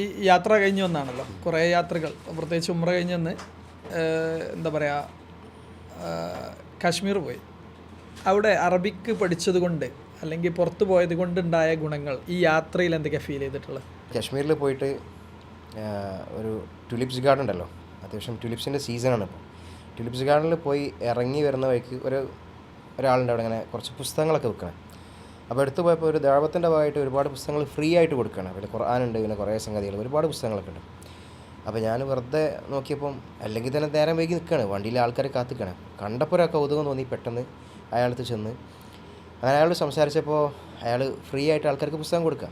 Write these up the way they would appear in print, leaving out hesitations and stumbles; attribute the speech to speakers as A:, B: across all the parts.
A: ഈ യാത്ര കഴിഞ്ഞ് വന്നാണല്ലോ, കുറേ യാത്രകൾ, പ്രത്യേകിച്ച് ഉംറ കഴിഞ്ഞ് വന്ന് എന്താ പറയുക, കാശ്മീർ പോയി. അവിടെ അറബിക്ക് പഠിച്ചത് കൊണ്ട് അല്ലെങ്കിൽ പുറത്ത് പോയത് കൊണ്ടുണ്ടായ ഗുണങ്ങൾ ഈ യാത്രയിൽ എന്തൊക്കെയാണ് ഫീൽ ചെയ്തിട്ടുള്ളത്?
B: കാശ്മീരിൽ പോയിട്ട് ഒരു ടുലിപ്സ് ഗാർഡൻ ഉണ്ടല്ലോ, അത്യാവശ്യം ടുലിപ്സിൻ്റെ സീസണാണ് ഇപ്പോൾ. ടുലിപ്സ് ഗാർഡനിൽ പോയി ഇറങ്ങി വരുന്ന വഴിക്ക് ഒരാളുണ്ട് അവിടെ ഇങ്ങനെ കുറച്ച് പുസ്തകങ്ങളൊക്കെ വിൽക്കണം. അപ്പോൾ എടുത്തു പോയപ്പോൾ ഒരു ദഅവത്തിൻ്റെ ഭാഗമായിട്ട് ഒരുപാട് പുസ്തകങ്ങൾ ഫ്രീ ആയിട്ട് കൊടുക്കുകയാണ്. പിന്നെ ഖുർആനുണ്ട്, പിന്നെ കുറേ സംഗതികൾ, ഒരുപാട് പുസ്തകങ്ങളൊക്കെ ഉണ്ട്. അപ്പോൾ ഞാൻ വെറുതെ നോക്കിയപ്പം അല്ലെങ്കിൽ തന്നെ നേരം വൈകി നിൽക്കുകയാണ്, വണ്ടിയിൽ ആൾക്കാരെ കാത്തിക്കുകയാണ്. കണ്ടപ്പോൾ ഒരു കൗതുകം തോന്നി, പെട്ടെന്ന് അയാളടുത്ത് ചെന്ന് അങ്ങനെ അയാളോട് സംസാരിച്ചപ്പോൾ അയാൾ ഫ്രീ ആയിട്ട് ആൾക്കാർക്ക് പുസ്തകം കൊടുക്കുക.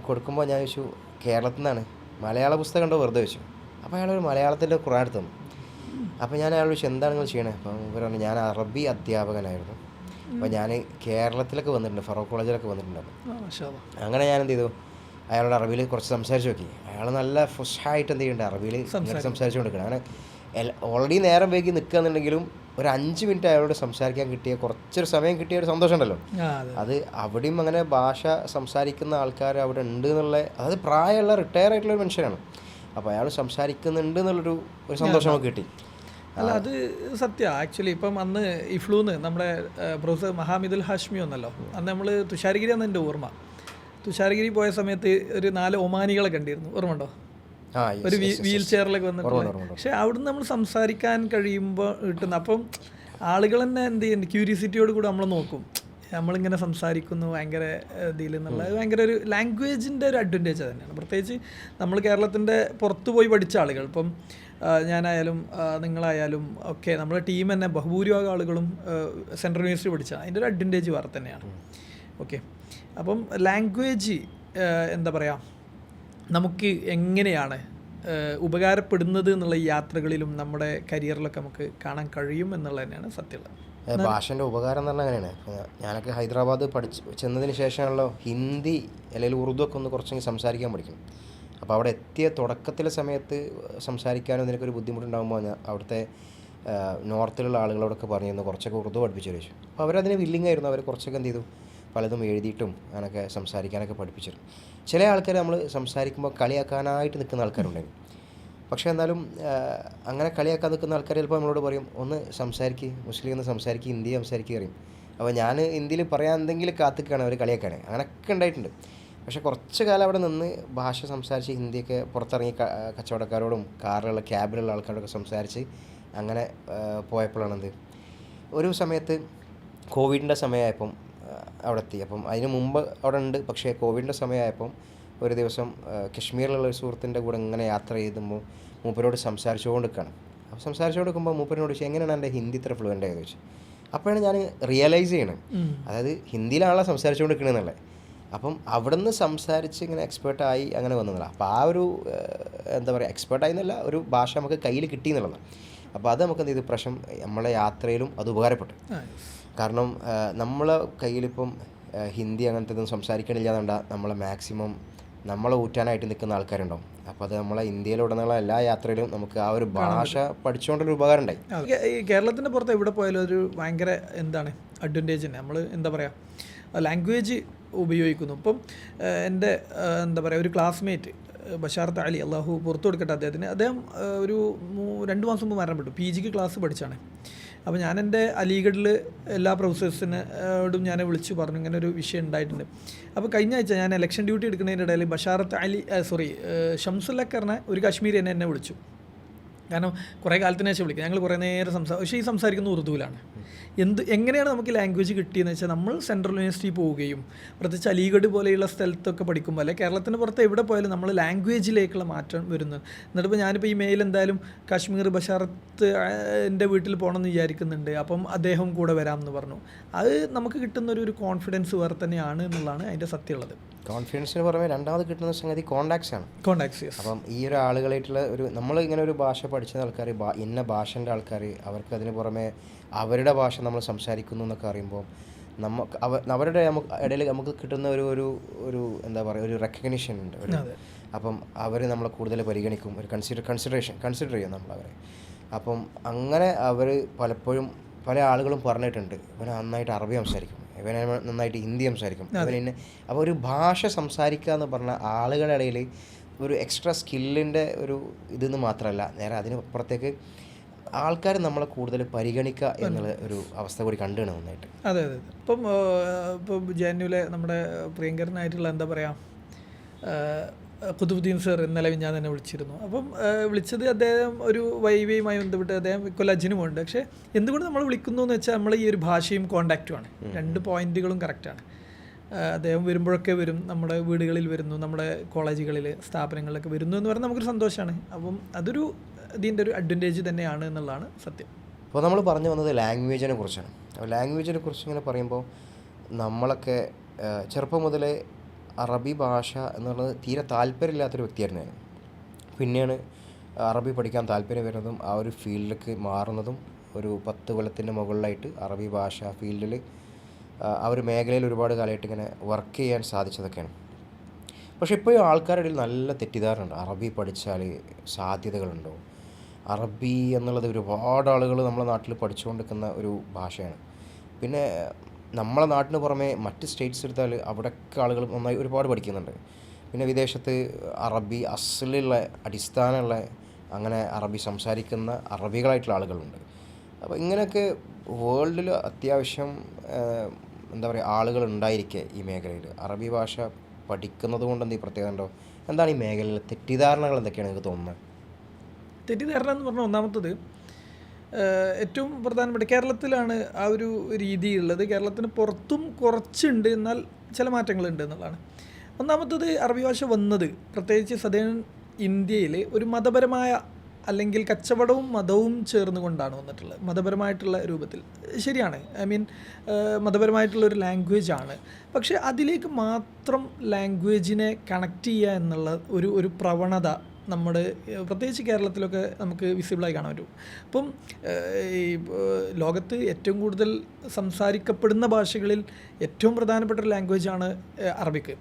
B: കൊടുക്കുമ്പോൾ ഞാൻ ചോദിച്ചു കേരളത്തിൽ നിന്നാണ്, മലയാള പുസ്തകം ഉണ്ടോ വെറുതെ വെച്ചു. അപ്പോൾ അയാളൊരു മലയാളത്തിൻ്റെ ഖുർആൻ എടുത്തു തന്നു. അപ്പോൾ ഞാൻ അയാൾ ചോദിച്ചു എന്താണ് നിങ്ങൾ ചെയ്യണത്? അപ്പം ഇവർ പറഞ്ഞു ഞാൻ അറബി അധ്യാപകനായിരുന്നു, അപ്പോൾ ഞാൻ കേരളത്തിലൊക്കെ വന്നിട്ടുണ്ട്, ഫറൂഖ് കോളേജിലൊക്കെ വന്നിട്ടുണ്ടായിരുന്നു. അങ്ങനെ ഞാൻ എന്ത് ചെയ്തു, അയാളോട് അറബിയിൽ കുറച്ച് സംസാരിച്ച് നോക്കി. അയാൾ നല്ല ഫുഷായിട്ട് എന്ത് ചെയ്യുന്നുണ്ട്, അറബിയിൽ സംസാരിച്ചു കൊടുക്കണം. അങ്ങനെ ഓൾറെഡി നേരം വൈകി നിൽക്കുകയെന്നുണ്ടെങ്കിലും ഒരു 5 മിനിറ്റ് അയാളോട് സംസാരിക്കാൻ കിട്ടിയ കുറച്ചൊരു സമയം കിട്ടിയ ഒരു സന്തോഷം ഉണ്ടല്ലോ, അത് അവിടെയും അങ്ങനെ ഭാഷ സംസാരിക്കുന്ന ആൾക്കാർ അവിടെ ഉണ്ട് എന്നുള്ള, അതായത് പ്രായമുള്ള റിട്ടയർ ആയിട്ടുള്ള ഒരു മനുഷ്യനാണ്. അപ്പോൾ അയാൾ സംസാരിക്കുന്നുണ്ട് എന്നുള്ളൊരു സന്തോഷം നമുക്ക് കിട്ടി.
A: അല്ല, അത് സത്യമാണ്. ആക്ച്വലി ഇപ്പം അന്ന് ഇഫ്ലൂന്ന് നമ്മുടെ പ്രൊഫസർ മഹാമിദുൽ ഹാഷ്മി വന്നല്ലോ, അന്ന് നമ്മൾ തുഷാരഗിരി അന്ന് എൻ്റെ ഓർമ്മ. തുഷാരഗിരി പോയ സമയത്ത് ഒരു 4 ഒമാനികളെ കണ്ടിരുന്നു, ഓർമ്മ ഉണ്ടോ? ഒരു വീൽ ചെയറിലൊക്കെ വന്നിട്ടുണ്ട്. പക്ഷെ അവിടുന്ന് നമ്മൾ സംസാരിക്കാൻ കഴിയുമ്പോൾ കിട്ടുന്ന, അപ്പം ആളുകൾ തന്നെ എന്ത് ചെയ്യുന്നുണ്ട്, ക്യൂരിയോസിറ്റിയോട് കൂടി നമ്മൾ നോക്കും, നമ്മളിങ്ങനെ സംസാരിക്കുന്നു ഭയങ്കര ഇതിൽ എന്നുള്ളത് ഭയങ്കര ഒരു ലാംഗ്വേജിൻ്റെ ഒരു അഡ്വാൻറ്റേജ് തന്നെയാണ്. പ്രത്യേകിച്ച് നമ്മൾ കേരളത്തിൻ്റെ പുറത്ത് പോയി പഠിച്ച ആളുകൾ, ഇപ്പം ഞാനായാലും നിങ്ങളായാലും ഒക്കെ നമ്മുടെ ടീം തന്നെ ബഹുഭൂരിഭാഗം ആളുകളും സെൻട്രൽ യൂണിവേഴ്സിറ്റി പഠിച്ചാൽ അതിൻ്റെ ഒരു അഡ്വാൻറ്റേജ് വേറെ തന്നെയാണ്. ഓക്കെ, അപ്പം ലാംഗ്വേജ് എന്താ പറയുക, നമുക്ക് എങ്ങനെയാണ് ഉപകാരപ്പെടുന്നത് എന്നുള്ള ഈ യാത്രകളിലും നമ്മുടെ കരിയറിലൊക്കെ നമുക്ക് കാണാൻ കഴിയും എന്നുള്ളത് തന്നെയാണ് സത്യമുള്ളത്.
B: ഭാഷൻ്റെ ഉപകാരം എന്ന് പറഞ്ഞാൽ അങ്ങനെയാണ്. ഞാനൊക്കെ ഹൈദരാബാദ് ചെന്നതിന് ശേഷമാണല്ലോ ഹിന്ദി അല്ലെങ്കിൽ ഉറുദു ഒക്കെ ഒന്ന് കുറച്ചെങ്കിൽ സംസാരിക്കാൻ പഠിക്കണം. അപ്പോൾ അവിടെ എത്തിയ തുടക്കത്തിലെ സമയത്ത് സംസാരിക്കാനും ഇതിനൊക്കെ ഒരു ബുദ്ധിമുട്ടുണ്ടാകുമ്പോൾ അവിടുത്തെ നോർത്തിലുള്ള ആളുകളോടൊക്കെ പറഞ്ഞിരുന്നു കുറച്ചൊക്കെ ഉറുദു പഠിപ്പിച്ചു ചോദിച്ചു. അപ്പോൾ അവരതിന് വില്ലിങ് ആയിരുന്നു. അവർ കുറച്ചൊക്കെ എന്ത് ചെയ്തു, പലതും എഴുതിയിട്ടും അങ്ങനെയൊക്കെ സംസാരിക്കാനൊക്കെ പഠിപ്പിച്ചിരുന്നു. ചില ആൾക്കാർ നമ്മൾ സംസാരിക്കുമ്പോൾ കളിയാക്കാനായിട്ട് നിൽക്കുന്ന ആൾക്കാരുണ്ടായിരുന്നു. പക്ഷേ എന്നാലും അങ്ങനെ കളിയാക്കാൻ നിൽക്കുന്ന ആൾക്കാർ ചിലപ്പോൾ നമ്മളോട് പറയും ഒന്ന് സംസാരിക്കുക, മുസ്ലിം ഒന്ന് സംസാരിക്കുക, ഹിന്ദി സംസാരിക്കുക പറയും. അപ്പോൾ ഞാൻ ഹിന്ദിയിൽ പറയാൻ എന്തെങ്കിലും കാത്തിക്കുകയാണ് അവർ കളിയാക്കാൻ, അങ്ങനെയൊക്കെ ഉണ്ടായിട്ടുണ്ട്. പക്ഷേ കുറച്ച് കാലം അവിടെ നിന്ന് ഭാഷ സംസാരിച്ച് ഹിന്ദിയൊക്കെ പുറത്തിറങ്ങി കച്ചവടക്കാരോടും കാറിലുള്ള ക്യാബിലുള്ള ആൾക്കാരോടൊക്കെ സംസാരിച്ച് അങ്ങനെ പോയപ്പോഴാണെന്ത് ഒരു സമയത്ത് കോവിഡിൻ്റെ സമയമായപ്പം അവിടെ എത്തി. അപ്പം അതിന് മുമ്പ് അവിടെ ഉണ്ട്, പക്ഷേ കോവിഡിൻ്റെ സമയമായപ്പം ഒരു ദിവസം കശ്മീരിലുള്ള ഒരു സുഹൃത്തിൻ്റെ കൂടെ ഇങ്ങനെ യാത്ര ചെയ്തുമ്പോൾ മൂപ്പരോട് സംസാരിച്ചുകൊണ്ട് നിൽക്കുകയാണ്. അപ്പോൾ സംസാരിച്ചുകൊണ്ട് നിൽക്കുമ്പോൾ മൂപ്പരോട് ചോദിച്ചു എങ്ങനെയാണ് എൻ്റെ ഹിന്ദി ഇത്ര ഫ്ലുവൻ്റ് ആയത് ചോദിച്ചു. അപ്പോഴാണ് ഞാൻ റിയലൈസ് ചെയ്യണത്, അതായത് ഹിന്ദിയിലാണല്ലോ സംസാരിച്ചുകൊണ്ട് നിൽക്കണമെന്നുള്ളത്. അപ്പം അവിടെ നിന്ന് സംസാരിച്ച് ഇങ്ങനെ എക്സ്പേർട്ടായി അങ്ങനെ വന്നതല്ല. അപ്പോൾ ആ ഒരു എന്താ പറയുക, എക്സ്പേർട്ടായി എന്നല്ല, ഒരു ഭാഷ നമുക്ക് കയ്യിൽ കിട്ടി എന്നുള്ളതാണ്. അപ്പോൾ അത് നമുക്ക് എന്ത് ചെയ്തു, പ്രശ്നം നമ്മളെ യാത്രയിലും അത് ഉപകാരപ്പെട്ടു. കാരണം നമ്മളെ കയ്യിലിപ്പം ഹിന്ദി അങ്ങനത്തെ ഒന്നും സംസാരിക്കണില്ല എന്നുണ്ടാ നമ്മളെ മാക്സിമം നമ്മളെ ഊറ്റാനായിട്ട് നിൽക്കുന്ന ആൾക്കാരുണ്ടാവും. അപ്പോൾ അത് നമ്മളെ ഇന്ത്യയിലുടനീളം എല്ലാ യാത്രയിലും നമുക്ക് ആ ഒരു ഭാഷ പഠിച്ചുകൊണ്ടൊരു ഉപകാരം ഉണ്ടായി.
A: ഈ കേരളത്തിൻ്റെ പുറത്ത് എവിടെ പോയാലും ഒരു ഭയങ്കര എന്താണ് അഡ്വാൻറ്റേജ് തന്നെ, നമ്മൾ എന്താ പറയുക ലാംഗ്വേജ് ഉപയോഗിക്കുന്നു. ഇപ്പം എൻ്റെ എന്താ പറയുക ഒരു ക്ലാസ്മേറ്റ് ബഷാർത്ത് അലി, അള്ളാഹു പുറത്തു കൊടുക്കട്ടെ അദ്ദേഹത്തിന്, അദ്ദേഹം ഒരു 2 മാസം മുമ്പ് മരണപ്പെട്ടു. PGക്ക് ക്ലാസ് പഠിച്ചാണ്. അപ്പോൾ ഞാൻ എൻ്റെ അലീഗഡിൽ എല്ലാ പ്രൊഫസേഴ്സിനോടും ഞാൻ വിളിച്ചു പറഞ്ഞു ഇങ്ങനെ ഒരു വിഷയം ഉണ്ടായിട്ടുണ്ട്. അപ്പോൾ കഴിഞ്ഞ ആഴ്ച ഞാൻ ഇലക്ഷൻ ഡ്യൂട്ടി എടുക്കുന്നതിൻ്റെ ഇടയിൽ ബഷാറത്ത് അലി ഷംസുല്ലക്കറിനെ ഒരു കാശ്മീരി എന്നെ വിളിച്ചു. കാരണം കുറേ കാലത്തിന് ശേഷം വിളിക്കുക, ഞങ്ങൾ കുറേ നേരം പക്ഷേ ഈ സംസാരിക്കുന്ന ഉറുദുവിലാണ്. എങ്ങനെയാണ് നമുക്ക് ലാംഗ്വേജ് കിട്ടിയെന്ന് വെച്ചാൽ നമ്മൾ സെൻട്രൽ യൂണിവേഴ്സിറ്റി പോവുകയും പ്രത്യേകിച്ച് അലീഗഡ് പോലെയുള്ള സ്ഥലത്തൊക്കെ പഠിക്കുമ്പോൾ അല്ലെ കേരളത്തിന് പുറത്ത് എവിടെ പോയാലും നമ്മൾ ലാംഗ്വേജിലേക്കുള്ള മാറ്റം വരുന്നത്. എന്നിട്ടിപ്പോൾ ഞാനിപ്പോൾ ഈ മെയിൽ എന്തായാലും കാശ്മീർ ബഷാറത്ത് എൻ്റെ വീട്ടിൽ പോകണമെന്ന് വിചാരിക്കുന്നുണ്ട്, അപ്പം അദ്ദേഹം കൂടെ വരാമെന്ന് പറഞ്ഞു. അത് നമുക്ക് കിട്ടുന്നൊരു കോൺഫിഡൻസ് വേറെ തന്നെയാണ് എന്നുള്ളതാണ് അതിൻ്റെ സത്യമുള്ളത്.
B: കോൺഫിഡൻസിന് പുറമെ രണ്ടാമത് കിട്ടുന്ന സംഗതി കോണ്ടാക്ട്സ് ആണ്. അപ്പം ഈ ഒരു ആളുകളായിട്ടുള്ള ഒരു നമ്മൾ ഇങ്ങനെ ഒരു ഭാഷ പഠിച്ച ആൾക്കാർ, ഇന്ന ഭാഷൻ്റെ ആൾക്കാർ, അവർക്ക് അതിന് പുറമെ അവരുടെ ഭാഷ നമ്മൾ സംസാരിക്കുന്നു എന്നൊക്കെ അറിയുമ്പോൾ അവരുടെ ഇടയിൽ നമുക്ക് കിട്ടുന്ന ഒരു എന്താ പറയുക ഒരു റെക്കഗ്നിഷൻ ഉണ്ട്. അപ്പം അവർ നമ്മളെ കൂടുതൽ പരിഗണിക്കും, ഒരു കൺസിഡർ ചെയ്യും നമ്മളവരെ. അപ്പം അങ്ങനെ അവർ പലപ്പോഴും പല ആളുകളും പറഞ്ഞിട്ടുണ്ട് ഇവനെ നന്നായിട്ട് അറബി സംസാരിക്കും, ഇവനെ നന്നായിട്ട് ഹിന്ദി സംസാരിക്കും, ഇവനെ. അപ്പോൾ ഒരു ഭാഷ സംസാരിക്കുക എന്ന് പറഞ്ഞാൽ ആളുകളുടെ ഇടയിൽ ഒരു എക്സ്ട്രാ സ്കില്ലിൻ്റെ ഒരു ഇതെന്ന് മാത്രമല്ല, നേരെ അതിന് അപ്പുറത്തേക്ക് ആൾക്കാർ നമ്മളെ കൂടുതൽ പരിഗണിക്കുക എന്നുള്ള ഒരു അവസ്ഥ കൂടി കണ്ടുകയാണ് നന്നായിട്ട്.
A: അതെ അതെ. ഇപ്പം ജാനുവിലെ നമ്മുടെ പ്രിയങ്കരനായിട്ടുള്ള എന്താ പറയുക, ഖുതുബുദ്ദീൻ സർ ഇന്നലെ ഞാൻ തന്നെ വിളിച്ചിരുന്നു. അപ്പം വിളിച്ചത് അദ്ദേഹം ഒരു വൈവിയുമായി ബന്ധപ്പെട്ട് അദ്ദേഹം കൊല്ലജിനും ഉണ്ട്. പക്ഷേ എന്തുകൊണ്ട് നമ്മൾ വിളിക്കുന്നു എന്ന് വെച്ചാൽ നമ്മൾ ഈ ഒരു ഭാഷയും കോണ്ടാക്റ്റുമാണ്, രണ്ട് പോയിന്റുകളും കറക്റ്റാണ്. അദ്ദേഹം വരുമ്പോഴൊക്കെ വരും, നമ്മുടെ വീടുകളിൽ വരുന്നു, നമ്മുടെ കോളേജുകളിൽ സ്ഥാപനങ്ങളിലൊക്കെ വരുന്നു എന്ന് പറഞ്ഞാൽ നമുക്കൊരു സന്തോഷമാണ്. അപ്പം അതൊരു ഇതിൻ്റെ ഒരു അഡ്വാൻറ്റേജ് തന്നെയാണ് എന്നുള്ളതാണ് സത്യം.
B: അപ്പോൾ നമ്മൾ പറഞ്ഞു വന്നത് ലാംഗ്വേജിനെ കുറിച്ചാണ്. അപ്പോൾ ലാംഗ്വേജിനെ കുറിച്ച് ഇങ്ങനെ പറയുമ്പോൾ നമ്മളൊക്കെ ചെറുപ്പം മുതലേ അറബി ഭാഷ എന്നുള്ളത് തീരെ താല്പര്യമില്ലാത്തൊരു വ്യക്തിയായിരുന്നു ഞാൻ. പിന്നെയാണ് അറബി പഠിക്കാൻ താല്പര്യം വരുന്നതും ആ ഒരു ഫീൽഡിലേക്ക് മാറുന്നതും. ഒരു 10 കൊല്ലത്തിൻ്റെ മുകളിലായിട്ട് അറബി ഭാഷ ഫീൽഡിൽ ആ ഒരു മേഖലയിൽ ഒരുപാട് കാലമായിട്ട് ഇങ്ങനെ വർക്ക് ചെയ്യാൻ സാധിച്ചതൊക്കെയാണ്. പക്ഷേ ഇപ്പോഴും ആൾക്കാരുടെ ഇടയിൽ നല്ല തെറ്റിദ്ധാരണയുണ്ട്, അറബി പഠിച്ചാൽ സാധ്യതകളുണ്ടോ. അറബി എന്നുള്ളത് ഒരുപാട് ആളുകൾ നമ്മളെ നാട്ടിൽ പഠിച്ചുകൊണ്ടിരിക്കുന്ന ഒരു ഭാഷയാണ്. പിന്നെ നമ്മളെ നാട്ടിന് പുറമെ മറ്റ് സ്റ്റേറ്റ്സ് എടുത്താൽ അവിടെയൊക്കെ ആളുകൾ നന്നായി ഒരുപാട് പഠിക്കുന്നുണ്ട്. പിന്നെ വിദേശത്ത് അറബി അസലുള്ള അടിസ്ഥാനമുള്ള അങ്ങനെ അറബി സംസാരിക്കുന്ന അറബികളായിട്ടുള്ള ആളുകളുണ്ട്. അപ്പോൾ ഇങ്ങനെയൊക്കെ വേൾഡിൽ അത്യാവശ്യം എന്താ പറയുക ആളുകൾ ഉണ്ടായിരിക്കെ ഈ മേഖലയിൽ അറബി ഭാഷ പഠിക്കുന്നത് കൊണ്ട് എന്തെങ്കിലും പ്രത്യേകത ഉണ്ടോ? എന്താണ് ഈ മേഖലയിൽ തെറ്റിദ്ധാരണകൾ എന്തൊക്കെയാണ് നിങ്ങൾക്ക് തോന്നുന്നത്?
A: തെറ്റിദ്ധാരണ എന്ന് പറഞ്ഞാൽ ഒന്നാമത്തത് ഏറ്റവും പ്രധാനപ്പെട്ട കേരളത്തിലാണ് ആ ഒരു രീതിയുള്ളത്. കേരളത്തിന് പുറത്തും കുറച്ചുണ്ട്, എന്നാൽ ചില മാറ്റങ്ങളുണ്ട് എന്നുള്ളതാണ്. ഒന്നാമത്തത് അറബി ഭാഷ വന്നത് പ്രത്യേകിച്ച് സദേൺ ഇന്ത്യയിൽ ഒരു മതപരമായ അല്ലെങ്കിൽ കച്ചവടവും മതവും ചേർന്ന് കൊണ്ടാണ് വന്നിട്ടുള്ളത്, മതപരമായിട്ടുള്ള രൂപത്തിൽ. ശരിയാണ്, ഐ മീൻ മതപരമായിട്ടുള്ളൊരു ലാംഗ്വേജാണ്. പക്ഷേ അതിലേക്ക് മാത്രം ലാംഗ്വേജിനെ കണക്ട് ചെയ്യുക എന്നുള്ള ഒരു പ്രവണത നമ്മുടെ പ്രത്യേകിച്ച് കേരളത്തിലൊക്കെ നമുക്ക് വിസിബിളായി കാണാൻ പറ്റും. അപ്പം ഈ ലോകത്ത് ഏറ്റവും കൂടുതൽ സംസാരിക്കപ്പെടുന്ന ഭാഷകളിൽ ഏറ്റവും പ്രധാനപ്പെട്ട ഒരു ലാംഗ്വേജാണ് അറബിക്ക്.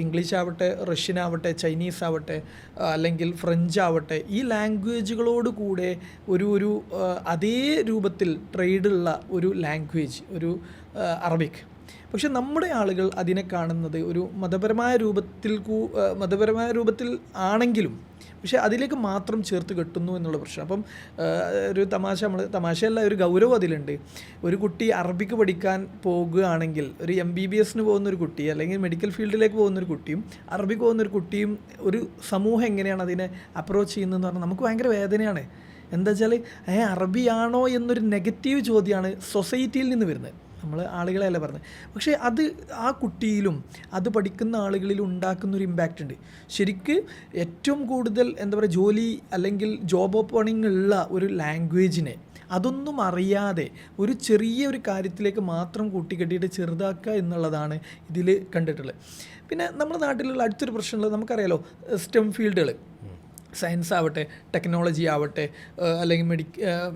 A: ഇംഗ്ലീഷ് ആവട്ടെ, റഷ്യൻ ആവട്ടെ, ചൈനീസ് ആവട്ടെ, അല്ലെങ്കിൽ ഫ്രഞ്ച് ആവട്ടെ, ഈ ലാംഗ്വേജുകളോട് കൂടെ ഒരു അതേ രൂപത്തിൽ ട്രേഡുള്ള ഒരു ലാംഗ്വേജ് ഒരു അറബിക്. പക്ഷെ നമ്മുടെ ആളുകൾ അതിനെ കാണുന്നത് ഒരു മതപരമായ രൂപത്തിൽ ആണെങ്കിലും പക്ഷേ അതിലേക്ക് മാത്രം ചേർത്ത് കെട്ടുന്നു എന്നുള്ള പ്രശ്നം. അപ്പം ഒരു തമാശയല്ല, ഒരു ഗൗരവം അതിലുണ്ട്. ഒരു കുട്ടി അറബിക്ക് പഠിക്കാൻ പോകുകയാണെങ്കിൽ ഒരു MBBS പോകുന്നൊരു കുട്ടി അല്ലെങ്കിൽ മെഡിക്കൽ ഫീൽഡിലേക്ക് പോകുന്നൊരു കുട്ടിയും അറബിക്ക് പോകുന്നൊരു കുട്ടിയും ഒരു സമൂഹം എങ്ങനെയാണ് അതിനെ അപ്രോച്ച് ചെയ്യുന്നതെന്ന് പറഞ്ഞാൽ നമുക്ക് ഭയങ്കര വേദനയാണ്. എന്താ വെച്ചാൽ അറബിയാണോ എന്നൊരു നെഗറ്റീവ് ചോദ്യമാണ് സൊസൈറ്റിയിൽ നിന്ന് വരുന്നത്. നമ്മൾ ആളുകളെയല്ല പറഞ്ഞത്. പക്ഷേ അത് ആ കുട്ടിയിലും അത് പഠിക്കുന്ന ആളുകളിലും ഉണ്ടാക്കുന്നൊരു ഇമ്പാക്റ്റ് ഉണ്ട്. ശരിക്ക് ഏറ്റവും കൂടുതൽ എന്താ പറയുക ജോലി അല്ലെങ്കിൽ ജോബ് ഓപ്പണിംഗ് ഉള്ള ഒരു ലാംഗ്വേജിനെ അതൊന്നും അറിയാതെ ഒരു ചെറിയൊരു കാര്യത്തിലേക്ക് മാത്രം കൂട്ടിക്കെട്ടിയിട്ട് ചെറുതാക്കുക എന്നുള്ളതാണ് ഇതിൽ കണ്ടിട്ടുള്ളത്. പിന്നെ നമ്മുടെ നാട്ടിലുള്ള അടുത്തൊരു പ്രശ്നമുള്ളത് നമുക്കറിയാലോ, സ്റ്റെം ഫീൽഡുകൾ, സയൻസ് ആവട്ടെ, ടെക്നോളജി ആവട്ടെ, അല്ലെങ്കിൽ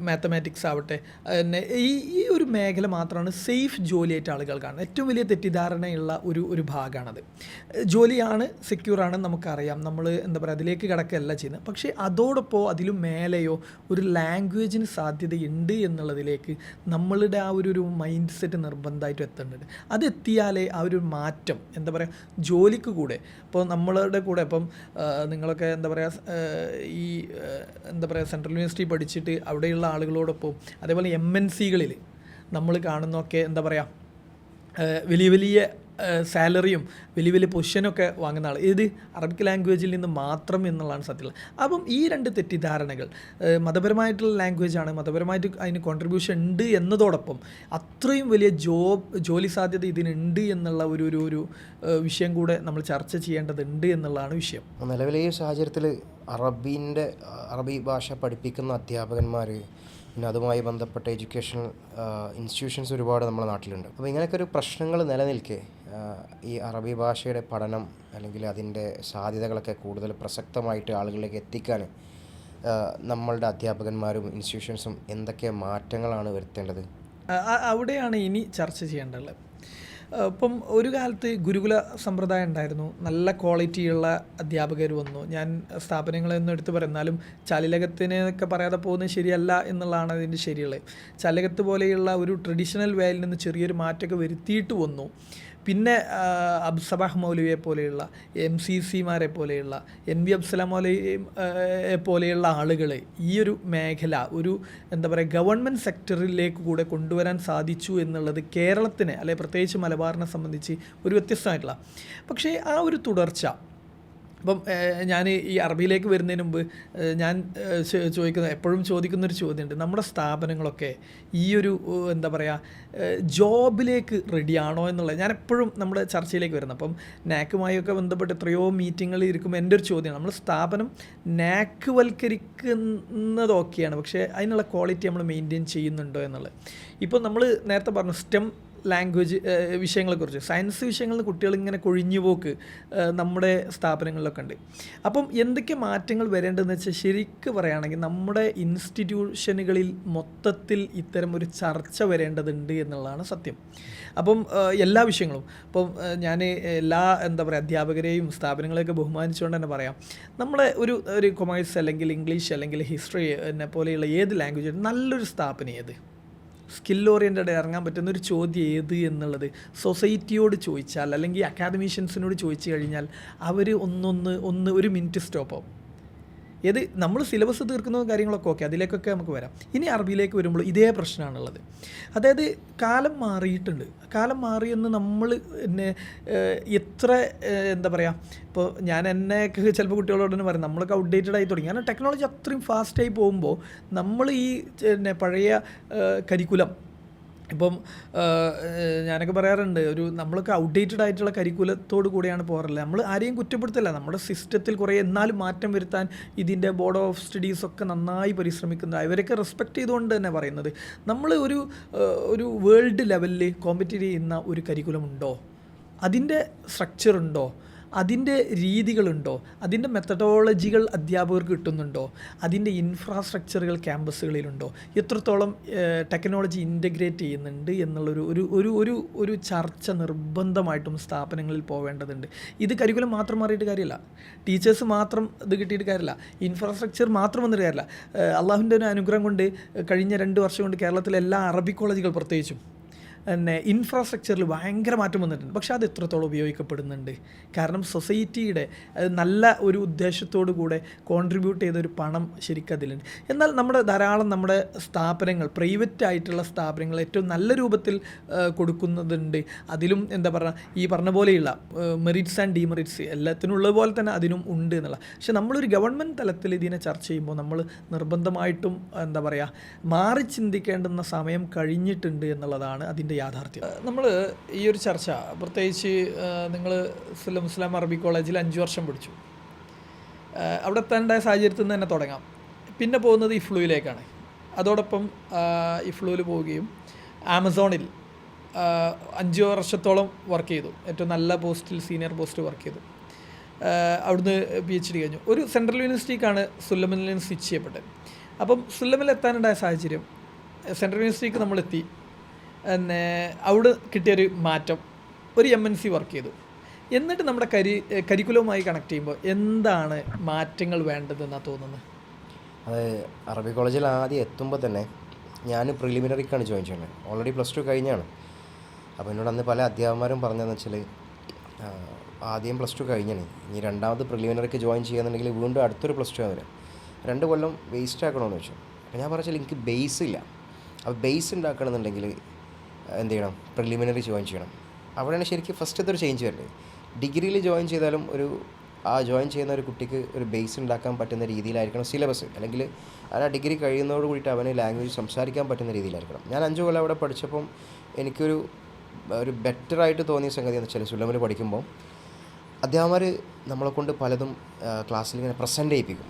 A: മാത്തമാറ്റിക്സ് ആവട്ടെ, പിന്നെ ഈ ഒരു മേഖല മാത്രമാണ് സേഫ് ജോലിയായിട്ട് ആളുകൾ കാണുന്നത്. ഏറ്റവും വലിയ തെറ്റിദ്ധാരണയുള്ള ഒരു ഭാഗമാണത്. ജോലിയാണ്, സെക്യൂറാണെന്ന് നമുക്കറിയാം, നമ്മൾ എന്താ പറയുക അതിലേക്ക് കിടക്കുകയല്ല ചെയ്യുന്നത്. പക്ഷേ അതോടൊപ്പം അതിലും മേലെയോ ഒരു ലാംഗ്വേജിന് സാധ്യതയുണ്ട് എന്നുള്ളതിലേക്ക് നമ്മളുടെ ആ ഒരു മൈൻഡ് സെറ്റ് നിർബന്ധമായിട്ടും എത്തേണ്ടത്. അതെത്തിയാലേ ആ ഒരു മാറ്റം എന്താ പറയുക ജോലിക്ക് കൂടെ ഇപ്പോൾ നമ്മളുടെ കൂടെ ഇപ്പം നിങ്ങളൊക്കെ എന്താ പറയുക ഈ എന്താ പറയുക സെൻട്രൽ യൂണിവേഴ്സിറ്റി പഠിച്ചിട്ട് അവിടെയുള്ള ആളുകളോടൊപ്പം അതേപോലെ MNCകളിൽ നമ്മൾ കാണുന്നൊക്കെ എന്താ പറയുക വലിയ വലിയ സാലറിയും വലിയ വലിയ പൊസിഷനൊക്കെ വാങ്ങുന്ന ആൾ ഏത് അറബിക് ലാംഗ്വേജിൽ നിന്ന് മാത്രം എന്നുള്ളതാണ് സത്യമുള്ള. അപ്പം ഈ രണ്ട് തെറ്റിദ്ധാരണകൾ, മതപരമായിട്ടുള്ള ലാംഗ്വേജാണ്, മതപരമായിട്ട് അതിന് കോൺട്രിബ്യൂഷൻ ഉണ്ട് എന്നതോടൊപ്പം അത്രയും വലിയ ജോലി സാധ്യത ഇതിനുണ്ട് എന്നുള്ള ഒരു വിഷയം കൂടെ നമ്മൾ ചർച്ച ചെയ്യേണ്ടതുണ്ട് എന്നുള്ളതാണ് വിഷയം.
B: നിലവിലെ ഈ സാഹചര്യത്തിൽ അറബി ഭാഷ പഠിപ്പിക്കുന്ന അധ്യാപകന്മാർ, പിന്നെ അതുമായി ബന്ധപ്പെട്ട എഡ്യൂക്കേഷണൽ ഇൻസ്റ്റിറ്റ്യൂഷൻസ് ഒരുപാട് നമ്മുടെ നാട്ടിലുണ്ട്. അപ്പോൾ ഇങ്ങനെയൊക്കെ ഒരു പ്രശ്നങ്ങൾ നിലനിൽക്കെ ഈ അറബി ഭാഷയുടെ പഠനം അല്ലെങ്കിൽ അതിൻ്റെ സാധ്യതകളൊക്കെ കൂടുതൽ പ്രസക്തമായിട്ട് ആളുകളിലേക്ക് എത്തിക്കാൻ നമ്മളുടെ അധ്യാപകന്മാരും ഇൻസ്റ്റിറ്റ്യൂഷൻസും എന്തൊക്കെ മാറ്റങ്ങളാണ് വരുത്തേണ്ടത്?
A: അവിടെയാണ് ഇനി ചർച്ച ചെയ്യേണ്ടത്. ഇപ്പം ഒരു കാലത്ത് ഗുരുകുല സമ്പ്രദായം ഉണ്ടായിരുന്നു, നല്ല ക്വാളിറ്റിയുള്ള അധ്യാപകർ വന്നു. ഞാൻ സ്ഥാപനങ്ങളെന്നും എടുത്ത് പറഞ്ഞാലും ചാലിലകത്തിനൊക്കെ പറയാതെ പോകുന്നത് ശരിയല്ല എന്നുള്ളതാണ് അതിൻ്റെ ശരിയുള്ളത്. ചാലിലകത്ത് പോലെയുള്ള ഒരു ട്രഡീഷണൽ വേയിൽ നിന്ന് ചെറിയൊരു മാറ്റമൊക്കെ വരുത്തിയിട്ട് വന്നു. പിന്നെ അബ്സബാഹ് മൗലവിയെ പോലെയുള്ള MCC-മാരെ പോലെയുള്ള NV അബ്സലാം മൗലവി പോലെയുള്ള ആളുകൾ ഈ ഒരു മേഖല ഒരു എന്താ പറയുക ഗവൺമെൻറ് സെക്ടറിലേക്ക് കൂടെ കൊണ്ടുവരാൻ സാധിച്ചു എന്നുള്ളത് കേരളത്തിന് അല്ലെ പ്രത്യേകിച്ച് മലബാറിനെ സംബന്ധിച്ച് ഒരു വ്യത്യസ്തമായിട്ടുള്ള, പക്ഷേ ആ ഒരു തുടർച്ച അപ്പം ഞാൻ ഈ അറബിയിലേക്ക് വരുന്നതിന് മുമ്പ് ഞാൻ എപ്പോഴും ചോദിക്കുന്നൊരു ചോദ്യമുണ്ട്, നമ്മുടെ സ്ഥാപനങ്ങളൊക്കെ ഈ ഒരു എന്താ പറയുക ജോബിലേക്ക് റെഡിയാണോ എന്നുള്ളത് ഞാൻ എപ്പോഴും നമ്മുടെ ചർച്ചയിലേക്ക് വരുന്നത്. അപ്പം നാക്കുമായൊക്കെ ബന്ധപ്പെട്ട് എത്രയോ മീറ്റിങ്ങുകളിൽ ഇരിക്കുമ്പോൾ എൻ്റെ ഒരു ചോദ്യമാണ്, നമ്മൾ സ്ഥാപനം നാക്ക് വൽക്കരിക്കുന്നതൊക്കെയാണ്, പക്ഷേ അതിനുള്ള ക്വാളിറ്റി നമ്മൾ മെയിൻറ്റെയിൻ ചെയ്യുന്നുണ്ടോ എന്നുള്ളത്. ഇപ്പോൾ നമ്മൾ നേരത്തെ പറഞ്ഞു സ്റ്റെം ലാംഗ്വേജ് വിഷയങ്ങളെക്കുറിച്ച്, സയൻസ് വിഷയങ്ങളിൽ കുട്ടികൾ ഇങ്ങനെ കൊഴിഞ്ഞുപോക്ക് നമ്മുടെ സ്ഥാപനങ്ങളിലൊക്കെ ഉണ്ട്. അപ്പം എന്തൊക്കെ മാറ്റങ്ങൾ വരേണ്ടതെന്ന് വെച്ചാൽ ശരിക്കും പറയുകയാണെങ്കിൽ നമ്മുടെ ഇൻസ്റ്റിറ്റ്യൂഷനുകളിൽ മൊത്തത്തിൽ ഇത്തരം ഒരു ചർച്ച വരേണ്ടതുണ്ട് എന്നുള്ളതാണ് സത്യം. അപ്പം എല്ലാ വിഷയങ്ങളും ഇപ്പം ഞാൻ എല്ലാ എന്താ പറയുക അധ്യാപകരെയും സ്ഥാപനങ്ങളെയൊക്കെ ബഹുമാനിച്ചുകൊണ്ട് തന്നെ പറയാം, നമ്മളെ ഒരു കൊമേഴ്സ് അല്ലെങ്കിൽ ഇംഗ്ലീഷ് അല്ലെങ്കിൽ ഹിസ്റ്ററി എന്നെ പോലെയുള്ള ഏത് ലാംഗ്വേജ് നല്ലൊരു സ്ഥാപനം ഏത്, സ്കിൽ ഓറിയൻറ്റഡ് ഇറങ്ങാൻ പറ്റുന്ന ഒരു ചോദ്യം ഏത് എന്നുള്ളത് സൊസൈറ്റിയോട് ചോദിച്ചാൽ അല്ലെങ്കിൽ അക്കാദമീഷ്യൻസിനോട് ചോദിച്ചു കഴിഞ്ഞാൽ അവർ ഒരു മിനിറ്റ് സ്റ്റോപ്പാവും. ഏത് നമ്മൾ സിലബസ് തീർക്കുന്ന കാര്യങ്ങളൊക്കെ ഓക്കെ, അതിലേക്കൊക്കെ നമുക്ക് വരാം. ഇനി അറബിയിലേക്ക് വരുമ്പോൾ ഇതേ പ്രശ്നമാണുള്ളത്. അതായത് കാലം മാറിയിട്ടുണ്ട്. കാലം മാറിയെന്ന് നമ്മൾ പിന്നെ എത്ര എന്താ പറയുക, ഇപ്പോൾ ഞാൻ എന്നെയൊക്കെ ചിലപ്പോൾ കുട്ടികളോട് തന്നെ പറയും നമ്മളൊക്കെ ഔട്ട്ഡേറ്റഡ് ആയി തുടങ്ങി. കാരണം ടെക്നോളജി അത്രയും ഫാസ്റ്റായി പോകുമ്പോൾ നമ്മൾ ഈ പഴയ കരിക്കുലം ഇപ്പം ഞാനൊക്കെ പറയാറുണ്ട്, നമ്മളൊക്കെ ഔട്ട്ഡേറ്റഡ് ആയിട്ടുള്ള കരിക്കുലത്തോട് കൂടിയാണ് പോകാറില്ല. നമ്മൾ ആരെയും കുറ്റപ്പെടുത്തില്ല, നമ്മുടെ സിസ്റ്റത്തിൽ കുറേ എന്നാലും മാറ്റം വരുത്താൻ ഇതിൻ്റെ ബോർഡ് ഓഫ് സ്റ്റഡീസൊക്കെ നന്നായി പരിശ്രമിക്കുന്നത്, അവരൊക്കെ റെസ്പെക്റ്റ് ചെയ്തുകൊണ്ട് തന്നെ പറയുന്നത് നമ്മൾ ഒരു വേൾഡ് ലെവലിൽ കോമ്പറ്റീറ്റ് ചെയ്യുന്ന ഒരു കരിക്കുലം ഉണ്ടോ, അതിൻ്റെ സ്ട്രക്ചർ ഉണ്ടോ, അതിൻ്റെ രീതികളുണ്ടോ, അതിൻ്റെ മെത്തഡോളജികൾ അധ്യാപകർക്ക് കിട്ടുന്നുണ്ടോ, അതിൻ്റെ ഇൻഫ്രാസ്ട്രക്ചറുകൾ ക്യാമ്പസുകളിലുണ്ടോ, എത്രത്തോളം ടെക്നോളജി ഇൻ്റഗ്രേറ്റ് ചെയ്യുന്നുണ്ട് എന്നുള്ളൊരു ഒരു ചർച്ച നിർബന്ധമായിട്ടും സ്ഥാപനങ്ങളിൽ പോവേണ്ടതുണ്ട്. ഇത് കരിക്കുലം മാത്രം മാറിയിട്ട് കാര്യമില്ല, ടീച്ചേഴ്സ് മാത്രം ഇത് കിട്ടിയിട്ട് കാര്യമില്ല, ഇൻഫ്രാസ്ട്രക്ചർ മാത്രം വന്നിട്ട് കാര്യമില്ല. അള്ളാഹുവിൻ്റെ ഒരു അനുഗ്രഹം കൊണ്ട് കഴിഞ്ഞ 2 വർഷം കൊണ്ട് കേരളത്തിലെ എല്ലാ അറബിക് കോളേജുകൾ പ്രത്യേകിച്ചും പിന്നെ ഇൻഫ്രാസ്ട്രക്ചറിൽ ഭയങ്കര മാറ്റം വന്നിട്ടുണ്ട്. പക്ഷേ അത് എത്രത്തോളം ഉപയോഗിക്കപ്പെടുന്നുണ്ട്? കാരണം സൊസൈറ്റിയുടെ നല്ല ഒരു ഉദ്ദേശത്തോടു കൂടെ കോൺട്രിബ്യൂട്ട് ചെയ്തൊരു പണം ശരിക്കും അതിലുണ്ട്. എന്നാൽ നമ്മുടെ സ്ഥാപനങ്ങൾ, പ്രൈവറ്റ് ആയിട്ടുള്ള സ്ഥാപനങ്ങൾ ഏറ്റവും നല്ല രൂപത്തിൽ കൊടുക്കുന്നതുണ്ട്. അതിലും എന്താ പറയുക, ഈ പറഞ്ഞ പോലെയുള്ള മെറിറ്റ്സ് ആൻഡ് ഡിമെറിറ്റ്സ് എല്ലാത്തിനും ഉള്ളതുപോലെ തന്നെ അതിനും ഉണ്ട് എന്നുള്ള. പക്ഷെ നമ്മളൊരു ഗവൺമെൻറ് തലത്തിൽ ഇതിനെ ചർച്ച ചെയ്യുമ്പോൾ നമ്മൾ നിർബന്ധമായിട്ടും എന്താ പറയുക മാറി ചിന്തിക്കേണ്ടുന്ന സമയം കഴിഞ്ഞിട്ടുണ്ട് എന്നുള്ളതാണ് അതിൻ്റെ യാഥാർത്ഥ്യം. നമ്മൾ ഈ ഒരു ചർച്ച പ്രത്യേകിച്ച് നിങ്ങൾ മുസ്ലിം അറബി കോളേജിൽ 5 വർഷം പഠിച്ചു, അവിടെ എത്താനുണ്ടായ സാഹചര്യത്തിൽ നിന്ന് തന്നെ തുടങ്ങാം. പിന്നെ പോകുന്നത് ഇഫ്ലുവിലേക്കാണ്. അതോടൊപ്പം ഇഫ്ലുവിൽ പോവുകയും ആമസോണിൽ 5 വർഷത്തോളം വർക്ക് ചെയ്തു, ഏറ്റവും നല്ല പോസ്റ്റിൽ സീനിയർ പോസ്റ്റ് വർക്ക് ചെയ്തു. അവിടുന്ന് PhD കഴിഞ്ഞു. ഒരു സെൻട്രൽ യൂണിവേഴ്സിറ്റിക്കാണ് സുല്ലമിൽ നിന്ന് സ്വിച്ച് ചെയ്യപ്പെട്ടത്. അപ്പം സുല്ലമിൽ എത്താനുണ്ടായ സാഹചര്യം, സെൻട്രൽ യൂണിവേഴ്സിറ്റിക്ക് നമ്മളെത്തി, പിന്നെ അവിടെ കിട്ടിയൊരു മാറ്റം, ഒരു MNC വർക്ക് ചെയ്തു. എന്നിട്ട് നമ്മുടെ കരിക്കുലവുമായി കണക്ട് ചെയ്യുമ്പോൾ എന്താണ് മാറ്റങ്ങൾ വേണ്ടതെന്നാണ് തോന്നുന്നത്?
B: അത് അറബി കോളേജിൽ ആദ്യം എത്തുമ്പോൾ തന്നെ ഞാൻ പ്രിലിമിനറിക്കാണ് ജോയിൻ ചെയ്യുന്നത്. ഓൾറെഡി +2 കഴിഞ്ഞാണ്. അപ്പോൾ എന്നോട് അന്ന് പല അധ്യാപകന്മാരും പറഞ്ഞതെന്ന് വെച്ചാൽ ആദ്യം +2 കഴിഞ്ഞാണ്, ഇനി രണ്ടാമത് പ്രിലിമിനറിക്ക് ജോയിൻ ചെയ്യുന്നുണ്ടെങ്കിൽ വീണ്ടും അടുത്തൊരു +2 ആവില്ല, 2 കൊല്ലം വേസ്റ്റ് ആക്കണമെന്ന് വെച്ചു. അപ്പോൾ ഞാൻ പറഞ്ഞാൽ എനിക്ക് ബേസ് ഇല്ല. അപ്പോൾ ബേസ് ഉണ്ടാക്കണമെന്നുണ്ടെങ്കിൽ എന്ത് ചെയ്യണം, പ്രിലിമിനറി ജോയിൻ ചെയ്യണം. അവിടെയാണ് ശരിക്കും ഫസ്റ്റത്തെ ഒരു ചേഞ്ച് വരുന്നത്. ഡിഗ്രിയിൽ ജോയിൻ ചെയ്താലും ജോയിൻ ചെയ്യുന്ന ഒരു കുട്ടിക്ക് ഒരു ബേസ് ഉണ്ടാക്കാൻ പറ്റുന്ന രീതിയിലായിരിക്കണം സിലബസ്, അല്ലെങ്കിൽ ആ ഡിഗ്രി കഴിയുന്നതോട് കൂടിയിട്ട് അവന് ലാംഗ്വേജ് സംസാരിക്കാൻ പറ്റുന്ന രീതിയിലായിരിക്കണം. ഞാൻ 5 കൊല്ലം അവിടെ പഠിച്ചപ്പം എനിക്കൊരു ബെറ്ററായിട്ട് തോന്നിയ സംഗതി എന്ന് വെച്ചാൽ സുല്ലമിൽ പഠിക്കുമ്പോൾ അധ്യാപകർ നമ്മളെക്കൊണ്ട് പലതും ക്ലാസ്സിൽ ഇങ്ങനെ പ്രസൻറ്റ് ചെയ്യിപ്പിക്കും.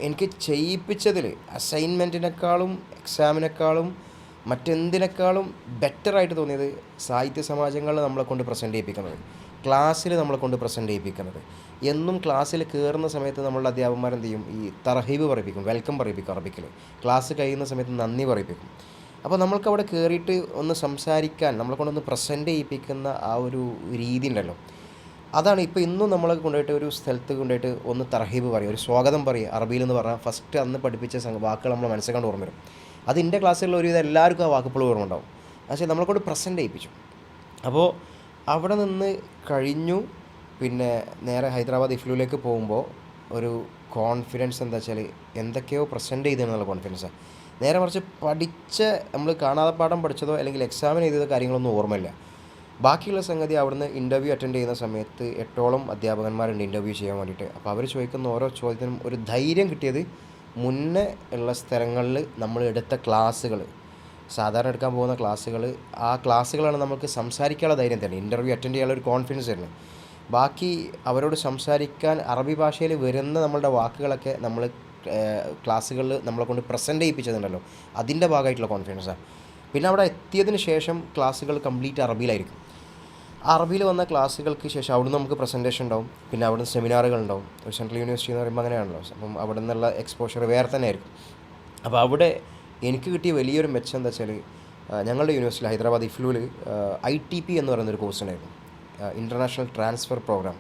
B: എനിക്ക് ചെയ്യിപ്പിച്ചതിൽ അസൈൻമെൻറ്റിനേക്കാളും എക്സാമിനേക്കാളും മറ്റെന്തിനേക്കാളും ബെറ്ററായിട്ട് തോന്നിയത് സാഹിത്യ സമാജങ്ങൾ നമ്മളെ കൊണ്ട് പ്രസൻറ്റ് ചെയ്യിപ്പിക്കുന്നത്, ക്ലാസ്സിൽ നമ്മളെ കൊണ്ട് പ്രസൻറ്റ് ചെയ്യിപ്പിക്കുന്നത്. എന്നും ക്ലാസ്സിൽ കയറുന്ന സമയത്ത് നമ്മളുടെ അധ്യാപകന്മാരെന്ത് ചെയ്യും, ഈ തർഹീബ് പറയിപ്പിക്കും, വെൽക്കം പറയിപ്പിക്കും അറബിക്കിൽ. ക്ലാസ് കഴിയുന്ന സമയത്ത് നന്ദി പറയിപ്പിക്കും. അപ്പോൾ നമ്മൾക്ക് അവിടെ കയറിയിട്ട് ഒന്ന് സംസാരിക്കാൻ നമ്മളെ കൊണ്ടൊന്ന് പ്രസൻറ്റ് ചെയ്യിപ്പിക്കുന്ന ആ ഒരു രീതി ഉണ്ടല്ലോ, അതാണ് ഇപ്പോൾ ഇന്നും നമ്മളെ കൊണ്ടുപോയിട്ട് ഒരു സ്ഥലത്ത് കൊണ്ടുപോയിട്ട് ഒന്ന് തർഹീബ് പറയും, ഒരു സ്വാഗതം പറയും അറബിയിൽ എന്ന് പറഞ്ഞാൽ ഫസ്റ്റ് അന്ന് പഠിപ്പിച്ച വാക്കുകൾ നമ്മൾ മനസ്സിൽ കണ്ട് ഓർമ്മ വരും. അത് എൻ്റെ ക്ലാസ്സിലുള്ള ഒരുവിധം എല്ലാവർക്കും ആ വാക്കുകൾ ഓർമ്മ ഉണ്ടാവും. പക്ഷേ നമ്മളെ കൊണ്ട് പ്രസൻറ്റ് ചെയ്യിപ്പിച്ചു. അപ്പോൾ അവിടെ നിന്ന് കഴിഞ്ഞു. പിന്നെ നേരെ ഹൈദരാബാദ് ഇഫ്ലുവിലേക്ക് പോകുമ്പോൾ ഒരു കോൺഫിഡൻസ് എന്താ വെച്ചാൽ എന്തൊക്കെയോ പ്രസൻറ്റ് ചെയ്തെന്നുള്ള കോൺഫിഡൻസാണ്. നേരെ മറിച്ച് പഠിച്ച നമ്മൾ കാണാതെ പാഠം പഠിച്ചതോ അല്ലെങ്കിൽ എക്സാമിന് എഴുതിയതോ കാര്യങ്ങളൊന്നും ഓർമ്മയില്ല. ബാക്കിയുള്ള സംഗതി അവിടുന്ന് ഇൻ്റർവ്യൂ അറ്റൻഡ് ചെയ്യുന്ന സമയത്ത് 8ഓളം അധ്യാപകന്മാരുണ്ട് ഇൻ്റർവ്യൂ ചെയ്യാൻ വേണ്ടിയിട്ട്. അപ്പോൾ അവർ ചോദിക്കുന്ന ഓരോ ചോദ്യത്തിനും ഒരു ധൈര്യം കിട്ടിയത് മുന്നേ ഉള്ള സ്ഥലങ്ങളിൽ നമ്മൾ എടുത്ത ക്ലാസ്സുകൾ, സാധാരണ എടുക്കാൻ പോകുന്ന ക്ലാസ്സുകൾ, ആ ക്ലാസ്സുകളാണ് നമുക്ക് സംസാരിക്കാനുള്ള ധൈര്യം തന്നെ, ഇൻ്റർവ്യൂ അറ്റൻഡ് ചെയ്യാനുള്ള ഒരു കോൺഫിഡൻസ് തന്നെ. ബാക്കി അവരോട് സംസാരിക്കാൻ അറബി ഭാഷയിൽ വരുന്ന നമ്മളുടെ വാക്കുകളൊക്കെ നമ്മൾ ക്ലാസ്സുകളിൽ നമ്മളെ കൊണ്ട് പ്രസൻറ്റ് ചെയ്യിപ്പിച്ചതുണ്ടല്ലോ, അതിൻ്റെ ഭാഗമായിട്ടുള്ള കോൺഫിഡൻസാണ്. പിന്നെ അവിടെ എത്തിയതിന് ശേഷം ക്ലാസ്സുകൾ കംപ്ലീറ്റ് അറബിയിലായിരിക്കും. അറബിയിൽ വന്ന ക്ലാസ്സുകൾക്ക് ശേഷം അവിടുന്ന് നമുക്ക് പ്രസൻറ്റേഷൻ ഉണ്ടാവും. പിന്നെ അവിടുന്ന് സെമിനാറുകൾ ഉണ്ടാവും. ഒരു സെൻട്രൽ യൂണിവേഴ്സിറ്റി എന്ന് പറയുമ്പോൾ അങ്ങനെയാണല്ലോ. അപ്പം അവിടെ നിന്നുള്ള എക്സ്പോഷർ വേറെ തന്നെ ആയിരിക്കും. അപ്പോൾ അവിടെ എനിക്ക് കിട്ടിയ വലിയൊരു മെച്ചം എന്താ വെച്ചാൽ, ഞങ്ങളുടെ യൂണിവേഴ്സിറ്റി ഹൈദരാബാദ് ഇഫ്ലുവിൽ ITP എന്ന് പറയുന്നൊരു കോഴ്സ് ഉണ്ടായിരുന്നു, ഇൻ്റർനാഷണൽ ട്രാൻസ്ഫർ പ്രോഗ്രാം.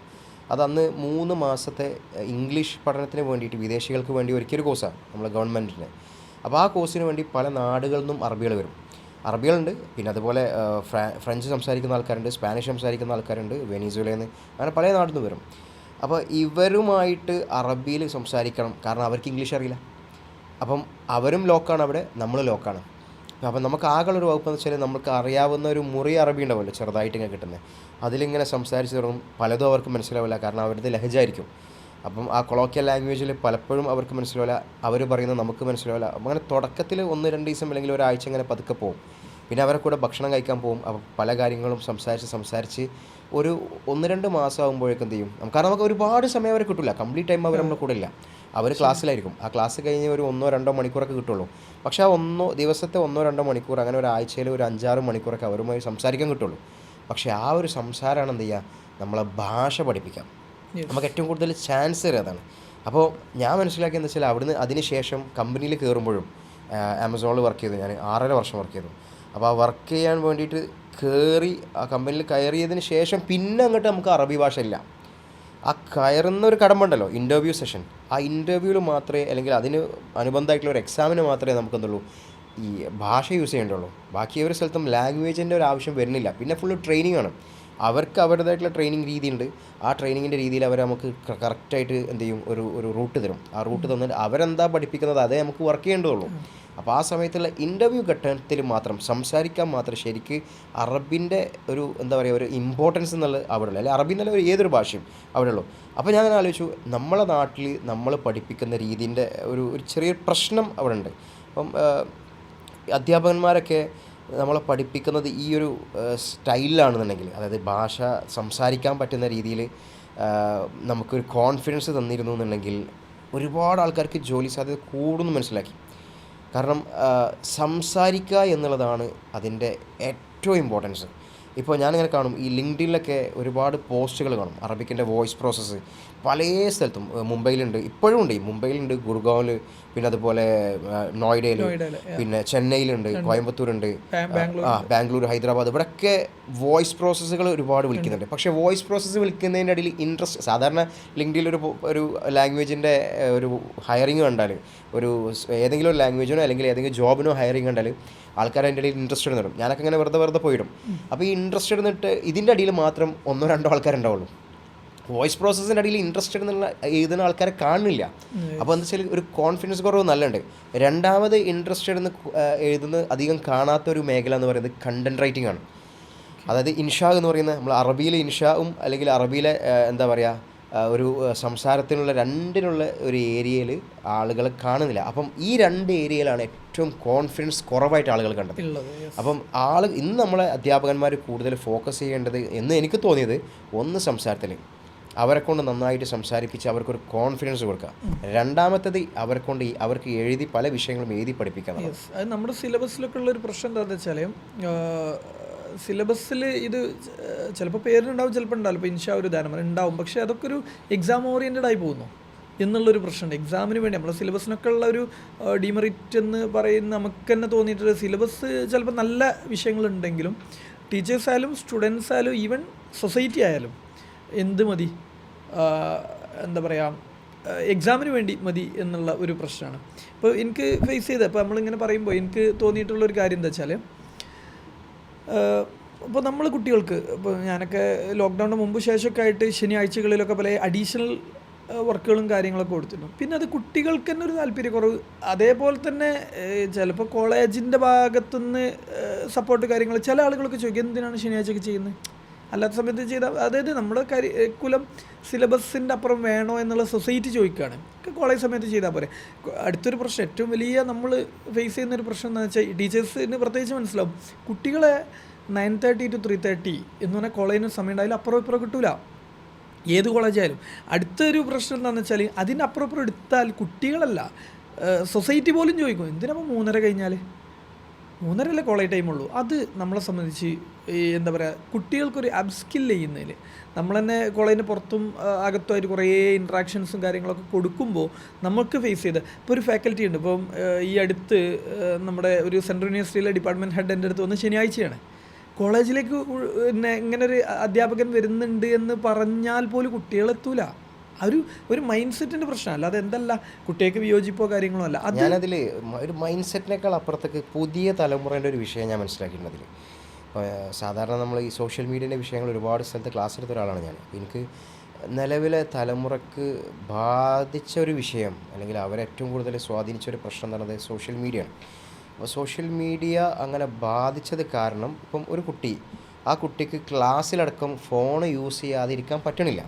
B: അതന്ന് 3 മാസത്തെ ഇംഗ്ലീഷ് പഠനത്തിന് വേണ്ടിയിട്ട് വിദേശികൾക്ക് വേണ്ടി ഒരുക്കിയൊരു കോഴ്സാണ് നമ്മൾ ഗവൺമെൻറ്റിൻ്റെ. അപ്പോൾ ആ കോഴ്സിന് വേണ്ടി പല നാടുകളിൽ നിന്നും അറബികൾ വരും. അറബികളുണ്ട്, പിന്നെ അതുപോലെ ഫ്രഞ്ച് സംസാരിക്കുന്ന ആൾക്കാരുണ്ട്, സ്പാനിഷ് സംസാരിക്കുന്ന ആൾക്കാരുണ്ട്, വെനീസുലയിൽ നിന്ന്, അങ്ങനെ പല നാട്ടിൽ നിന്ന് വരും. അപ്പോൾ ഇവരുമായിട്ട് അറബിയിൽ സംസാരിക്കണം, കാരണം അവർക്ക് ഇംഗ്ലീഷ് അറിയില്ല. അപ്പം അവരും ലോക്കാണ് അവിടെ, നമ്മൾ ലോക്കാണ്. അപ്പം നമുക്ക് ആകെയുള്ളൊരു വകുപ്പെന്ന് വെച്ചാൽ നമുക്ക് അറിയാവുന്ന ഒരു മുറി അറബി ഉണ്ടാവുമല്ലോ, ചെറുതായിട്ട് ഇങ്ങനെ കിട്ടുന്നത്, അതിലിങ്ങനെ സംസാരിച്ച് തുടങ്ങും. പലതും അവർക്ക് മനസ്സിലാവില്ല, കാരണം അവരുടെ ലഹജായിരിക്കും. അപ്പം ആ കൊളോക്കിയൽ ലാംഗ്വേജിൽ പലപ്പോഴും അവർക്ക് മനസ്സിലാവില്ല, അവർ പറയുന്നത് നമുക്ക് മനസ്സിലാവില്ല. അങ്ങനെ തുടക്കത്തിൽ 1-2 ദിവസം അല്ലെങ്കിൽ ഒരാഴ്ച അങ്ങനെ പതുക്കെ പോകും. പിന്നെ അവരെ കൂടെ ഭക്ഷണം കഴിക്കാൻ പോകും. അപ്പം പല കാര്യങ്ങളും സംസാരിച്ച് ഒരു 1-2 മാസം ആകുമ്പോഴേക്കും എന്ത് ചെയ്യും, കാരണം നമുക്ക് ഒരുപാട് സമയം അവരെ കിട്ടില്ല, കംപ്ലീറ്റ് ടൈം അവർ നമ്മുടെ കൂടെ ഇല്ല, അവർ ക്ലാസ്സിലായിരിക്കും. ആ ക്ലാസ് കഴിഞ്ഞ് ഒരു 1-2 മണിക്കൂറൊക്കെ കിട്ടുള്ളൂ. പക്ഷേ ആ ദിവസത്തെ 1-2 മണിക്കൂർ, അങ്ങനെ ഒരാഴ്ചയിൽ ഒരു 5-6 മണിക്കൂറൊക്കെ അവരുമായി സംസാരിക്കാൻ കിട്ടുള്ളൂ. പക്ഷേ ആ ഒരു സംസാരമാണ് എന്ത് ചെയ്യുക, നമ്മളെ ഭാഷ പഠിപ്പിക്കാം. നമുക്ക് ഏറ്റവും കൂടുതൽ ചാൻസ് തരും അതാണ്. അപ്പോൾ ഞാൻ മനസ്സിലാക്കിയെന്ന് വെച്ചാൽ അവിടുന്ന് അതിന് ശേഷം കമ്പനിയിൽ കയറുമ്പോഴും, ആമസോണിൽ വർക്ക് ചെയ്തു ഞാൻ 6.5 വർഷം വർക്ക് ചെയ്തു. അപ്പോൾ ആ വർക്ക് ചെയ്യാൻ വേണ്ടിയിട്ട് കയറി ആ കമ്പനിയിൽ കയറിയതിന് ശേഷം പിന്നെ അങ്ങോട്ട് നമുക്ക് അറബി ഭാഷ ഇല്ല. ആ കയറുന്ന ഒരു കടമ്പുണ്ടല്ലോ, ഇൻ്റർവ്യൂ സെഷൻ, ആ ഇൻ്റർവ്യൂവിൽ മാത്രമേ, അല്ലെങ്കിൽ അതിന് അനുബന്ധമായിട്ടുള്ള ഒരു എക്സാമിന് മാത്രമേ നമുക്കെന്തുള്ളൂ ഈ ഭാഷ യൂസ് ചെയ്യേണ്ടുള്ളൂ. ബാക്കി ഒരു സ്ഥലത്തും ലാംഗ്വേജിൻ്റെ ഒരു ആവശ്യം വരുന്നില്ല. പിന്നെ ഫുള്ള് ട്രെയിനിങ് ആണ്. അവർക്ക് അവരുടേതായിട്ടുള്ള ട്രെയിനിങ് രീതിയുണ്ട്. ആ ട്രെയിനിങ്ങിൻ്റെ രീതിയിൽ അവർ നമുക്ക് കറക്റ്റായിട്ട് എന്ത് ചെയ്യും, ഒരു റൂട്ട് തരും. ആ റൂട്ട് തന്നിട്ട് അവരെന്താ പഠിപ്പിക്കുന്നത് അതേ നമുക്ക് വർക്ക് ചെയ്യേണ്ടതുള്ളൂ. അപ്പോൾ ആ സമയത്തുള്ള ഇൻ്റർവ്യൂ ഘട്ടത്തിൽ മാത്രം സംസാരിക്കാൻ മാത്രം ശരിക്ക് അറബിൻ്റെ ഒരു എന്താ പറയുക ഒരു ഇമ്പോർട്ടൻസ് എന്നുള്ളത് അവിടെ ഉള്ളു, അല്ലെങ്കിൽ അറബി എന്നുള്ള ഏതൊരു ഭാഷയും അവിടെ ഉള്ളൂ. അപ്പോൾ ഞാൻ അങ്ങനെ ആലോചിച്ചു, നമ്മളെ നാട്ടിൽ നമ്മൾ പഠിപ്പിക്കുന്ന രീതിൻ്റെ ഒരു ചെറിയൊരു പ്രശ്നം അവിടെ ഉണ്ട്. അപ്പം അധ്യാപകന്മാരൊക്കെ നമ്മളെ പഠിപ്പിക്കുന്നത് ഈ ഒരു സ്റ്റൈലിലാണെന്നുണ്ടെങ്കിൽ, അതായത് ഭാഷ സംസാരിക്കാൻ പറ്റുന്ന രീതിയിൽ നമുക്കൊരു കോൺഫിഡൻസ് തന്നിരുന്നു എന്നുണ്ടെങ്കിൽ ഒരുപാട് ആൾക്കാർക്ക് ജോലി സാധ്യത കൂടുമെന്ന് മനസ്സിലാക്കി. കാരണം സംസാരിക്കുക എന്നുള്ളതാണ് അതിൻ്റെ ഏറ്റവും ഇമ്പോർട്ടൻസ്. ഇപ്പോൾ ഞാനിങ്ങനെ കാണും, ഈ ലിങ്ക്ഡിനിലൊക്കെ ഒരുപാട് പോസ്റ്റുകൾ കാണും, അറബിക്കിൻ്റെ വോയിസ് പ്രോസസ്സ് പല സ്ഥലത്തും. മുംബൈയിലുണ്ട്, ഇപ്പോഴും ഉണ്ട്, മുംബൈയിലുണ്ട്, ഗുർഗാവിൽ, പിന്നെ അതുപോലെ നോയിഡയിൽ, പിന്നെ ചെന്നൈയിലുണ്ട്, കോയമ്പത്തൂരുണ്ട്, ബാംഗ്ലൂർ, ഹൈദരാബാദ്, ഇവിടെയൊക്കെ വോയിസ് പ്രോസസ്സുകൾ ഒരുപാട് വിളിക്കുന്നുണ്ട്. പക്ഷേ വോയിസ് പ്രോസസ്സ് വിളിക്കുന്നതിൻ്റെ ഇടയിൽ ഇൻട്രസ്റ്റ്, സാധാരണ ലിങ്ക്ഡിനിൽ ഒരു ലാംഗ്വേജിൻ്റെ ഒരു ഹയറിങ് കണ്ടാൽ, ഏതെങ്കിലും ഒരു ലാംഗ്വേജിനോ അല്ലെങ്കിൽ ഏതെങ്കിലും ജോബിനോ ഹയറിങ് കണ്ടാൽ ആൾക്കാർ അതിൻ്റെ ഇടയിൽ ഇൻട്രസ്റ്റഡ് ഇടും. ഞാനൊക്കെ അങ്ങനെ വെറുതെ പോയിടും. അപ്പോൾ ഈ ഇൻട്രസ്റ്റഡ് എന്നിട്ട് ഇതിൻ്റെ അടിയിൽ മാത്രം 1-2 ആൾക്കാരുണ്ടാവുള്ളൂ. വോയിസ് പ്രോസസ്സിൻ്റെ അടിയിൽ ഇൻട്രസ്റ്റഡ് എന്നുള്ള എഴുതുന്ന ആൾക്കാരെ കാണുന്നില്ല. അപ്പോൾ എന്താ വെച്ചാൽ ഒരു കോൺഫിഡൻസ് കുറവ് നല്ലുണ്ട്. രണ്ടാമത് ഇൻട്രസ്റ്റഡ് എന്ന് എഴുതുന്ന അധികം കാണാത്തൊരു മേഖല എന്ന് പറയുന്നത് കണ്ടൻറ് റൈറ്റിംഗ് ആണ്. അതായത് ഇൻഷാ എന്ന് പറയുന്ന നമ്മൾ അറബിയിലെ ഇൻഷാവും അല്ലെങ്കിൽ അറബിയിലെ എന്താ പറയുക ഒരു സംസാരത്തിനുള്ള രണ്ടിനുള്ള ഒരു ഏരിയയിൽ ആളുകൾ കാണുന്നില്ല. അപ്പം ഈ 2 ഏരിയയിലാണ് ഏറ്റവും കോൺഫിഡൻസ് കുറവായിട്ട് ആളുകൾ കണ്ടത്. അപ്പം ഇന്ന് നമ്മളെ അധ്യാപകന്മാർ കൂടുതൽ ഫോക്കസ് ചെയ്യേണ്ടത് എന്ന് എനിക്ക് തോന്നിയത്, ഒന്ന് സംസാരത്തിൽ അവരെ കൊണ്ട് നന്നായിട്ട് സംസാരിപ്പിച്ച് അവർക്കൊരു കോൺഫിഡൻസ് കൊടുക്കുക. രണ്ടാമത്തത് അവർക്ക് എഴുതി പല വിഷയങ്ങളും എഴുതി പഠിപ്പിക്കുക.
A: അത് നമ്മുടെ സിലബസിലൊക്കെ ഉള്ളൊരു പ്രശ്നം എന്താണെന്ന് വെച്ചാൽ, സിലബസിൽ ഇത് ചിലപ്പോൾ പേരിനുണ്ടാവും, ചിലപ്പോൾ ഉണ്ടാവില്ല. ഇപ്പോൾ ഇൻഷാ ഒരു ഉദാഹരണം ഉണ്ടാവും, പക്ഷേ അതൊക്കെ ഒരു എക്സാം ഓറിയൻറ്റഡ് ആയി പോകുന്നു എന്നുള്ളൊരു പ്രശ്നമുണ്ട്. എക്സാമിന് വേണ്ടി നമ്മുടെ സിലബസിനൊക്കെ ഉള്ള ഒരു ഡിമെറിറ്റ് എന്ന് പറയുന്ന നമുക്ക് തന്നെ തോന്നിയിട്ടുള്ള, സിലബസ് ചിലപ്പോൾ നല്ല വിഷയങ്ങളുണ്ടെങ്കിലും ടീച്ചേഴ്സ് ആയാലും സ്റ്റുഡൻസ് ആയാലും ഈവൻ സൊസൈറ്റി ആയാലും എന്ത് മതി, എന്താ പറയുക, എക്സാമിന് വേണ്ടി മതി എന്നുള്ള ഒരു പ്രശ്നമാണ്. ഇപ്പോൾ എനിക്ക് ഫേസ് ചെയ്ത, ഇപ്പോൾ നമ്മളിങ്ങനെ പറയുമ്പോൾ എനിക്ക് തോന്നിയിട്ടുള്ളൊരു കാര്യം എന്താ വെച്ചാൽ, ഇപ്പോൾ നമ്മൾ കുട്ടികൾക്ക് ഇപ്പോൾ ഞാനൊക്കെ ലോക്ക്ഡൗണിന് മുമ്പ് ശേഷമൊക്കെ ആയിട്ട് ശനിയാഴ്ചകളിലൊക്കെ പല അഡീഷണൽ വർക്കുകളും കാര്യങ്ങളൊക്കെ കൊടുത്തിട്ടുണ്ട്. പിന്നെ അത് കുട്ടികൾക്ക് തന്നെ ഒരു താല്പര്യക്കുറവ്. അതേപോലെ തന്നെ ചിലപ്പോൾ കോളേജിൻ്റെ ഭാഗത്തുനിന്ന് സപ്പോർട്ട് കാര്യങ്ങൾ ചില ആളുകളൊക്കെ ചോദിക്കും എന്തിനാണ് ശനിയാഴ്ചയൊക്കെ ചെയ്യുന്നത്, അല്ലാത്ത സമയത്ത് ചെയ്താൽ, അതായത് നമ്മുടെ കരിക്കുലം സിലബസിൻ്റെ അപ്പുറം വേണോ എന്നുള്ള സൊസൈറ്റി ചോദിക്കുകയാണ്. കോളേജ് സമയത്ത് ചെയ്താൽ പോരെ. അടുത്തൊരു പ്രശ്നം, ഏറ്റവും വലിയ നമ്മൾ ഫേസ് ചെയ്യുന്നൊരു പ്രശ്നം എന്താണെന്ന് വെച്ചാൽ ടീച്ചേഴ്സിന് പ്രത്യേകിച്ച് മനസ്സിലാവും, കുട്ടികളെ 9:30 to 3:30 എന്ന് പറഞ്ഞാൽ കോളേജിന് സമയം ഉണ്ടായാലും അപ്പുറം ഇപ്പുറം കിട്ടൂല, ഏത് കോളേജായാലും. അടുത്തൊരു പ്രശ്നം എന്താണെന്ന് വെച്ചാൽ അതിൻ്റെ അപ്പുറം ഇപ്പുറം എടുത്താൽ കുട്ടികളല്ല സൊസൈറ്റി പോലും ചോദിക്കും എന്തിനപ്പോൾ 3:30 കഴിഞ്ഞാൽ, 3:30 കോളേജ് ടൈമുള്ളൂ. അത് നമ്മളെ സംബന്ധിച്ച് ഈ എന്താ പറയുക, കുട്ടികൾക്കൊരു അപ്സ്കിൽ ചെയ്യുന്നതിൽ നമ്മൾ തന്നെ കോളേജിന് പുറത്തും അകത്തുമായിട്ട് കുറേ ഇൻട്രാക്ഷൻസും കാര്യങ്ങളൊക്കെ കൊടുക്കുമ്പോൾ നമുക്ക് ഫേസ് ചെയ്ത് ഇപ്പോൾ ഒരു ഫാക്കൽറ്റി ഉണ്ട്. ഇപ്പം ഈ അടുത്ത് നമ്മുടെ ഒരു സെൻട്രൽ യൂണിവേഴ്സിറ്റിയിലെ ഡിപ്പാർട്ട്മെൻറ്റ് ഹെഡ് എൻ്റെ അടുത്ത് വന്ന് ശനിയാഴ്ചയാണ് കോളേജിലേക്ക് പിന്നെ ഇങ്ങനെ ഒരു അധ്യാപകൻ വരുന്നുണ്ട് എന്ന് പറഞ്ഞാൽ പോലും കുട്ടികളെത്തൂല. ഒരു മൈൻഡ് സെറ്റിൻ്റെ പ്രശ്നം, അല്ലാതെ എന്തല്ല കുട്ടികൾക്ക് വിയോജിപ്പോ കാര്യങ്ങളോ അല്ല.
B: ഞാനതിൽ ഒരു മൈൻഡ് സെറ്റിനേക്കാൾ അപ്പുറത്തേക്ക് പുതിയ തലമുറേൻ്റെ ഒരു വിഷയം ഞാൻ മനസ്സിലാക്കിയിട്ടുണ്ട് അതിൽ. സാധാരണ നമ്മൾ ഈ സോഷ്യൽ മീഡിയൻ്റെ വിഷയങ്ങൾ ഒരുപാട് സ്ഥലത്ത് ക്ലാസ് എടുത്ത ഒരാളാണ് ഞാൻ. എനിക്ക് നിലവിലെ തലമുറക്ക് ബാധിച്ച ഒരു വിഷയം അല്ലെങ്കിൽ അവരെ ഏറ്റവും കൂടുതൽ സ്വാധീനിച്ച ഒരു പ്രശ്നം എന്ന് പറയുന്നത് സോഷ്യൽ മീഡിയയാണ്. അപ്പോൾ സോഷ്യൽ മീഡിയ അങ്ങനെ ബാധിച്ചത് കാരണം ഇപ്പം ഒരു കുട്ടി, ആ കുട്ടിക്ക് ക്ലാസ്സിലടക്കം ഫോൺ യൂസ് ചെയ്യാതിരിക്കാൻ പറ്റണില്ല.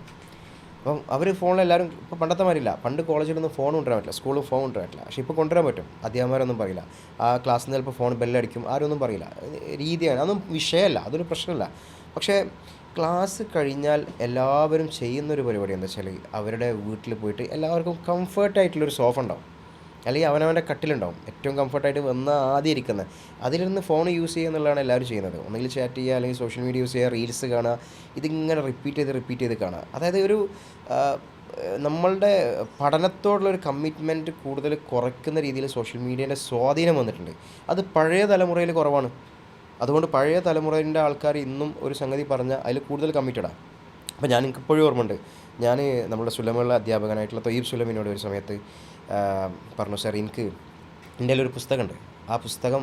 B: അപ്പം അവർ ഫോണിലെല്ലാവരും ഇപ്പോൾ പണ്ടത്തെ മാതിരില്ല. പണ്ട് കോളേജിലൊന്നും ഫോൺ കൊണ്ടുവരാൻ പറ്റില്ല, സ്കൂളിൽ ഫോൺ കൊണ്ടുവരാൻ പറ്റില്ല. പക്ഷേ ഇപ്പോൾ കൊണ്ടുവരാൻ പറ്റും. അധ്യാപകരൊന്നും പറയില്ല, ആ ക്ലാസ്സിൽ നിന്ന് ചിലപ്പോൾ ഫോൺ ബെല്ലടിക്കും, ആരൊന്നും പറയില്ല. രീതിയാണ്, അതൊന്നും വിഷയമല്ല, അതൊരു പ്രശ്നമല്ല. പക്ഷേ ക്ലാസ് കഴിഞ്ഞാൽ എല്ലാവരും ചെയ്യുന്നൊരു പരിപാടി എന്താ വെച്ചാൽ അവരുടെ വീട്ടിൽ പോയിട്ട് എല്ലാവർക്കും കംഫർട്ടായിട്ടുള്ളൊരു സോഫ ഉണ്ടാവും, അല്ലെങ്കിൽ അവനവൻ്റെ കട്ടിലുണ്ടാവും, ഏറ്റവും കംഫർട്ടായിട്ട് വന്ന് ആദ്യം ഇരിക്കുന്നത്. അതിലിരുന്ന് ഫോൺ യൂസ് ചെയ്യുക എന്നുള്ളതാണ് എല്ലാവരും ചെയ്യുന്നത്. ഒന്നുകിൽ ചാറ്റ് ചെയ്യുക, അല്ലെങ്കിൽ സോഷ്യൽ മീഡിയ യൂസ് ചെയ്യുക, റീൽസ് കാണുക, ഇതിങ്ങനെ റിപ്പീറ്റ് ചെയ്ത് കാണുക. അതായത് ഒരു നമ്മളുടെ പഠനത്തോടുള്ളൊരു കമ്മിറ്റ്മെൻറ്റ് കൂടുതൽ കുറയ്ക്കുന്ന രീതിയിൽ സോഷ്യൽ മീഡിയേൻ്റെ സ്വാധീനം വന്നിട്ടുണ്ട്. അത് പഴയ തലമുറയിൽ കുറവാണ്. അതുകൊണ്ട് പഴയ തലമുറേൻ്റെ ആൾക്കാർ ഇന്നും ഒരു സംഗതി പറഞ്ഞാൽ അതിൽ കൂടുതൽ കമ്മിറ്റഡാണ്. അപ്പോൾ ഞാൻ എനിക്കിപ്പോഴും ഓർമ്മയുണ്ട്, ഞാൻ നമ്മുടെ സുലമുള്ള അധ്യാപകനായിട്ടുള്ള തൊയ്യബ് സുലമിനോട് ഒരു സമയത്ത് പറഞ്ഞു, സാർ എനിക്ക് എൻ്റെ കയ്യിലൊരു പുസ്തകമുണ്ട്, ആ പുസ്തകം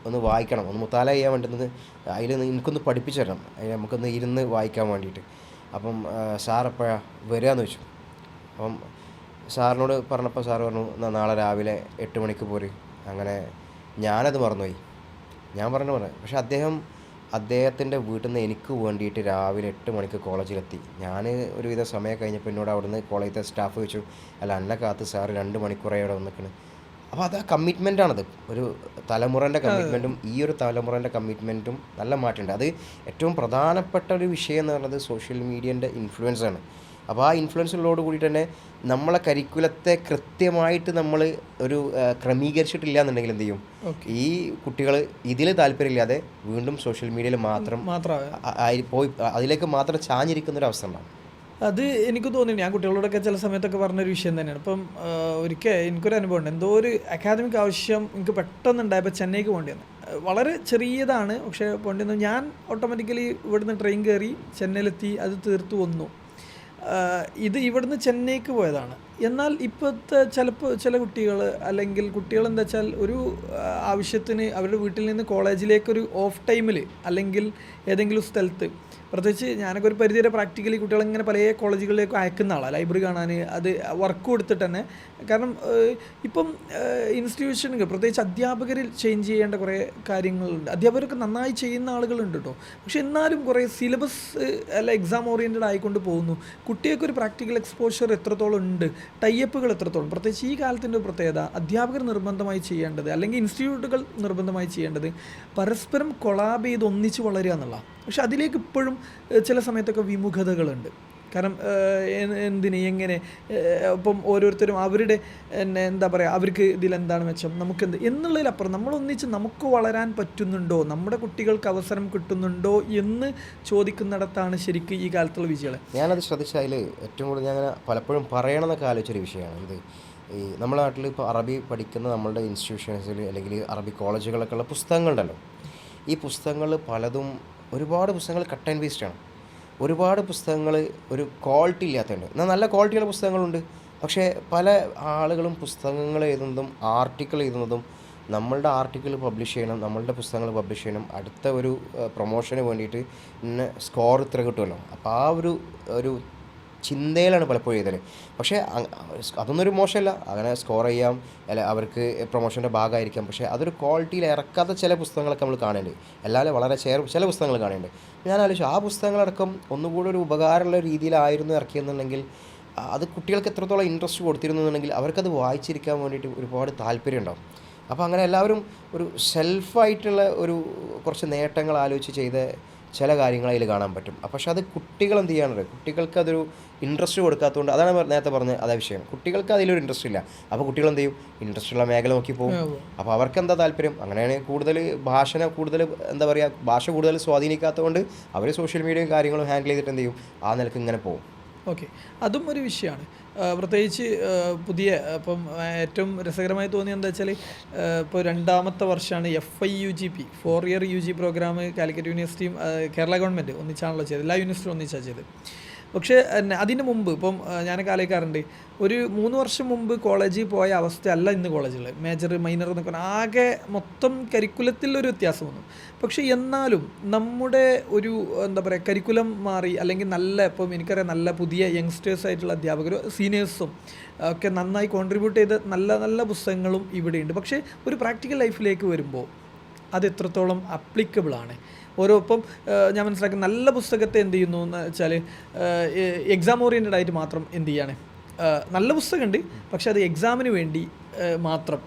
B: ഒന്ന് വായിക്കണം, ഒന്ന് മുത്താല ചെയ്യാൻ വേണ്ടുന്നത്, അതിൽ എനിക്കൊന്ന് പഠിപ്പിച്ചു തരണം, അതിൽ നമുക്കൊന്ന് ഇരുന്ന് വായിക്കാൻ വേണ്ടിയിട്ട്. അപ്പം സാർ എപ്പോഴാണ് വരികയെന്ന് ചോദിച്ചു. അപ്പം സാറിനോട് പറഞ്ഞപ്പോൾ സാറ് പറഞ്ഞു, നാളെ രാവിലെ 8 മണിക്ക് പോര്. അങ്ങനെ ഞാനത് മറന്നുപോയി. ഞാൻ പറഞ്ഞു. പക്ഷേ അദ്ദേഹത്തിൻ്റെ വീട്ടിൽ നിന്ന് എനിക്ക് വേണ്ടിയിട്ട് രാവിലെ 8 മണിക്ക് കോളേജിലെത്തി. ഞാൻ ഒരുവിധ സമയം കഴിഞ്ഞപ്പോൾ എന്നോട് അവിടുന്ന് കോളേജിലത്തെ സ്റ്റാഫ് ചോദിച്ചു, അല്ല എന്നെ കാത്ത് സാറ് 2 മണിക്കൂറായി അവിടെ വന്നിരിക്കുന്നത്. അപ്പോൾ അത് ആ കമ്മിറ്റ്മെൻറ്റാണത്. ഒരു തലമുറേൻ്റെ കമ്മിറ്റ്മെൻറ്റും ഈ ഒരു തലമുറേൻ്റെ കമ്മിറ്റ്മെൻറ്റും നല്ല മാറ്റമുണ്ട്. അത് ഏറ്റവും പ്രധാനപ്പെട്ട ഒരു വിഷയം എന്ന് പറയുന്നത് സോഷ്യൽ മീഡിയൻ്റെ ഇൻഫ്ലുവൻസാണ്. അപ്പോൾ ആ ഇൻഫ്ലുവൻസുകളോട് കൂടി തന്നെ നമ്മളെ കരിക്കുലത്തെ കൃത്യമായിട്ട് നമ്മൾ ഒരു ക്രമീകരിച്ചിട്ടില്ല എന്നുണ്ടെങ്കിൽ എന്ത് ചെയ്യും, ഈ കുട്ടികൾ ഇതിൽ താല്പര്യമില്ലാതെ വീണ്ടും സോഷ്യൽ മീഡിയയിൽ മാത്രം പോയി അതിലേക്ക് മാത്രം ചാഞ്ഞിരിക്കുന്നൊരവസ്ഥ ഉണ്ടാകും.
A: അത് എനിക്ക് തോന്നി, ഞാൻ കുട്ടികളോടൊക്കെ ചില സമയത്തൊക്കെ പറഞ്ഞൊരു വിഷയം തന്നെയാണ്. ഇപ്പം ഒരിക്കൽ എനിക്കൊരു അനുഭവം ഉണ്ട്. എന്തോ ഒരു അക്കാദമിക് ആവശ്യം എനിക്ക് പെട്ടെന്നുണ്ടായപ്പോൾ ചെന്നൈക്ക് പോകേണ്ടി വന്നു. വളരെ ചെറിയതാണ്, പക്ഷേ പോകേണ്ടി വന്നു. ഞാൻ ഓട്ടോമാറ്റിക്കലി ഇവിടുന്ന് ട്രെയിൻ കയറി ചെന്നൈയിലെത്തി, അത് തീർത്തു വന്നു. ഇത് ഇവിടുന്ന് ചെന്നൈക്ക് പോയതാണ്. എന്നാൽ ഇപ്പോഴത്തെ ചില കുട്ടികൾ, അല്ലെങ്കിൽ കുട്ടികൾ എന്താ വെച്ചാൽ ഒരു ആവശ്യത്തിന് അവരുടെ വീട്ടിൽ നിന്ന് കോളേജിലേക്കൊരു ഓഫ് ടൈമിൽ അല്ലെങ്കിൽ ഏതെങ്കിലും സ്ഥലത്ത്, പ്രത്യേകിച്ച് ഞാനൊക്കെ ഒരു പരിധിവരെ പ്രാക്ടിക്കലി കുട്ടികളിങ്ങനെ പല കോളേജുകളിലേക്ക് അയക്കുന്ന ആളാണ്, ലൈബ്രറി കാണാൻ, അത് വർക്ക് കൊടുത്തിട്ട് തന്നെ. കാരണം ഇപ്പം ഇൻസ്റ്റിറ്റ്യൂഷനുകൾ പ്രത്യേകിച്ച് അധ്യാപകരിൽ ചേഞ്ച് ചെയ്യേണ്ട കുറേ കാര്യങ്ങളുണ്ട്. അധ്യാപകരൊക്കെ നന്നായി ചെയ്യുന്ന ആളുകളുണ്ട് കേട്ടോ, പക്ഷെ എന്നാലും കുറേ സിലബസ് അല്ല എക്സാം ഓറിയൻറ്റഡ് ആയിക്കൊണ്ട് പോകുന്നു. കുട്ടികൾക്കൊരു പ്രാക്ടിക്കൽ എക്സ്പോഷർ എത്രത്തോളം ഉണ്ട്, ടൈപ്പുകൾ എത്രത്തോളം, പ്രത്യേകിച്ച് ഈ കാലത്തിൻ്റെ പ്രത്യേകത അധ്യാപകർ നിർബന്ധമായി ചെയ്യേണ്ടത്, അല്ലെങ്കിൽ ഇൻസ്റ്റിറ്റ്യൂട്ടുകൾ നിർബന്ധമായി ചെയ്യേണ്ടത് പരസ്പരം കൊളാബ് ചെയ്ത് ഒന്നിച്ച് വളരുക എന്നുള്ളതാണ്. പക്ഷെ അതിലേക്ക് ഇപ്പോഴും ചില സമയത്തൊക്കെ വിമുഖതകളുണ്ട്. കാരണം എങ്ങനെ ഇപ്പം ഓരോരുത്തരും അവരുടെ എന്താ പറയുക, അവർക്ക് ഇതിലെന്താണ് മെച്ചം, നമുക്കെന്ത് എന്നുള്ളതിലപ്പുറം നമ്മളൊന്നിച്ച് നമുക്ക് വളരാൻ പറ്റുന്നുണ്ടോ, നമ്മുടെ കുട്ടികൾക്ക് അവസരം കിട്ടുന്നുണ്ടോ എന്ന് ചോദിക്കുന്നിടത്താണ് ശരിക്കും ഈ കാലത്തുള്ള വിജയങ്ങൾ.
B: ഞാനത് ശ്രദ്ധിച്ചതിൽ ഏറ്റവും കൂടുതൽ ഞാൻ പലപ്പോഴും പറയണമെന്നൊക്കെ ആലോചിച്ചൊരു വിഷയമാണ് ഇത്. ഈ നമ്മുടെ നാട്ടിൽ ഇപ്പോൾ അറബി പഠിക്കുന്ന നമ്മളുടെ ഇൻസ്റ്റിറ്റ്യൂഷൻസിൽ അല്ലെങ്കിൽ അറബി കോളേജുകളൊക്കെ ഉള്ള പുസ്തകങ്ങളുണ്ടല്ലോ, ഈ പുസ്തകങ്ങൾ പലതും ഒരുപാട് പുസ്തകങ്ങൾ കട്ട് ആൻഡ് വേസ്റ്റാണ്. ഒരുപാട് പുസ്തകങ്ങൾ ഒരു ക്വാളിറ്റി ഇല്ലാത്തതുണ്ട്. എന്നാൽ നല്ല ക്വാളിറ്റിയുള്ള പുസ്തകങ്ങളുണ്ട്. പക്ഷേ പല ആളുകളും പുസ്തകങ്ങൾ എഴുതുന്നതും ആർട്ടിക്കിൾ എഴുതുന്നതും നമ്മളുടെ ആർട്ടിക്കിൾ പബ്ലിഷ് ചെയ്യണം, നമ്മളുടെ പുസ്തകങ്ങൾ പബ്ലിഷ് ചെയ്യണം, അടുത്ത ഒരു പ്രൊമോഷന് വേണ്ടിയിട്ട് ഇന്ന സ്കോർ ഇത്ര കിട്ടുമല്ലോ. അപ്പോൾ ആ ഒരു ഒരു ചിന്തയിലാണ് പലപ്പോഴും എഴുതൽ. പക്ഷേ അതൊന്നും ഒരു മോശമല്ല, അങ്ങനെ സ്കോർ ചെയ്യാം, അല്ല അവർക്ക് പ്രൊമോഷൻ്റെ ഭാഗമായിരിക്കാം. പക്ഷേ അതൊരു ക്വാളിറ്റിയിൽ ഇറക്കാത്ത ചില പുസ്തകങ്ങളൊക്കെ നമ്മൾ കാണേണ്ടത്, അല്ലാതെ വളരെ ചില പുസ്തകങ്ങൾ കാണേണ്ടത്. ഞാൻ ആലോചിച്ചു ആ പുസ്തകങ്ങളടക്കം ഒന്നുകൂടി ഒരു ഉപകാരമുള്ള രീതിയിലായിരുന്നു ഇറക്കിയെന്നുണ്ടെങ്കിൽ അത് കുട്ടികൾക്ക് എത്രത്തോളം ഇൻട്രസ്റ്റ് കൊടുത്തിരുന്നുണ്ടെങ്കിൽ അവർക്കത് വായിച്ചിരിക്കാൻ വേണ്ടിയിട്ട് ഒരുപാട് താല്പര്യം ഉണ്ടാവും. അപ്പോൾ അങ്ങനെ എല്ലാവരും ഒരു സെൽഫായിട്ടുള്ള ഒരു കുറച്ച് നേട്ടങ്ങൾ ആലോചിച്ച് ചെയ്ത ചില കാര്യങ്ങൾ അതിൽ കാണാൻ പറ്റും. പക്ഷേ അത് കുട്ടികൾ എന്ത് ചെയ്യാനുണ്ട്, കുട്ടികൾക്ക് അതൊരു ഇൻട്രസ്റ്റ് കൊടുക്കാത്തതുകൊണ്ട്, അതാണ് നേരത്തെ പറഞ്ഞത് അതേ വിഷയം, കുട്ടികൾക്ക് അതിലൊരു ഇൻട്രസ്റ്റ് ഇല്ല. അപ്പോൾ കുട്ടികൾ എന്ത് ചെയ്യും, ഇൻട്രസ്റ്റുള്ള മേഖല നോക്കി പോകും. അപ്പോൾ അവർക്ക് എന്താ താല്പര്യം, അങ്ങനെയാണ് കൂടുതൽ ഭാഷ കൂടുതൽ സ്വാധീനിക്കാത്തതുകൊണ്ട് അവർ സോഷ്യൽ മീഡിയയും കാര്യങ്ങളും ഹാൻഡിൽ ചെയ്തിട്ട് എന്ത് ചെയ്യും, ആ നിലക്ക് ഇങ്ങനെ പോകും.
A: ഓക്കെ, അതും ഒരു വിഷയമാണ്. പ്രത്യേകിച്ച് പുതിയ ഇപ്പം ഏറ്റവും രസകരമായി തോന്നിയത് എന്താ വെച്ചാൽ ഇപ്പോൾ 2ാമത്തെ വർഷമാണ് FIUGP 4 year UG programme Calicut യൂണിവേഴ്സിറ്റിയും കേരള ഗവൺമെൻറ് ഒന്നിച്ചാണല്ലോ ചെയ്തത്, എല്ലാ യൂണിവേഴ്സിറ്റിയും ഒന്നിച്ചാണ് ചെയ്തത്. പക്ഷേ അതിന് മുമ്പ് ഇപ്പം ഞാനൊക്കെ ആലോചിക്കാറുണ്ട്, ഒരു 3 വർഷം മുമ്പ് കോളേജിൽ പോയ അവസ്ഥയല്ല ഇന്ന് കോളേജിൽ. മേജർ മൈനർ എന്നൊക്കെ ആകെ മൊത്തം കരിക്കുലത്തിൽ ഒരു വ്യത്യാസം വന്നു. പക്ഷേ എന്നാലും നമ്മുടെ ഒരു കരിക്കുലം മാറി, അല്ലെങ്കിൽ ഇപ്പം എനിക്കറിയാം നല്ല പുതിയ യങ്സ്റ്റേഴ്സ് ആയിട്ടുള്ള അധ്യാപകരും സീനിയേഴ്സും ഒക്കെ നന്നായി കോൺട്രിബ്യൂട്ട് ചെയ്ത നല്ല നല്ല പുസ്തകങ്ങളും ഇവിടെയുണ്ട്. പക്ഷേ ഒരു പ്രാക്ടിക്കൽ ലൈഫിലേക്ക് വരുമ്പോൾ അത് എത്രത്തോളം അപ്ലിക്കബിളാണ്. ഇപ്പം ഞാൻ മനസ്സിലാക്കുന്ന നല്ല പുസ്തകത്തെ എന്ത് ചെയ്യുന്നു എന്ന് വെച്ചാൽ എക്സാം ഓറിയൻറ്റഡ് ആയിട്ട് മാത്രം എന്ത് ചെയ്യാണ്, നല്ല പുസ്തകമുണ്ട് പക്ഷെ അത് എക്സാമിന് വേണ്ടി മാത്രം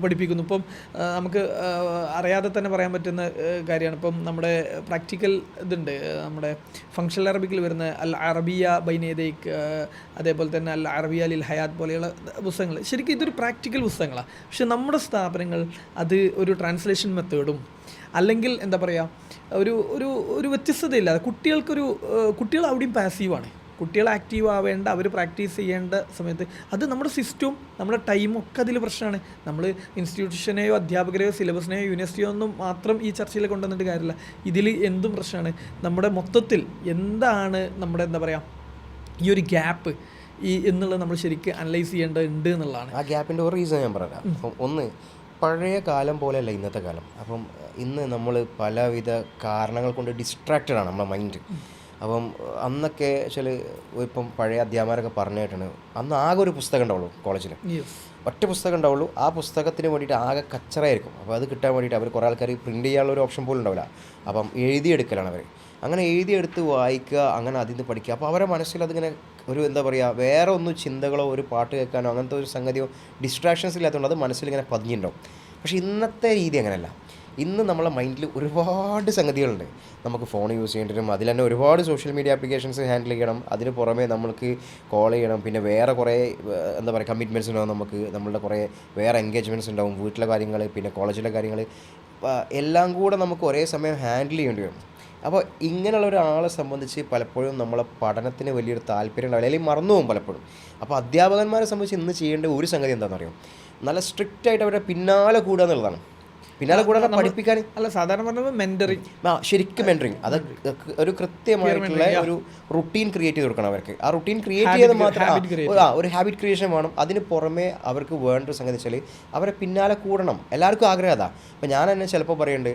A: പഠിപ്പിക്കുന്നു. ഇപ്പം നമുക്ക് അറിയാതെ തന്നെ പറയാൻ പറ്റുന്ന കാര്യമാണ്, ഇപ്പം നമ്മുടെ പ്രാക്ടിക്കൽ ഇതുണ്ട്, നമ്മുടെ ഫങ്ഷണൽ അറബിക്കിൽ വരുന്ന അൽ അറബിയ ബൈനേദൈക്ക്, അതേപോലെ തന്നെ അൽ അറബിയ ലിൽ ഹയാത്ത് പോലെയുള്ള പുസ്തകങ്ങൾ. ശരിക്കും ഇതൊരു പ്രാക്ടിക്കൽ പുസ്തകങ്ങളാണ്. പക്ഷെ നമ്മുടെ സ്ഥാപനങ്ങൾ അത് ഒരു ട്രാൻസ്ലേഷൻ മെത്തേഡും അല്ലെങ്കിൽ ഒരു ഒരു ഒരു വ്യത്യസ്തതയില്ലാതെ കുട്ടികൾ അവിടെയും പാസീവാണ്. കുട്ടികൾ ആക്റ്റീവ് ആവേണ്ട, അവർ പ്രാക്ടീസ് ചെയ്യേണ്ട സമയത്ത് അത് നമ്മുടെ സിസ്റ്റവും നമ്മുടെ ടൈമും ഒക്കെ അതിൽ പ്രശ്നമാണ്. നമ്മൾ ഇൻസ്റ്റിറ്റ്യൂഷനെയോ അധ്യാപകരെയോ സിലബസിനെയോ യൂണിവേഴ്സിറ്റിയോ ഒന്നും മാത്രം ഈ ചർച്ചയിൽ കൊണ്ടുവന്നിട്ട് കാര്യമില്ല. ഇതിൽ എന്തും പ്രശ്നമാണ്. നമ്മുടെ മൊത്തത്തിൽ എന്താണ് നമ്മുടെ ഈ ഒരു ഗ്യാപ്പ് എന്നുള്ളത് നമ്മൾ ശരിക്കും അനലൈസ് ചെയ്യേണ്ടതുണ്ട് എന്നുള്ളതാണ്.
B: ആ ഗ്യാപ്പിൻ്റെ ഒരു റീസൺ ഞാൻ പറയാം. അപ്പം ഒന്ന്, പഴയ കാലം പോലെയല്ല ഇന്നത്തെ കാലം. അപ്പം ഇന്ന് നമ്മൾ പലവിധ കാരണങ്ങൾ കൊണ്ട് ഡിസ്ട്രാക്റ്റഡാണ് നമ്മുടെ മൈൻഡ്. അപ്പം അന്നൊക്കെ ഇപ്പം പഴയ അധ്യാപകരൊക്കെ പറഞ്ഞിട്ടാണ്, അന്ന് ആകെ ഒരു പുസ്തകം ഉണ്ടാവുള്ളൂ കോളേജിൽ, ഒറ്റ പുസ്തകം ഉണ്ടാവുള്ളൂ. ആ പുസ്തകത്തിന് വേണ്ടിയിട്ട് ആകെ കച്ചറായിരിക്കും. അപ്പോൾ അത് കിട്ടാൻ വേണ്ടിയിട്ട് അവർ കുറേ ആൾക്കാർ പ്രിൻ്റ് ചെയ്യാനുള്ള ഒരു ഓപ്ഷൻ പോലും ഉണ്ടാവില്ല. അപ്പം എഴുതിയെടുക്കലാണ് അവർ. അങ്ങനെ എഴുതിയെടുത്ത് വായിക്കുക, അങ്ങനെ അതിൽ നിന്ന് പഠിക്കുക. അപ്പോൾ അവരുടെ മനസ്സിൽ അതിങ്ങനെ ഒരു വേറെ ഒന്നും ചിന്തകളോ ഒരു പാട്ട് കേൾക്കാനോ അങ്ങനത്തെ ഒരു സംഗതിയോ ഡിസ്ട്രാക്ഷൻസ് ഇല്ലാത്തതുകൊണ്ട് അത് മനസ്സിലിങ്ങനെ പതിഞ്ഞിട്ടുണ്ടാവും. പക്ഷേ ഇന്നത്തെ രീതി അങ്ങനെയല്ല. ഇന്ന് നമ്മളെ മൈൻഡിൽ ഒരുപാട് സംഗതികളുണ്ട്. നമുക്ക് ഫോൺ യൂസ് ചെയ്യേണ്ടി വരും, അതിൽ തന്നെ ഒരുപാട് സോഷ്യൽ മീഡിയ ആപ്ലിക്കേഷൻസ് ഹാൻഡിൽ ചെയ്യണം. അതിന് പുറമേ നമ്മൾക്ക് കോൾ ചെയ്യണം, പിന്നെ വേറെ കുറേ കമ്മിറ്റ്മെൻറ്റ്സ് ഉണ്ടാവും. നമ്മളുടെ കുറേ വേറെ എൻഗേജ്മെൻറ്റ്സ് ഉണ്ടാവും, വീട്ടിലെ കാര്യങ്ങൾ, പിന്നെ കോളേജിലെ കാര്യങ്ങൾ, എല്ലാം കൂടെ നമുക്ക് ഒരേ സമയം ഹാൻഡിൽ ചെയ്യേണ്ടി വരും. അപ്പോൾ ഇങ്ങനെയുള്ള ഒരാളെ സംബന്ധിച്ച് പലപ്പോഴും നമ്മളെ പഠനത്തിന് വലിയൊരു താല്പര്യം ഉണ്ടാവില്ല, അല്ലെങ്കിൽ മറന്നു പോകും പലപ്പോഴും. അപ്പോൾ അധ്യാപകന്മാരെ സംബന്ധിച്ച് ഇന്ന് ചെയ്യേണ്ട ഒരു സംഗതി എന്താണെന്ന് അറിയാം, നല്ല സ്ട്രിക്റ്റായിട്ട് അവരുടെ പിന്നാലെ കൂടുക എന്നുള്ളതാണ്. പിന്നാലെ കൂടാതെ പഠിപ്പിക്കാൻ
A: സാധാരണ പറഞ്ഞത് മെന്ററിങ്,
B: ശരിക്കും മെന്ററിങ്. അത് ഒരു കൃത്യമായിട്ടുള്ള ഒരു റുട്ടീൻ ക്രിയേറ്റ് ചെയ്ത് കൊടുക്കണം അവർക്ക്. ആ റുട്ടീൻ ക്രിയേറ്റ് ചെയ്ത് മാത്രം ഒരു ഹാബിറ്റ് ക്രിയേഷൻ വേണം. അതിന് പുറമെ അവർക്ക് വേണ്ട സംഗതി വെച്ചാൽ അവരെ പിന്നാലെ കൂടണം. എല്ലാവർക്കും ആഗ്രഹം അതാ. അപ്പോൾ ഞാൻ തന്നെ ചിലപ്പോൾ പറയുന്നുണ്ട്,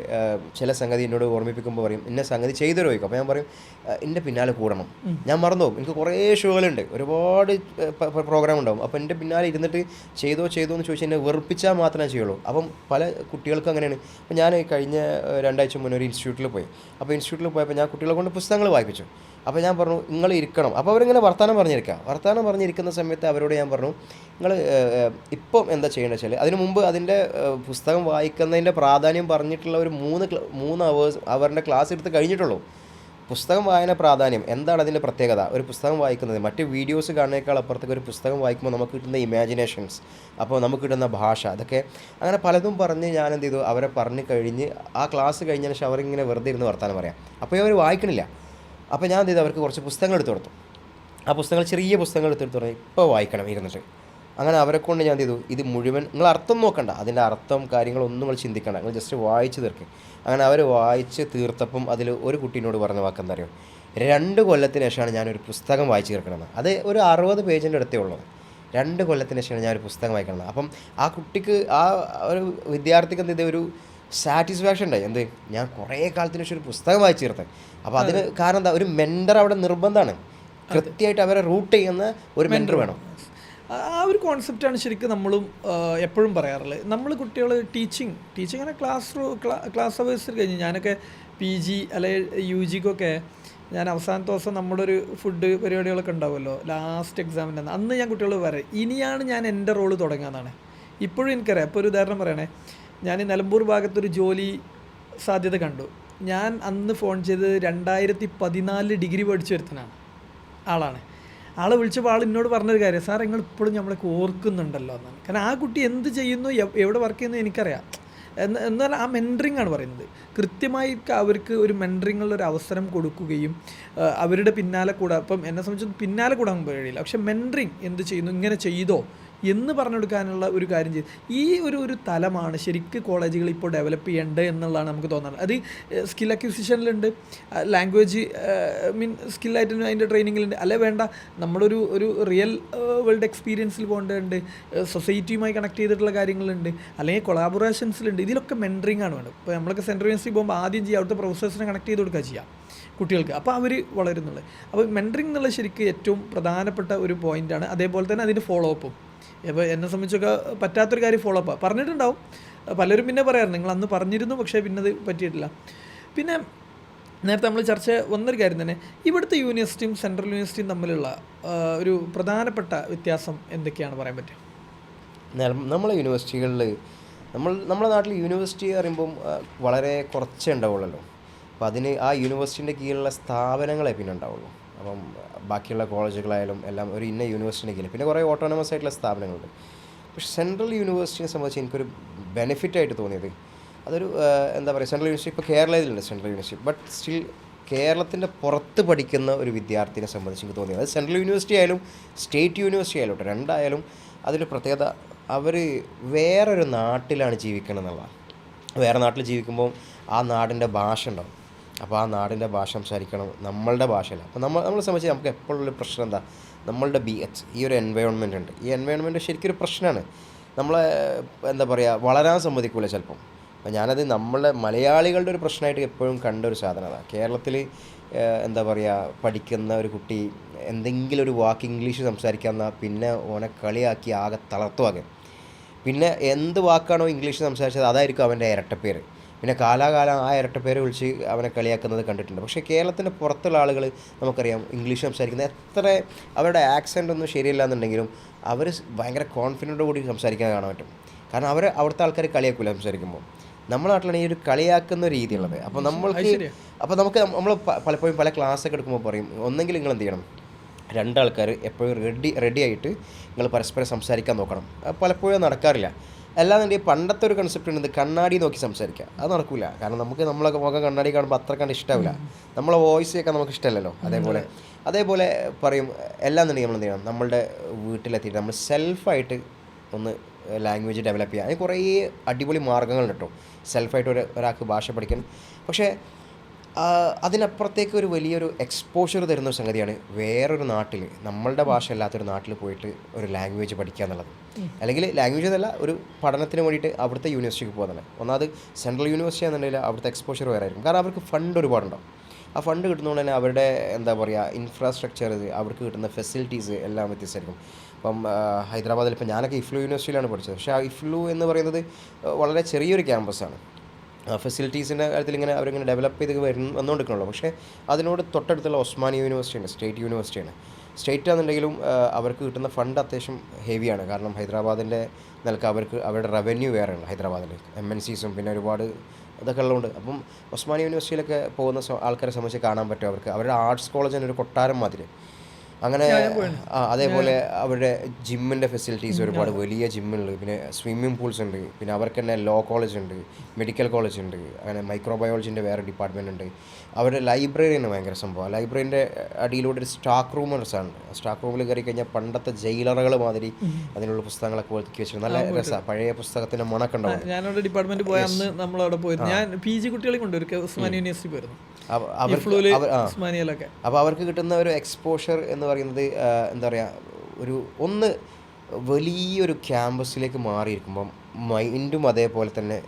B: ചില സംഗതി എന്നോട് ഓർമ്മിപ്പിക്കുമ്പോൾ പറയും, ഇന്ന സംഗതി ചെയ്തു ചോദിക്കും. അപ്പോൾ ഞാൻ പറയും, എൻ്റെ പിന്നാലെ കൂടണം. ഞാൻ മറന്നു പോകും. എനിക്ക് കുറേ ഷോകളുണ്ട്, ഒരുപാട് പ്രോഗ്രാം ഉണ്ടാവും. അപ്പോൾ എൻ്റെ പിന്നാലെ ഇരുന്നിട്ട് ചെയ്തോ എന്ന് ചോദിച്ചാൽ എന്നെ വെറുപ്പിച്ചാൽ മാത്രമേ ചെയ്യുള്ളൂ. അപ്പം പല കുട്ടികൾക്കും അങ്ങനെയാണ്. അപ്പോൾ ഞാൻ കഴിഞ്ഞ 2 ആഴ്ച മുന്നേ ഒരു ഇൻസ്റ്റിറ്റ്യൂട്ടിൽ പോയി. അപ്പോൾ ഇൻസ്റ്റിറ്റ്യൂട്ടിൽ പോയപ്പോൾ ഞാൻ കുട്ടികളെ കൊണ്ട് പുസ്തകങ്ങൾ വായിപ്പിച്ചു. അപ്പോൾ ഞാൻ പറഞ്ഞു, നിങ്ങൾ ഇരിക്കണം. അപ്പോൾ അവരിങ്ങനെ വർത്തമാനം പറഞ്ഞിരിക്കുന്ന സമയത്ത് അവരോട് ഞാൻ പറഞ്ഞു, നിങ്ങൾ ഇപ്പം എന്താ ചെയ്യേണ്ടത് വെച്ചാൽ, അതിന് മുമ്പ് അതിൻ്റെ പുസ്തകം വായിക്കുന്നതിൻ്റെ പ്രാധാന്യം പറഞ്ഞിട്ടുള്ള ഒരു 3 അവരുടെ ക്ലാസ് എടുത്ത് കഴിഞ്ഞിട്ടുള്ളൂ. പുസ്തകം വായന പ്രാധാന്യം എന്താണ്, അതിൻ്റെ പ്രത്യേകത, ഒരു പുസ്തകം വായിക്കുന്നത് മറ്റ് വീഡിയോസ് കാണുന്നതിനേക്കാൾ അപ്പുറത്തേക്ക് ഒരു പുസ്തകം വായിക്കുമ്പോൾ നമുക്ക് കിട്ടുന്ന ഇമാജിനേഷൻസ്, അപ്പോൾ നമുക്ക് കിട്ടുന്ന ഭാഷ, അതൊക്കെ അങ്ങനെ പലതും പറഞ്ഞ് ഞാൻ എന്ത് ചെയ്തു, അവരെ പറഞ്ഞ് കഴിഞ്ഞ് ആ ക്ലാസ് കഴിഞ്ഞതിന് ശേഷം അവരിങ്ങനെ വെറുതെ ഇരുന്ന് വർത്താനം പറയാം. അപ്പോൾ അവർ വായിക്കണില്ല. അപ്പോൾ ഞാൻ എന്ത് ചെയ്തു, അവർക്ക് കുറച്ച് പുസ്തകങ്ങൾ എടുത്തു കൊടുത്തു. ആ പുസ്തകങ്ങൾ, ചെറിയ പുസ്തകങ്ങൾ എടുത്തെടുത്ത് പറഞ്ഞു, ഇപ്പോൾ വായിക്കണം ഇരുന്നിട്ട്. അങ്ങനെ അവരെ കൊണ്ട് ഞാൻ എന്ത് ചെയ്തു, ഇത് മുഴുവൻ നിങ്ങൾ അർത്ഥം നോക്കണ്ട, അതിൻ്റെ അർത്ഥം കാര്യങ്ങളൊന്നും നിങ്ങൾ ചിന്തിക്കണ്ട, നിങ്ങൾ ജസ്റ്റ് വായിച്ച് തീർക്കും. അങ്ങനെ അവർ വായിച്ച് തീർത്തപ്പം അതിൽ ഒരു കുട്ടീനോട് പറഞ്ഞ വാക്കെന്താ അറിയോ, 2 കൊല്ലത്തിന് ശേഷമാണ് ഞാനൊരു പുസ്തകം വായിച്ച് തീർക്കണമെന്ന്. അത് ഒരു 60 പേജിൻ്റെ അടുത്തേ ഉള്ളൂ. 2 കൊല്ലത്തിന് ശേഷമാണ് ഞാൻ ഒരു പുസ്തകം വായിക്കുന്നത്. അപ്പം ആ കുട്ടിക്ക് ആ ഒരു വിദ്യാർത്ഥിക്ക് എന്ത് ഒരു സാറ്റിസ്ഫാക്ഷൻ ഉണ്ടായി. എന്ത് ഞാൻ കുറേ കാലത്തിന് ശേഷം ഒരു പുസ്തകം വായിച്ചു തീർത്തത്. അപ്പോൾ അതിന് കാരണം എന്താ, ഒരു മെൻറ്റർ അവിടെ നിർബന്ധമാണ്. കൃത്യമായിട്ട് അവരെ റൂട്ട് ചെയ്യുന്ന ഒരു മെൻറ്റർ വേണം.
A: ആ ഒരു കോൺസെപ്റ്റാണ് ശരിക്കും നമ്മളും എപ്പോഴും പറയാറുള്ളത്. നമ്മൾ കുട്ടികൾ ടീച്ചിങ് അങ്ങനെ ക്ലാസ് അവേഴ്സിൽ കഴിഞ്ഞ് ഞാനൊക്കെ PG അല്ലെങ്കിൽ UGക്കൊക്കെ ഞാൻ അവസാനത്തെ ദിവസം നമ്മുടെ ഒരു ഫുഡ് പരിപാടികളൊക്കെ ഉണ്ടാവുമല്ലോ, ലാസ്റ്റ് എക്സാമിൻ്റെ അന്ന് ഞാൻ കുട്ടികൾ പറയും ഇനിയാണ് ഞാൻ എൻ്റെ റോള് തുടങ്ങാമെന്നാണ്. ഇപ്പോഴും എനിക്കറിയാം. ഇപ്പോൾ ഒരു ഉദാഹരണം പറയണേ, ഞാൻ നിലമ്പൂർ ഭാഗത്തൊരു ജോലി സാധ്യത കണ്ടു. ഞാൻ അന്ന് ഫോൺ ചെയ്തത് 2014 ഡിഗ്രി പഠിച്ചു വരുത്തനാണ് ആളാണ്. ആളെ വിളിച്ചപ്പോൾ ആൾ എന്നോട് പറഞ്ഞൊരു കാര്യം, സാർ നിങ്ങൾ ഇപ്പോഴും നമ്മളൊക്കെ ഓർക്കുന്നുണ്ടല്ലോ എന്നാണ്. കാരണം ആ കുട്ടി എന്ത് ചെയ്യുന്നു, എവിടെ വർക്ക് ചെയ്യുന്നു എനിക്കറിയാം. എന്നാൽ ആ മെൻറ്ററിങ് ആണ് പറയുന്നത്. കൃത്യമായി അവർക്ക് ഒരു മെൻറ്ററിങ്ങുള്ള ഒരു അവസരം കൊടുക്കുകയും അവരുടെ പിന്നാലെ കൂടെ, ഇപ്പം എന്നെ സംബന്ധിച്ച് പിന്നാലെ കൂടാൻ കഴിയില്ല, പക്ഷെ മെൻറ്ററിങ് എന്ത് ചെയ്യുന്നു, ഇങ്ങനെ ചെയ്തോ എന്ന് പറഞ്ഞു കൊടുക്കാനുള്ള ഒരു കാര്യം ചെയ്ത് ഈ ഒരു തലമാണ് ശരിക്കും കോളേജുകൾ ഇപ്പോൾ ഡെവലപ്പ് ചെയ്യേണ്ടത് എന്നുള്ളതാണ് നമുക്ക് തോന്നുന്നത്. അത് സ്കിൽ അക്വിസിഷനിലുണ്ട്, ലാംഗ്വേജ് സ്കില്ലായിട്ട് അതിൻ്റെ ട്രെയിനിങ്ങിലുണ്ട്. അല്ലെ വേണ്ട, നമ്മളൊരു റിയൽ വേൾഡ് എക്സ്പീരിയൻസിൽ പോകേണ്ടതുണ്ട്, സൊസൈറ്റിയുമായി കണക്ട് ചെയ്തിട്ടുള്ള കാര്യങ്ങളുണ്ട്, അല്ലെങ്കിൽ കൊളാബറേഷൻസിലുണ്ട്. ഇതിലൊക്കെ മെൻറ്ററിങ് ആണ് വേണ്ടത്. ഇപ്പോൾ നമ്മളൊക്കെ സെൻട്രൽ യൂണിവേഴ്സിറ്റി പോകുമ്പോൾ ആദ്യം ചെയ്യുക അവിടുത്തെ പ്രൊഫസേഴ്സിനെ കണക്ട് ചെയ്ത് കൊടുക്കുക ചെയ്യാം കുട്ടികൾക്ക്. അപ്പോൾ അവർ വളരുന്നുള്ളത്. അപ്പോൾ മെൻറ്ററിങ് എന്നുള്ളത് ശരിക്കും ഏറ്റവും പ്രധാനപ്പെട്ട ഒരു പോയിൻ്റാണ്. അതേപോലെ തന്നെ അതിൻ്റെ ഫോളോ അപ്പും. ഇപ്പോൾ എന്നെ സംബന്ധിച്ചൊക്കെ പറ്റാത്തൊരു കാര്യം ഫോളോ അപ്പ് പറഞ്ഞിട്ടുണ്ടാവും പലരും, പിന്നെ പറയാറുണ്ട് നിങ്ങൾ അന്ന് പറഞ്ഞിരുന്നു പക്ഷേ പിന്നെ അത് പറ്റിയിട്ടില്ല. പിന്നെ നേരത്തെ നമ്മൾ ചർച്ച വന്നൊരു കാര്യം തന്നെ, ഇവിടുത്തെ യൂണിവേഴ്സിറ്റിയും സെൻട്രൽ യൂണിവേഴ്സിറ്റിയും തമ്മിലുള്ള ഒരു പ്രധാനപ്പെട്ട വ്യത്യാസം എന്തൊക്കെയാണ് പറയാൻ പറ്റുക?
B: നമ്മളെ യൂണിവേഴ്സിറ്റികളിൽ നമ്മുടെ നാട്ടിൽ യൂണിവേഴ്സിറ്റി പറയുമ്പം വളരെ കുറച്ചേ ഉണ്ടാവുള്ളൂ. അപ്പോൾ അതിന് ആ യൂണിവേഴ്സിറ്റിൻ്റെ കീഴിലുള്ള സ്ഥാപനങ്ങളെ പിന്നെ ഉണ്ടാവുള്ളൂ. അപ്പം ബാക്കിയുള്ള കോളേജുകളായാലും എല്ലാം ഒരു ഇന്ന യൂണിവേഴ്സിറ്റിൻ്റെ കീഴിൽ, പിന്നെ കുറേ ഓട്ടോണമസ് ആയിട്ടുള്ള സ്ഥാപനങ്ങളുണ്ട്. പക്ഷേ സെൻട്രൽ യൂണിവേഴ്സിറ്റിയെ സംബന്ധിച്ച് എനിക്കൊരു ബെനിഫിറ്റായിട്ട് തോന്നിയത്, അതൊരു എന്താ പറയുക, സെൻട്രൽ യൂണിവേഴ്സിറ്റി ഇപ്പോൾ കേരളത്തിലുണ്ട് സെൻട്രൽ യൂണിവേഴ്സിറ്റി, ബട്ട് സ്റ്റിൽ കേരളത്തിൻ്റെ പുറത്ത് പഠിക്കുന്ന ഒരു വിദ്യാർത്ഥിനെ സംബന്ധിച്ച് എനിക്ക് തോന്നിയത്, അത് സെൻട്രൽ യൂണിവേഴ്സിറ്റി ആയാലും സ്റ്റേറ്റ് യൂണിവേഴ്സിറ്റി ആയാലും രണ്ടായാലും അതിൻ്റെ പ്രത്യേകത, അവർ വേറൊരു നാട്ടിലാണ് ജീവിക്കണം എന്നുള്ളതാണ്. വേറെ നാട്ടിൽ ജീവിക്കുമ്പോൾ ആ നാടിൻ്റെ ഭാഷ ഉണ്ടാവും. അപ്പോൾ ആ നാടിൻ്റെ ഭാഷ സംസാരിക്കണം, നമ്മളുടെ ഭാഷയില്ല. അപ്പോൾ നമ്മളെ സംബന്ധിച്ച് നമുക്ക് എപ്പോഴുള്ള പ്രശ്നം എന്താ, നമ്മളുടെ ഈ ഒരു എൻവയോൺമെൻറ്റ് ഉണ്ട്. ഈ എൻവയോൺമെൻറ്റ് ശരിക്കൊരു പ്രശ്നമാണ്. നമ്മളെ എന്താ പറയുക, വളരാൻ സമ്മതിക്കില്ല ചിലപ്പം. അപ്പോൾ ഞാനത് നമ്മളെ മലയാളികളുടെ ഒരു പ്രശ്നമായിട്ട് എപ്പോഴും കണ്ട ഒരു സാധനമാണ്. കേരളത്തിൽ എന്താ പറയുക, പഠിക്കുന്ന ഒരു കുട്ടി എന്തെങ്കിലും ഒരു വാക്ക് ഇംഗ്ലീഷ് സംസാരിക്കാമെന്നാൽ പിന്നെ ഓനെ കളിയാക്കി ആകെ തളർത്തുവാകും. പിന്നെ എന്ത് വാക്കാണോ ഇംഗ്ലീഷ് സംസാരിച്ചത് അതായിരിക്കും അവൻ്റെ ഇരട്ടപ്പേര്. പിന്നെ കാലാകാലം ആ ഇരട്ടപ്പേരെ വിളിച്ച് അവനെ കളിയാക്കുന്നത് കണ്ടിട്ടുണ്ട്. പക്ഷേ കേരളത്തിൻ്റെ പുറത്തുള്ള ആളുകൾ നമുക്കറിയാം, ഇംഗ്ലീഷ് സംസാരിക്കുന്നത് എത്ര അവരുടെ ആക്സെൻ്റ് ഒന്നും ശരിയല്ല എന്നുണ്ടെങ്കിലും അവർ ഭയങ്കര കോൺഫിഡൻറ്റോട് കൂടി സംസാരിക്കാൻ കാണാൻ പറ്റും. കാരണം അവിടുത്തെ ആൾക്കാർ കളിയാക്കില്ല സംസാരിക്കുമ്പോൾ. നമ്മുടെ നാട്ടിലാണെങ്കിൽ ഒരു കളിയാക്കുന്ന രീതിയുള്ളത്. അപ്പോൾ നമുക്ക് നമ്മൾ പലപ്പോഴും പല ക്ലാസ്സൊക്കെ എടുക്കുമ്പോൾ പറയും, ഒന്നെങ്കിൽ നിങ്ങൾ എന്ത് ചെയ്യണം, രണ്ടാൾക്കാർ എപ്പോഴും റെഡി ആയിട്ട് നിങ്ങൾ പരസ്പരം സംസാരിക്കാൻ നോക്കണം. പലപ്പോഴും നടക്കാറില്ല. അല്ലാന്നുണ്ടെങ്കിൽ പണ്ടത്തെ ഒരു കൺസെപ്റ്റ് ഉണ്ട്, കണ്ണാടി നോക്കി സംസാരിക്കുക. അത് നടക്കില്ല. കാരണം നമ്മളൊക്കെ മുഖം കണ്ണാടി കാണുമ്പോൾ അത്ര കണ്ട് ഇഷ്ടമില്ല, നമ്മളെ വോയിസ് കേൾക്കാൻ നമുക്ക് ഇഷ്ടമല്ലല്ലോ. അതേപോലെ പറയും, എല്ലാന്നുണ്ടെങ്കിൽ നമ്മൾ എന്ത് ചെയ്യണം, നമ്മളുടെ വീട്ടിലെത്തിയിട്ട് നമ്മൾ സെൽഫായിട്ട് ഒന്ന് ലാംഗ്വേജ് ഡെവലപ്പ് ചെയ്യുക. അതിന് കുറേ അടിപൊളി മാർഗ്ഗങ്ങളുണ്ട് കേട്ടോ, സെൽഫായിട്ട് ഒരാൾക്ക് ഭാഷ പഠിക്കാൻ. പക്ഷേ അതിനപ്പുറത്തേക്ക് ഒരു വലിയൊരു എക്സ്പോഷർ തരുന്ന ഒരു സംഗതിയാണ് വേറൊരു നാട്ടിൽ, നമ്മളുടെ ഭാഷ അല്ലാത്തൊരു നാട്ടിൽ പോയിട്ട് ഒരു ലാംഗ്വേജ് പഠിക്കുക എന്നുള്ളത്. അല്ലെങ്കിൽ ലാംഗ്വേജ് എന്നല്ല, ഒരു പഠനത്തിന് വേണ്ടിയിട്ട് അവിടുത്തെ യൂണിവേഴ്സിറ്റിക്ക് പോകുന്നത്. ഒന്നാമത് സെൻട്രൽ യൂണിവേഴ്സിറ്റി എന്നുണ്ടെങ്കിൽ അവിടുത്തെ എക്സ്പോഷർ വേറെ ആയിരിക്കും. കാരണം അവർക്ക് ഫണ്ട് ഒരുപാടുണ്ടാവും. ആ ഫണ്ട് കിട്ടുന്നതുകൊണ്ട് തന്നെ അവരുടെ എന്താ പറയുക, ഇൻഫ്രാസ്ട്രക്ചർ, അവർക്ക് കിട്ടുന്ന ഫെസിലിറ്റീസ് എല്ലാം വ്യത്യസ്തമായിരിക്കും. ഇപ്പം ഹൈദരാബാദിൽ ഇപ്പം ഞാനൊക്കെ ഇഫ്ലു യൂണിവേഴ്സിറ്റിയിലാണ് പഠിച്ചത്. പക്ഷേ ആ ഇഫ്ലു എന്ന് പറയുന്നത് വളരെ ചെറിയൊരു ക്യാമ്പസാണ്. ഫെസിലിറ്റീസിൻ്റെ കാര്യത്തിൽ ഇങ്ങനെ അവരിങ്ങനെ ഡെവലപ്പ് ചെയ്ത് വന്നുകൊണ്ടിരിക്കണുള്ളൂ. പക്ഷേ അതിനോട് തൊട്ടടുത്തുള്ള ഒസ്മാനി യൂണിവേഴ്സിറ്റിയാണ്, സ്റ്റേറ്റ് യൂണിവേഴ്സിറ്റിയാണ്. സ്റ്റേറ്റ് ആണെന്നുണ്ടെങ്കിലും അവർക്ക് കിട്ടുന്ന ഫണ്ട് അത്യാവശ്യം ഹെവിയാണ്. കാരണം ഹൈദരാബാദിൻ്റെ നിലക്ക് അവരുടെ റവന്യൂ വേറെയാണ് ഹൈദരാബാദിൽ, MNCസും പിന്നെ ഒരുപാട് ഇതൊക്കെ ഉള്ളതുകൊണ്ട്. അപ്പം ഒസ്മാനി യൂണിവേഴ്സിറ്റിയിലൊക്കെ പോകുന്ന ആൾക്കാരെ സംബന്ധിച്ച് കാണാൻ പറ്റും. അവരുടെ ആർട്സ് കോളേജിന് ഒരു കൊട്ടാരം മാതിരി. അങ്ങനെ അതേപോലെ അവരുടെ ജിമ്മിൻ്റെ ഫെസിലിറ്റീസ് ഒരുപാട് വലിയ ജിമ്മുണ്ട്, പിന്നെ സ്വിമ്മിംഗ് പൂൾസ് ഉണ്ട്, പിന്നെ അവർക്ക് തന്നെ ലോ കോളേജ് ഉണ്ട്, മെഡിക്കൽ കോളേജ് ഉണ്ട്, അങ്ങനെ മൈക്രോബയോളജിൻ്റെ വേറെ ഡിപ്പാർട്ട്മെൻ്റ് ഉണ്ട്. അവരുടെ ലൈബ്രറി തന്നെ ഭയങ്കര സംഭവം. ലൈബ്രറീൻ്റെ അടിയിലൂടെ ഒരു സ്റ്റാക്ക് റൂം ഒരു സാധനം, സ്റ്റാക്ക് റൂമിൽ കയറി കഴിഞ്ഞാൽ പണ്ടത്തെ ജയിലറുകൾ മാതിരി അതിനുള്ള പുസ്തകങ്ങളൊക്കെ ഒതുക്കി വെച്ചിട്ടുണ്ട്. നല്ല രസമാണ്, പഴയ പുസ്തകത്തിൻ്റെ മണക്കം ഉണ്ടാവും.
A: ഞാനവിടെ ഡിപ്പാർട്ട്മെൻറ്റ് പോയ അന്ന് നമ്മളവിടെ പോയിരുന്നു. ഞാൻ PG കുട്ടികളെ കൊണ്ടുവരും ഉസ്മാനി യൂണിവേഴ്സിറ്റി പോയിരുന്നു.
B: അപ്പോൾ അവർക്ക് കിട്ടുന്ന ഒരു എക്സ്പോഷർ എന്ന് പറയുന്നത് എന്താ പറയുക, വലിയൊരു ക്യാമ്പസിലേക്ക് മാറിയിരിക്കുമ്പം മൈൻഡും അതേപോലെ തന്നെ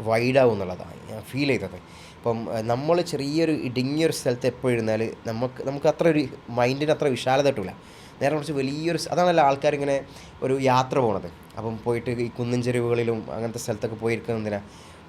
B: വൈഡാവും എന്നുള്ളതാണ് ഞാൻ ഫീൽ ചെയ്തത്. ഇപ്പം നമ്മൾ ചെറിയൊരു ഇടുങ്ങിയൊരു സ്ഥലത്ത് എപ്പോഴും ഇരുന്നാൽ നമുക്ക് അത്ര ഒരു മൈൻഡിന് അത്ര വിശാലത കിട്ടില്ല. നേരെ കുറച്ച് വലിയൊരു അതാണല്ലോ ആൾക്കാരിങ്ങനെ ഒരു യാത്ര പോണത്. അപ്പം പോയിട്ട് ഈ കുന്നിൻ ചെരുവുകളിലും അങ്ങനത്തെ സ്ഥലത്തൊക്കെ പോയിരിക്കുന്നതിനാ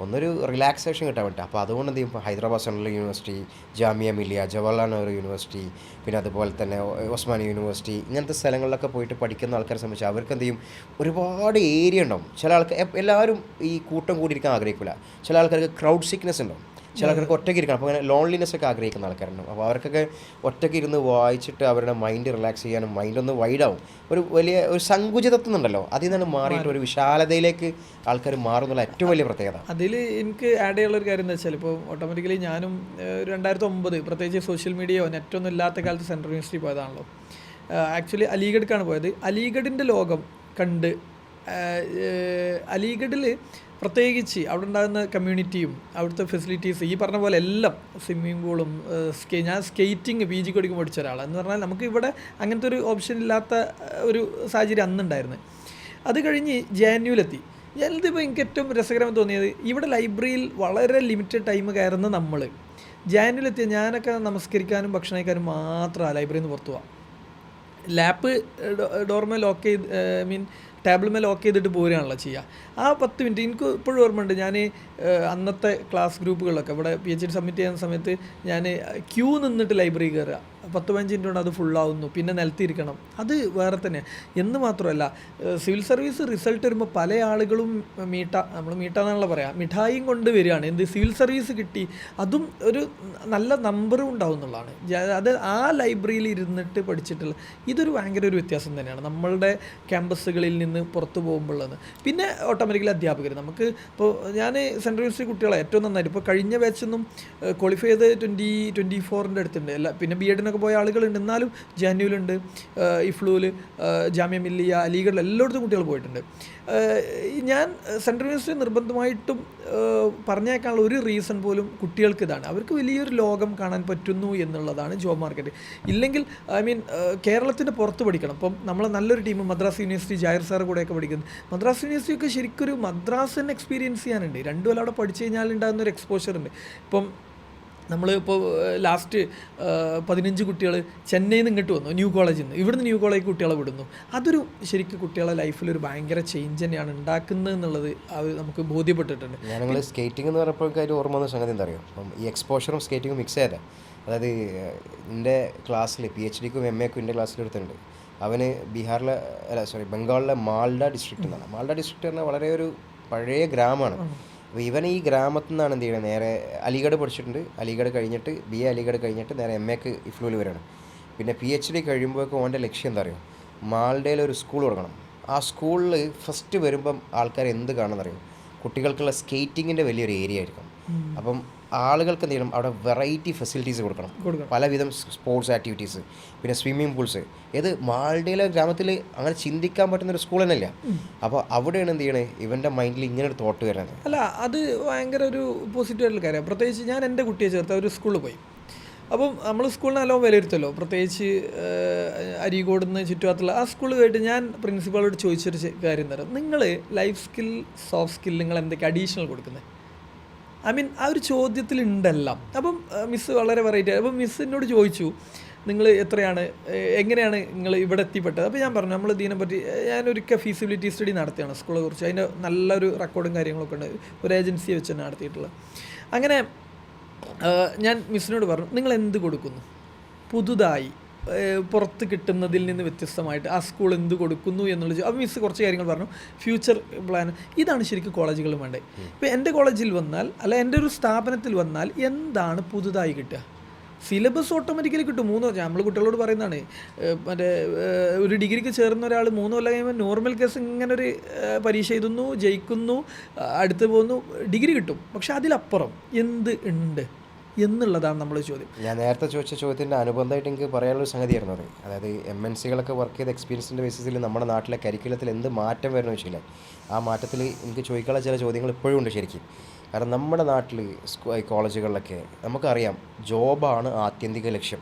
B: ഒന്നൊരു റിലാക്സേഷൻ കിട്ടാൻ വേണ്ടി. അപ്പോൾ അതുകൊണ്ട് എന്ത് ചെയ്യും, Hyderabad central university, Jamia Millia, Jawaharlal Nehru university, പിന്നെ അതുപോലെ തന്നെ ഒസ്മാനി യൂണിവേഴ്സിറ്റി, ഇങ്ങനത്തെ സ്ഥലങ്ങളിലൊക്കെ പോയിട്ട് പഠിക്കുന്ന ആൾക്കാരെ സംബന്ധിച്ച് അവർക്ക് എന്ത് ചെയ്യും, ഒരുപാട് ഏരിയ ഉണ്ടാവും. ചില ആൾക്കാർ എല്ലാവരും ഈ കൂട്ടം കൂടിയിരിക്കാൻ ആഗ്രഹിക്കില്ല. ചില ആൾക്കാർക്ക് ക്രൗഡ് സിക്നെസ് ഉണ്ടാവും. ചില ആൾക്കാർക്ക് ഒറ്റയ്ക്ക് ഇരിക്കണം. അപ്പോൾ അങ്ങനെ ലോൺലിനെസ് ഒക്കെ ആഗ്രഹിക്കുന്ന ആൾക്കാരുണ്ടാവും. അപ്പോൾ അവർക്കൊക്കെ ഒറ്റയ്ക്ക് ഇരുന്ന് വായിച്ചിട്ട് അവരുടെ മൈൻഡ് റിലാക്സ് ചെയ്യാനും മൈൻഡൊന്ന് വൈഡാവും. ഒരു വലിയ ഒരു സങ്കുചിതത്വം ഉണ്ടല്ലോ, അതിൽ നിന്നാണ് മാറിയിട്ട് ഒരു വിശാലതയിലേക്ക് ആൾക്കാർ മാറുന്നുള്ള ഏറ്റവും വലിയ പ്രത്യേകത.
A: അതിൽ എനിക്ക് ആഡ് ചെയ്യാനുള്ളൊരു കാര്യം എന്താ വെച്ചാൽ, ഇപ്പോൾ ഓട്ടോമാറ്റിക്കലി ഞാനും 2009 പ്രത്യേകിച്ച് സോഷ്യൽ മീഡിയയോ നെറ്റൊന്നും ഇല്ലാത്ത കാലത്ത് സെൻട്രൽ യൂണിവേഴ്സിറ്റി പോയതാണല്ലോ. ആക്ച്വലി അലിഗഡിലേക്കാണ് പോയത്. അലിഗഡിൻ്റെ ലോകം കണ്ട് അലിഗഡിൽ പ്രത്യേകിച്ച് അവിടെ ഉണ്ടാകുന്ന കമ്മ്യൂണിറ്റിയും അവിടുത്തെ ഫെസിലിറ്റീസ് ഈ പറഞ്ഞ പോലെ എല്ലാം, സ്വിമ്മിംഗ് പൂളും ഞാൻ സ്കേറ്റിംഗ് PG പഠിക്കുമ്പോൾ പഠിച്ച ഒരാളാണ്. എന്ന് പറഞ്ഞാൽ നമുക്ക് ഇവിടെ അങ്ങനത്തെ ഒരു ഓപ്ഷൻ ഇല്ലാത്ത ഒരു സാഹചര്യം അന്നുണ്ടായിരുന്നു. അത് കഴിഞ്ഞ് ജാനുവിലെത്തി. ഇപ്പോൾ എനിക്ക് ഏറ്റവും രസകരമായി തോന്നിയത്, ഇവിടെ ലൈബ്രറിയിൽ വളരെ ലിമിറ്റഡ് ടൈം കയറുന്ന നമ്മൾ ജാനുവിലെത്തിയ ഞാനൊക്കെ നമസ്കരിക്കാനും ഭക്ഷണം കഴിക്കാനും മാത്രമാണ് ലൈബ്രറിയിൽ നിന്ന് പുറത്തു പോവാം. ലാപ്പ് ഡോർമേ ലോക്ക് ചെയ്ത് ടേബിൾമേ ലോക്ക് ചെയ്തിട്ട് പോരുകയാണല്ലോ ചെയ്യുക. ആ 10 മിനിറ്റ് എനിക്ക് ഇപ്പോഴും ഓർമ്മയുണ്ട്. ഞാൻ അന്നത്തെ ക്ലാസ് ഗ്രൂപ്പുകളിലൊക്കെ ഇവിടെ PhD സബ്മിറ്റ് ചെയ്യുന്ന സമയത്ത് ഞാൻ ക്യൂ നിന്നിട്ട് ലൈബ്രറി കയറുക. 10-15 മിനിറ്റ് കൊണ്ട് അത് ഫുള്ളാവുന്നു. പിന്നെ നിലത്തിരിക്കണം. അത് വേറെ തന്നെയാണ്. എന്ന് മാത്രമല്ല, സിവിൽ സർവീസ് റിസൾട്ട് വരുമ്പോൾ പല ആളുകളും നമ്മൾ മീട്ടാന്നാണല്ലോ പറയാം, മിഠായിയും കൊണ്ട് വരികയാണ്. സിവിൽ സർവീസ് കിട്ടി, അതും ഒരു നല്ല നമ്പറും ഉണ്ടാവും എന്നുള്ളതാണ്. അത് ആ ലൈബ്രറിയിൽ ഇരുന്നിട്ട് പഠിച്ചിട്ടുള്ള ഇതൊരു ഭയങ്കര ഒരു വ്യത്യാസം തന്നെയാണ് നമ്മളുടെ ക്യാമ്പസുകളിൽ നിന്ന് പുറത്തു പോകുമ്പോഴുള്ളത്. പിന്നെ ഓട്ടോമാറ്റിക്കലി അധ്യാപകർ നമുക്ക് ഇപ്പോൾ ഞാൻ സെൻട്രൽ യൂണിവേഴ്സിറ്റി കുട്ടികളെ ഏറ്റവും നന്നായിട്ട് ഇപ്പോൾ കഴിഞ്ഞ ബാച്ചൊന്നും ക്വാളിഫൈ ചെയ്ത് 2024 അടുത്തുണ്ട്. പിന്നെ BEd പോയ ആളുകളുണ്ട്. എന്നാലും ജാനുവിലുണ്ട്, ഇഫ്ലൂല്, ജാമ്യ മില്ലിയ, അലിഗഡിൽ എല്ലായിടത്തും കുട്ടികൾ പോയിട്ടുണ്ട്. ഞാൻ സെൻട്രൽ യൂണിവേഴ്സിറ്റി നിർബന്ധമായിട്ടും പറഞ്ഞേക്കാനുള്ള ഒരു റീസൺ പോലും കുട്ടികൾക്ക് ഇതാണ്. അവർക്ക് വലിയൊരു ലോകം കാണാൻ പറ്റുന്നു എന്നുള്ളതാണ് ജോബ് മാർക്കറ്റ്. ഇല്ലെങ്കിൽ കേരളത്തിൻ്റെ പുറത്ത് പഠിക്കണം. ഇപ്പം നമ്മൾ നല്ലൊരു team Madras university Jahir sir കൂടെയൊക്കെ പഠിക്കുന്നത്. മദ്രാസ് യൂണിവേഴ്സിറ്റി ഒക്കെ ശരിക്കും ഒരു മദ്രാസ് തന്നെ എക്സ്പീരിയൻസ് ചെയ്യാനുണ്ട്. 2 കൊല്ലം അവിടെ പഠിച്ചു കഴിഞ്ഞാൽ ഉണ്ടാകുന്ന ഒരു എക്സ്പോഷർ ഉണ്ട്. ഇപ്പം നമ്മൾ ഇപ്പോൾ ലാസ്റ്റ് 15 കുട്ടികൾ ചെന്നൈയിൽ നിന്ന് ഇങ്ങോട്ട് വന്നു, ന്യൂ കോളേജിൽ നിന്ന്. ഇവിടുന്ന് ന്യൂ കോളേജ് കുട്ടികളെ വിടുന്നു. അതൊരു ശരിക്കും കുട്ടികളെ ലൈഫിലൊരു ഭയങ്കര ചേഞ്ച് തന്നെയാണ് ഉണ്ടാക്കുന്നത് എന്നുള്ളത് നമുക്ക് ബോധ്യപ്പെട്ടിട്ടുണ്ട്.
B: ഞങ്ങൾ സ്കേറ്റിംഗ് എന്ന് പറഞ്ഞപ്പോൾ കാര്യം ഓർമ്മ വന്ന സംഗതി എന്താ അറിയാം, അപ്പം ഈ എക്സ്പോഷറും സ്കേറ്റിങ്ങും മിക്സ് ചെയ്താൽ, അതായത് എൻ്റെ ക്ലാസ്സിൽ PhDക്കും MAക്കും എൻ്റെ ക്ലാസ്സിലെടുത്തുണ്ട്. അവന് ബംഗാളിലെ മാൽഡ ഡിസ്ട്രിക്റ്റ് എന്നാണ്. മാൽഡ ഡിസ്ട്രിക്റ്റ് പറഞ്ഞാൽ വളരെ ഒരു പഴയ ഗ്രാമമാണ്. അപ്പോൾ ഇവൻ ഈ ഗ്രാമത്തിൽ നിന്നാണ് എന്ത് ചെയ്യുന്നത്, നേരെ അലിഗഡ് പഠിച്ചിട്ടുണ്ട്. അലിഗഡ് കഴിഞ്ഞിട്ട് BA അലിഗഡ് കഴിഞ്ഞിട്ട് നേരെ MAക്ക് ഇഫ്ലൂല് വരികയാണ്. പിന്നെ PhD കഴിയുമ്പോഴേക്കും ഓൻ്റെ ലക്ഷ്യം എന്താ അറിയും, മാൽഡയിൽ ഒരു സ്കൂൾ തുടങ്ങണം. ആ സ്കൂളിൽ ഫസ്റ്റ് വരുമ്പം ആൾക്കാർ എന്ത് കാണുമെന്നറിയും, കുട്ടികൾക്കുള്ള സ്കേറ്റിങ്ങിൻ്റെ വലിയൊരു ഏരിയ ആയിരിക്കും. അപ്പം ആളുകൾക്ക് എന്ത് ചെയ്യണം, അവിടെ വെറൈറ്റി ഫെസിലിറ്റീസ് കൊടുക്കണം, പലവിധം സ്പോർട്സ് ആക്ടിവിറ്റീസ്, പിന്നെ സ്വിമ്മിംഗ് പൂൾസ്. ഇത് മാൽഡയിലെ ഗ്രാമത്തിൽ അങ്ങനെ ചിന്തിക്കാൻ പറ്റുന്നൊരു സ്കൂൾ തന്നെയില്ല. അപ്പോൾ അവിടെയാണ് എന്ത് ചെയ്യണേ, ഇവൻ്റെ മൈൻഡിൽ ഇങ്ങനെ ഒരു തോട്ട് വരുന്നത്.
A: അല്ല, അത് ഭയങ്കര ഒരു പോസിറ്റീവായിട്ടുള്ള കാര്യമാണ്. പ്രത്യേകിച്ച് ഞാൻ എൻ്റെ കുട്ടിയെ ചേർത്ത ഒരു സ്കൂളിൽ പോയി. അപ്പം നമ്മൾ സ്കൂളിനെ നല്ലോണം വിലയിരുത്തല്ലോ. പ്രത്യേകിച്ച് അരീക്കോട് നിന്ന് ചുറ്റുപാടത്തുള്ള ആ സ്കൂളിൽ പോയിട്ട് ഞാൻ പ്രിൻസിപ്പാളോട് ചോദിച്ചൊരു കാര്യം തരാം, നിങ്ങൾ ലൈഫ് സ്കിൽ സോഫ്റ്റ് സ്കിൽ നിങ്ങൾ എന്തൊക്കെ അഡീഷണൽ കൊടുക്കുന്നത്? ആ ഒരു ചോദ്യത്തിലുണ്ടെല്ലാം. അപ്പം മിസ്സ് വളരെ വെറൈറ്റി. അപ്പം മിസ്സിനോട് ചോദിച്ചു, നിങ്ങൾ എങ്ങനെയാണ് നിങ്ങൾ ഇവിടെ എത്തിപ്പെട്ടത്? അപ്പോൾ ഞാൻ പറഞ്ഞു, നമ്മൾ ഇതിനെപ്പറ്റി ഞാനൊരിക്കൽ ഫീസിബിലിറ്റി സ്റ്റഡി നടത്തിയാണ് സ്കൂളെ കുറിച്ച്. അതിൻ്റെ നല്ലൊരു റെക്കോർഡും കാര്യങ്ങളൊക്കെ ഉണ്ട്, ഒരു ഏജൻസിയെ വെച്ച് തന്നെ നടത്തിയിട്ടുള്ളത്. അങ്ങനെ ഞാൻ മിസ്സിനോട് പറഞ്ഞു, നിങ്ങൾ എന്ത് കൊടുക്കുന്നു പുതുതായി പുറത്ത് കിട്ടുന്നതിൽ നിന്ന് വ്യത്യസ്തമായിട്ട് ആ സ്കൂൾ എന്ത് കൊടുക്കുന്നു എന്നുള്ളത്. അപ്പോൾ മിസ്സ് കുറച്ച് കാര്യങ്ങൾ പറഞ്ഞു. ഫ്യൂച്ചർ പ്ലാൻ ഇതാണ് ശരിക്കും കോളേജുകൾ വേണ്ടത്. ഇപ്പോൾ എൻ്റെ കോളേജിൽ വന്നാൽ, അല്ല എൻ്റെ ഒരു സ്ഥാപനത്തിൽ വന്നാൽ എന്താണ് പുതുതായി കിട്ടുക? സിലബസ് ഓട്ടോമാറ്റിക്കലി കിട്ടും. 3 വർഷം നമ്മൾ കുട്ടികളോട് പറയുന്നതാണ്, മറ്റേ ഒരു ഡിഗ്രിക്ക് ചേർന്ന ഒരാൾ 3 കൊല്ലം കഴിയുമ്പോൾ നോർമൽ കേസ് ഇങ്ങനെ ഒരു പരീക്ഷ എഴുതുന്നു, ജയിക്കുന്നു, അടുത്ത് പോകുന്നു, ഡിഗ്രി കിട്ടും. പക്ഷെ അതിലപ്പുറം എന്ത് ഉണ്ട് എന്നുള്ളതാണ് നമ്മൾ ചോദ്യം.
B: ഞാൻ നേരത്തെ ചോദിച്ച ചോദ്യത്തിൻ്റെ അനുബന്ധമായിട്ട് എനിക്ക് പറയാനുള്ളൊരു സംഗതിയായിരുന്നു അത്. അതായത് MNCകളൊക്കെ വർക്ക് ചെയ്ത എക്സ്പീരിയൻസിൻ്റെ ബേസിസിൽ നമ്മുടെ നാട്ടിലെ കരിക്കുലത്തിൽ എന്ത് മാറ്റം വരുന്നു വെച്ചില്ല. ആ മാറ്റത്തിൽ എനിക്ക് ചോദിക്കാനുള്ള ചില ചോദ്യങ്ങൾ ഇപ്പോഴും ഉണ്ട് ശരിക്കും. കാരണം നമ്മുടെ നാട്ടിൽ കോളേജുകളിലൊക്കെ നമുക്കറിയാം, ജോബാണ് ആത്യന്തിക ലക്ഷ്യം.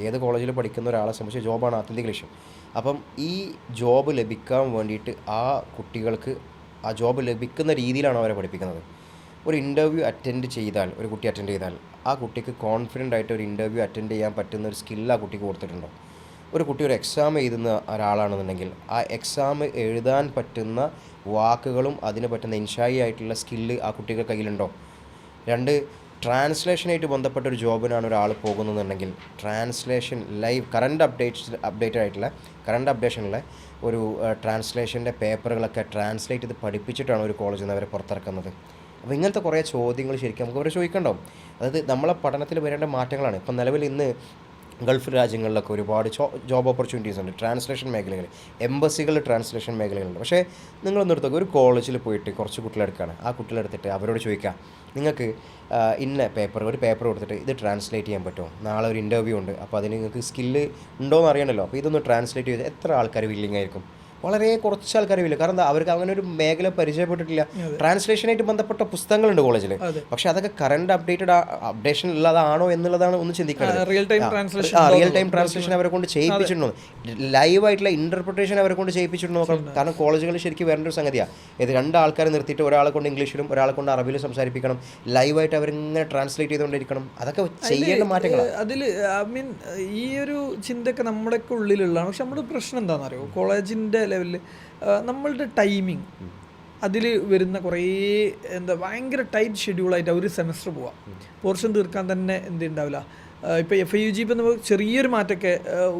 B: ഏത് കോളേജിൽ പഠിക്കുന്ന ഒരാളെ സംബന്ധിച്ച് ജോബാണ് ആത്യന്തിക ലക്ഷ്യം. അപ്പം ഈ ജോബ് ലഭിക്കാൻ വേണ്ടിയിട്ട് ആ കുട്ടികൾക്ക് ആ ജോബ് ലഭിക്കുന്ന രീതിയിലാണ് അവരെ പഠിപ്പിക്കുന്നത്. ഒരു ഇൻ്റർവ്യൂ അറ്റൻഡ് ചെയ്താൽ, ഒരു കുട്ടി അറ്റൻഡ് ചെയ്താൽ ആ കുട്ടിക്ക് കോൺഫിഡൻ്റ് ആയിട്ട് ഒരു ഇൻ്റർവ്യൂ അറ്റൻഡ് ചെയ്യാൻ പറ്റുന്ന ഒരു സ്കില്ല് ആ കുട്ടിക്ക് കൊടുത്തിട്ടുണ്ടോ? ഒരു കുട്ടി ഒരു എക്സാം എഴുതുന്ന ഒരാളാണെന്നുണ്ടെങ്കിൽ ആ എക്സാം എഴുതാൻ പറ്റുന്ന വാക്കുകളും അതിന് പറ്റുന്ന ഇൻഷായി ആയിട്ടുള്ള സ്കില്ല് ആ കുട്ടിയുടെ കയ്യിലുണ്ടോ? രണ്ട്, ട്രാൻസ്ലേഷനായിട്ട് ബന്ധപ്പെട്ട ഒരു ജോബിനാണ് ഒരാൾ പോകുന്നതെന്നുണ്ടെങ്കിൽ ട്രാൻസ്ലേഷൻ ലൈവ് അപ്ഡേറ്റഡ് ആയിട്ടുള്ള കറണ്ട് അപ്ഡേഷനിലെ ഒരു ട്രാൻസ്ലേഷൻ്റെ പേപ്പറുകളൊക്കെ ട്രാൻസ്ലേറ്റ് ചെയ്ത് പഠിപ്പിച്ചിട്ടാണ് ഒരു കോളേജിൽ നിന്ന് അവരെ പുറത്തിറക്കുന്നത്. അപ്പോൾ ഇങ്ങനത്തെ കുറേ ചോദ്യങ്ങൾ ശരിക്കും നമുക്ക് അവരെ ചോദിക്കണ്ടാവും. അതായത് നമ്മളെ പഠനത്തിൽ വരേണ്ട മാറ്റങ്ങളാണ്. ഇപ്പം നിലവിൽ ഇന്ന് ഗൾഫ് രാജ്യങ്ങളിലൊക്കെ ഒരുപാട് ജോബ് ഓപ്പർച്യൂണിറ്റീസ് ഉണ്ട്, ട്രാൻസ്ലേഷൻ മേഖലകൾ, എംബസികൾ ട്രാൻസ്ലേഷൻ മേഖലകളുണ്ട്. പക്ഷേ നിങ്ങളൊന്ന് എടുത്തൊക്കെ ഒരു കോളേജിൽ പോയിട്ട് കുറച്ച് കുട്ടികളെടുക്കുകയാണ്. ആ കുട്ടികളെടുത്തിട്ട് അവരോട് ചോദിക്കാം, നിങ്ങൾക്ക് ഇന്ന ഒരു പേപ്പർ കൊടുത്തിട്ട് ഇത് ട്രാൻസ്ലേറ്റ് ചെയ്യാൻ പറ്റുമോ? നാളെ ഒരു ഇൻ്റർവ്യൂ ഉണ്ട്, അപ്പോൾ അതിന് നിങ്ങൾക്ക് സ്കില്ല് ഉണ്ടോയെന്ന് അറിയണമല്ലോ. അപ്പോൾ ഇതൊന്ന് ട്രാൻസ്ലേറ്റ് ചെയ്ത് എത്ര ആൾക്കാർ വില്ലിങ് ആയിരിക്കും? വളരെ കുറച്ച് ആൾക്കാർ വില്ല. കാരണം എന്താ, അവർക്ക് അങ്ങനെ ഒരു മേഖല പരിചയപ്പെട്ടിട്ടില്ല. ട്രാൻസ്ലേഷനായിട്ട് ബന്ധപ്പെട്ട പുസ്തകങ്ങളുണ്ട് കോളേജിൽ, പക്ഷെ അതൊക്കെ കറണ്ട് അപ്ഡേഷൻ ഉള്ളതാണോ എന്നുള്ളതാണ് ഒന്ന് ചിന്തിക്കേണ്ടത്. റിയൽ ടൈം ട്രാൻസ്ലേഷൻ അവരെ കൊണ്ട് ചെയ്യിപ്പിച്ചിട്ടുണ്ടോ? ലൈവായിട്ടുള്ള ഇൻ്റർപ്രിട്ടേഷൻ അവരെ കൊണ്ട് ചെയ്യിപ്പിച്ചിട്ടുണ്ടോ നോക്കണം. കാരണം കോളേജുകളിൽ ശരിക്കും വരേണ്ട ഒരു സംഗതിയാണ് ഇത്. രണ്ടാൾക്കാരെ നിർത്തിയിട്ട് ഒരാളെ കൊണ്ട് ഇംഗ്ലീഷിലും ഒരാളെ കൊണ്ട് അറബിയിലും സംസാരിപ്പിക്കണം. ലൈവായിട്ട് അവരിങ്ങനെ ട്രാൻസ്ലേറ്റ് ചെയ്തുകൊണ്ടിരിക്കണം. അതൊക്കെ ചെയ്യേണ്ട മാറ്റങ്ങളാണ്.
A: അതിൽ ഈ ഒരു ചിന്തയൊക്കെ നമ്മുടെയൊക്കെ ഉള്ളിലുള്ളതാണ്. പക്ഷെ നമ്മുടെ പ്രശ്നം എന്താണെന്ന് അറിയോ, കോളേജിൻ്റെ ലെവലിൽ നമ്മളുടെ ടൈമിങ് അതിൽ വരുന്ന കുറേ ഭയങ്കര ടൈറ്റ് ഷെഡ്യൂളായിട്ട് ഒരു സെമസ്റ്റർ പോവാം. പോർഷൻ തീർക്കാൻ തന്നെ എന്തുണ്ടാവില്ല. ഇപ്പോൾ FIUG ഇപ്പം നമ്മൾ ചെറിയൊരു മാറ്റമൊക്കെ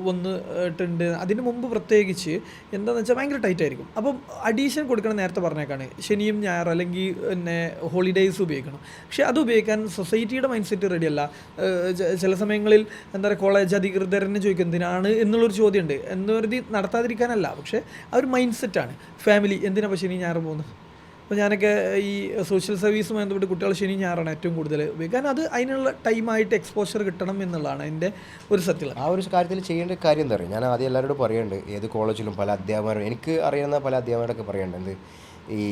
A: വന്നിട്ടുണ്ട്. അതിന് മുമ്പ് പ്രത്യേകിച്ച് എന്താണെന്ന് വെച്ചാൽ ഭയങ്കര ടൈറ്റ് ആയിരിക്കും. അപ്പം അഡീഷൻ കൊടുക്കണം, നേരത്തെ പറഞ്ഞേക്കാണ് ശനിയും ഞായർ അല്ലെങ്കിൽ പിന്നെ ഹോളിഡേയ്സ് ഉപയോഗിക്കണം. പക്ഷേ അത് ഉപയോഗിക്കാൻ സൊസൈറ്റിയുടെ മൈൻഡ് സെറ്റ് റെഡിയല്ല. ചില സമയങ്ങളിൽ എന്താ പറയുക, കോളേജ് അധികൃതരനെ ചോദിക്കും എന്തിനാണ് എന്നുള്ളൊരു ചോദ്യമുണ്ട്. എന്ന് കരുതി നടത്താതിരിക്കാനല്ല, പക്ഷേ ആ ഒരു മൈൻഡ് സെറ്റാണ്. ഫാമിലി എന്തിനാണ് ഇപ്പോൾ ശനി ഞായർ പോകുന്നത്? അപ്പോൾ ഞാനൊക്കെ ഈ സോഷ്യൽ സർവീസുമായി ബന്ധപ്പെട്ട് കുട്ടികൾ ശനി ഞായറാണ് ഏറ്റവും കൂടുതൽ ഉപയോഗിക്കാൻ. അത് അതിനുള്ള ടൈമായിട്ട് എക്സ്പോഷർ കിട്ടണം എന്നുള്ളതാണ് എൻ്റെ ഒരു സത്യം.
B: ആ ഒരു കാര്യത്തിൽ ചെയ്യേണ്ട കാര്യം എന്താ പറയുക, ഞാൻ ആദ്യം എല്ലാവരോടും പറയുന്നുണ്ട്, ഏത് കോളേജിലും പല അധ്യാപകരും, എനിക്ക് അറിയുന്ന പല അധ്യാപകരൊക്കെ പറയുന്നുണ്ട്, ഈ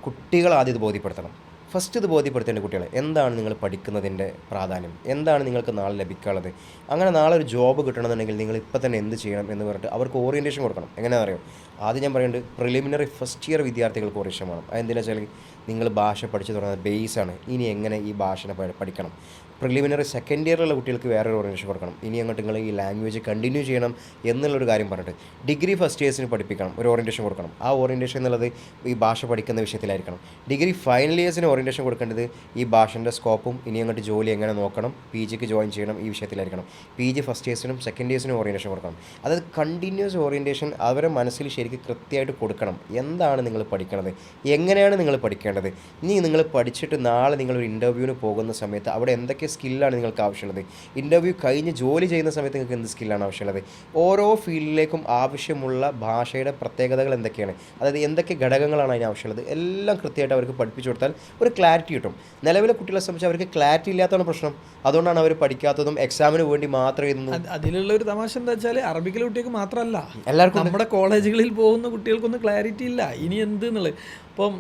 B: കുട്ടികൾ ആദ്യം ഇത് ബോധ്യപ്പെടുത്തണം. ഫസ്റ്റ് ഇത് ബോധ്യപ്പെടുത്തേണ്ട കുട്ടികളെ, എന്താണ് നിങ്ങൾ പഠിക്കുന്നതിൻ്റെ പ്രാധാന്യം, എന്താണ് നിങ്ങൾക്ക് നാളെ ലഭിക്കാനുള്ളത്. അങ്ങനെ നാളെ ഒരു ജോബ് കിട്ടണമെന്നുണ്ടെങ്കിൽ നിങ്ങൾ ഇപ്പം തന്നെ എന്ത് ചെയ്യണം എന്ന് പറഞ്ഞിട്ട് അവർക്ക് ഓറിയൻറ്റേഷൻ കൊടുക്കണം. എങ്ങനെയാണെന്ന് അറിയാം, ആദ്യം ഞാൻ പറയുന്നത് പ്രിലിമിനറി ഫസ്റ്റ് ഇയർ വിദ്യാർത്ഥികൾക്ക് ഓറിയൻറ്റേഷൻ വേണം. അതെന്തിനാ വെച്ചാൽ നിങ്ങൾ ഭാഷ പഠിച്ചു തുടങ്ങുന്ന ബേസാണ്. ഇനി എങ്ങനെ ഈ ഭാഷനെ പഠിക്കണം. പ്രിലിമിനറി സെക്കൻഡ് ഇയറിലുള്ള കുട്ടികൾക്ക് വേറൊരു ഓറിയൻറ്റേഷൻ കൊടുക്കണം. ഇനി അങ്ങോട്ട് നിങ്ങൾ ഈ ലാംഗ്വേജ് കണ്ടിന്യൂ ചെയ്യണം എന്നുള്ളൊരു കാര്യം പറഞ്ഞിട്ട് ഡിഗ്രി ഫസ്റ്റ് ഇയേഴ്സിന് പഠിപ്പിക്കണം, ഒരു ഓറിയൻറ്റേഷൻ കൊടുക്കണം. ആ ഓറിയൻറ്റേഷൻ എന്നുള്ളത് ഈ ഭാഷ പഠിക്കുന്ന വിഷയത്തിലായിരിക്കണം. ഡിഗ്രി ഫൈനൽ ഇയേഴ്സിന് ഓറിയൻറ്റേഷൻ കൊടുക്കേണ്ടത് ഈ ഭാഷൻ്റെ സ്കോപ്പും ഇനി അങ്ങോട്ട് ജോലി എങ്ങനെ നോക്കണം, PGക്ക് ജോയിൻ ചെയ്യണം, ഈ വിഷയത്തിലായിരിക്കണം. PG ഫസ്റ്റ് ഇയേഴ്സിനും സെക്കൻഡ് ഇയേഴ്സിനും ഓറിയൻറ്റേഷൻ കൊടുക്കണം. അതായത് കണ്ടിന്യൂസ് ഓറിയൻറ്റേഷൻ അവരെ മനസ്സിൽ ശരിക്കും കൃത്യമായിട്ട് കൊടുക്കണം. എന്താണ് നിങ്ങൾ പഠിക്കണത്, എങ്ങനെയാണ് നിങ്ങൾ പഠിക്കേണ്ടത്. ഇനി നിങ്ങൾ പഠിച്ചിട്ട് നാളെ നിങ്ങളൊരു ഇൻ്റർവ്യൂവിന് പോകുന്ന സമയത്ത് അവിടെ എന്തൊക്കെ സ്കില്ലാണ് നിങ്ങൾക്ക് ആവശ്യമുള്ളത്, ഇൻ്റർവ്യൂ കഴിഞ്ഞ് ജോലി ചെയ്യുന്ന സമയത്ത് നിങ്ങൾക്ക് എന്ത് സ്കില്ലാണ് ആവശ്യമുള്ളത്, ഓരോ ഫീൽഡിലേക്കും ആവശ്യമുള്ള ഭാഷയുടെ പ്രത്യേകതകൾ എന്തൊക്കെയാണ്, അതായത് എന്തൊക്കെ ഘടകങ്ങളാണ് അതിന് ആവശ്യമുള്ളത്, എല്ലാം കൃത്യമായിട്ട് അവർക്ക് പഠിപ്പിച്ചു കൊടുത്താൽ ഒരു ക്ലാരിറ്റി കിട്ടും. നിലവിലെ കുട്ടികളെ സംബന്ധിച്ച് അവർക്ക് ക്ലാരിറ്റി ഇല്ലാത്തതാണ് പ്രശ്നം. അതുകൊണ്ടാണ് അവർ പഠിക്കാത്തതും എക്സാമിന് വേണ്ടി മാത്രം എഴുതുന്നു.
A: അതിലുള്ള ഒരു തമാശ എന്താ വെച്ചാൽ അറബിക്കിലെ കുട്ടികൾക്ക് മാത്രമല്ല, എല്ലാവർക്കും നമ്മുടെ കോളേജുകളിൽ പോകുന്ന കുട്ടികൾക്കൊന്നും ക്ലാരിറ്റി ഇല്ല ഇനി എന്ത് എന്നുള്ളത്. ഇപ്പം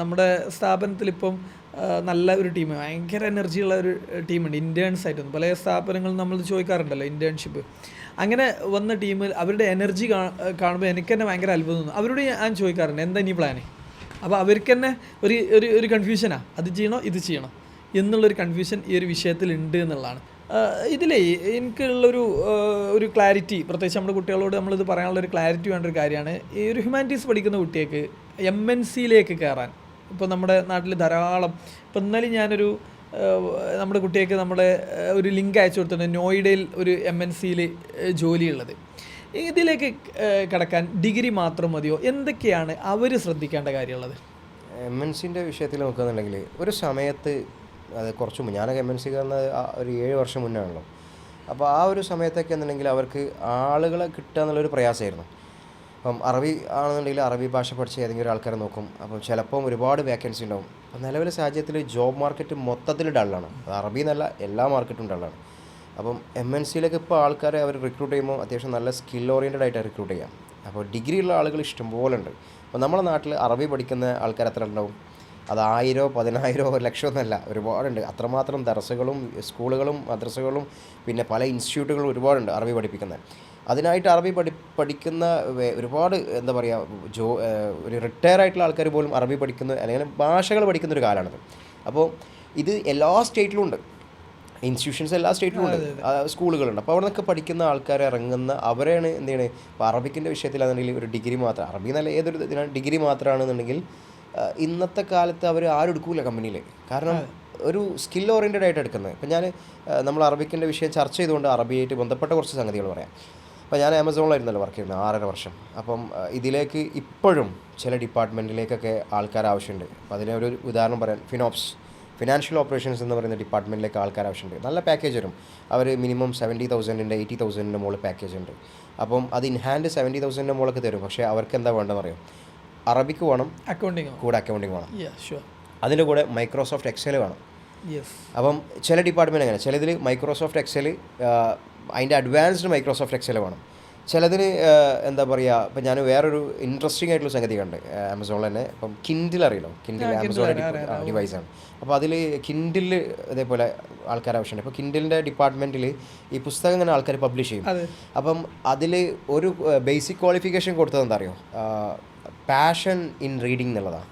A: നമ്മുടെ സ്ഥാപനത്തിൽ ഇപ്പം നല്ല ഒരു ടീം, ഭയങ്കര എനർജിയുള്ള ഒരു ടീമുണ്ട്. ഇൻറ്റേൺസ് ആയിട്ടൊന്നും പല സ്ഥാപനങ്ങളും നമ്മൾ ചോദിക്കാറുണ്ടല്ലോ ഇൻറ്റേൺഷിപ്പ്. അങ്ങനെ വന്ന ടീമിൽ അവരുടെ എനർജി കാണുമ്പോൾ എനിക്ക് തന്നെ ഭയങ്കര അത്ഭുതം തോന്നും. അവരോട് ഞാൻ ചോദിക്കാറുണ്ട് എന്താ ഇനി പ്ലാന്. അപ്പോൾ അവർക്ക് തന്നെ ഒരു കൺഫ്യൂഷനാണ്, അത് ചെയ്യണോ ഇത് ചെയ്യണോ എന്നുള്ളൊരു കൺഫ്യൂഷൻ ഈ ഒരു വിഷയത്തിലുണ്ട് എന്നുള്ളതാണ്. ഇതിലേ എനിക്കുള്ളൊരു ക്ലാരിറ്റി, പ്രത്യേകിച്ച് നമ്മുടെ കുട്ടികളോട് നമ്മളിത് പറയാനുള്ളൊരു ക്ലാരിറ്റി വേണ്ട ഒരു കാര്യമാണ്. ഈ ഒരു ഹ്യൂമാനിറ്റീസ് പഠിക്കുന്ന കുട്ടികൾക്ക് MNCയിലേക്ക് കയറാൻ ഇപ്പോൾ നമ്മുടെ നാട്ടിൽ ധാരാളം, ഇപ്പോൾ ഇന്നലെ ഞാനൊരു നമ്മുടെ കുട്ടികൾക്ക് നമ്മുടെ ഒരു ലിങ്ക് അയച്ചു കൊടുത്തിട്ടുണ്ട്, നോയിഡയിൽ ഒരു MNCയിൽ ജോലിയുള്ളത്. ഇതിലേക്ക് കടക്കാൻ ഡിഗ്രി മാത്രം മതിയോ, എന്തൊക്കെയാണ് അവർ ശ്രദ്ധിക്കേണ്ട കാര്യമുള്ളത്?
B: MNCൻ്റെ വിഷയത്തിൽ നോക്കുകയാണെന്നുണ്ടെങ്കിൽ ഒരു സമയത്ത്, അത് കുറച്ച് മുമ്പ് ഞാനൊക്കെ MNC കയറുന്നത് ഒരു 7 വർഷം മുന്നേ ആണല്ലോ. അപ്പോൾ ആ ഒരു സമയത്തൊക്കെ എന്നുണ്ടെങ്കിൽ അവർക്ക് ആളുകളെ കിട്ടുക എന്നുള്ളൊരു പ്രയാസമായിരുന്നു. അപ്പം അറബി ആണെന്നുണ്ടെങ്കിൽ അറബി ഭാഷ പഠിച്ച ഏതെങ്കിലും ആൾക്കാരെ നോക്കും. അപ്പം ചിലപ്പം ഒരുപാട് വേക്കൻസി ഉണ്ടാവും. അപ്പം നിലവിലെ സാഹചര്യത്തിൽ ജോബ് മാർക്കറ്റ് മൊത്തത്തിൽ ഡള്ളാണ്. അത് അറബി എന്നല്ല, എല്ലാ മാർക്കറ്റും ഡള്ളാണ്. അപ്പം MNCയിലേക്ക് ഇപ്പോൾ ആൾക്കാരെ അവർ റിക്രൂട്ട് ചെയ്യുമ്പോൾ അത്യാവശ്യം നല്ല സ്കിൽ ഓറിയൻറ്റഡ് ആയിട്ട് റിക്രൂട്ട് ചെയ്യാം. അപ്പോൾ ഡിഗ്രി ഉള്ള ആളുകൾ ഇഷ്ടംപോലെ ഉണ്ട്. അപ്പോൾ നമ്മുടെ നാട്ടിൽ അറബി പഠിക്കുന്ന ആൾക്കാർ എത്ര ഉണ്ടാവും? അത് 1000, 10,000, 1,00,000 ഒന്നല്ല, ഒരുപാടുണ്ട്. അത്രമാത്രം ദർസകളും സ്കൂളുകളും മദ്രസകളും പിന്നെ പല ഇൻസ്റ്റിറ്റ്യൂട്ടുകളും ഒരുപാടുണ്ട് അറബി പഠിപ്പിക്കുന്നത്. അതിനായിട്ട് അറബി പഠിക്കുന്ന ഒരുപാട് എന്താ പറയുക ഒരു റിട്ടയർ ആയിട്ടുള്ള ആൾക്കാർ പോലും അറബി പഠിക്കുന്ന അല്ലെങ്കിൽ ഭാഷകൾ പഠിക്കുന്ന ഒരു കാലമാണിത്. അപ്പോൾ ഇത് എല്ലാ സ്റ്റേറ്റിലും ഉണ്ട്, ഇൻസ്റ്റിറ്റ്യൂഷൻസ് എല്ലാ സ്റ്റേറ്റിലും ഉണ്ട്, സ്കൂളുകളുണ്ട്. അപ്പോൾ അവിടെ നിന്നൊക്കെ പഠിക്കുന്ന ആൾക്കാർ ഇറങ്ങുന്ന അവരെയാണ് എന്ത് ചെയ്യണേ. ഇപ്പോൾ അറബിക്കിൻ്റെ വിഷയത്തിലാണെന്നുണ്ടെങ്കിൽ ഒരു ഡിഗ്രി മാത്രം, അറബി എന്നല്ല ഏതൊരു ഇതിനാണ് ഡിഗ്രി മാത്രമാണെന്നുണ്ടെങ്കിൽ ഇന്നത്തെ കാലത്ത് അവർ ആരും എടുക്കൂല കമ്പനിയിൽ. കാരണം ഒരു സ്കിൽ ഓറിയൻറ്റഡ് ആയിട്ട് എടുക്കുന്നത്. ഇപ്പം നമ്മൾ അറബിക്കിൻ്റെ വിഷയം ചർച്ച ചെയ്തുകൊണ്ട് അറബിയായിട്ട് ബന്ധപ്പെട്ട കുറച്ച് സംഗതികൾ പറയാം. അപ്പോൾ ഞാൻ ആമസോണിലായിരുന്നല്ലോ വർക്ക് ചെയ്യുന്നത് 6.5 വർഷം. അപ്പം ഇതിലേക്ക് ഇപ്പോഴും ചില ഡിപ്പാർട്ട്മെൻറ്റിലേക്കൊക്കെ ആൾക്കാർ ആവശ്യമുണ്ട്. അപ്പോൾ അതിനൊരു ഉദാഹരണം പറയാൻ, ഫിനാൻഷ്യൽ ഓപ്പറേഷൻസ് എന്ന് പറയുന്ന ഡിപ്പാർട്ട്മെൻറ്റിലേക്ക് ആൾക്കാർ ആവശ്യമുണ്ട്. നല്ല പാക്കേജ് വരും. അവർ മിനിമം 70,000-ൻ്റെ 80,000-ൻ്റെ മുകളിൽ പാക്കേജ് ഉണ്ട്. അപ്പം അത് ഇൻ ഹാൻഡ് 70,000-ൻ്റെ മുകളൊക്കെ തരും. പക്ഷേ അവർക്ക് എന്താ വേണ്ടതെന്ന് അറിയാം, അറബിക്ക് വേണം, കൂടെ അക്കൗണ്ടിങ് വേണം, അതിൻ്റെ കൂടെ മൈക്രോസോഫ്റ്റ് എക്സൽ വേണം. അപ്പം ചില ഡിപ്പാർട്ട്മെൻറ്റ് അങ്ങനെ, ചിലതിൽ മൈക്രോസോഫ്റ്റ് എക്സൽ അതിൻ്റെ അഡ്വാൻസ്ഡ് മൈക്രോസോഫ്റ്റ് എക്സൽ വേണം. ചിലതിന് എന്താ പറയുക, ഇപ്പം ഞാൻ വേറൊരു ഇൻട്രസ്റ്റിംഗ് ആയിട്ടുള്ള സംഗതി കണ്ട് ആമസോണിൽ തന്നെ. ഇപ്പം കിൻഡിൽ അറിയില്ലോ, കിൻഡിൽ ആമസോണിൻ്റെ ഡിവൈസാണ്. അപ്പോൾ അതിൽ കിൻഡിൽ ഇതേപോലെ ആൾക്കാർ ആവശ്യമുണ്ട്. അപ്പോൾ കിൻഡിലിൻ്റെ ഡിപ്പാർട്ട്മെൻറ്റിൽ ഈ പുസ്തകം ഇങ്ങനെ ആൾക്കാർ പബ്ലിഷ് ചെയ്യും. അപ്പം അതിൽ ഒരു ബേസിക് ക്വാളിഫിക്കേഷൻ കൊടുത്തത് എന്താ അറിയോ, പാഷൻ ഇൻ റീഡിങ് എന്നുള്ളതാണ്.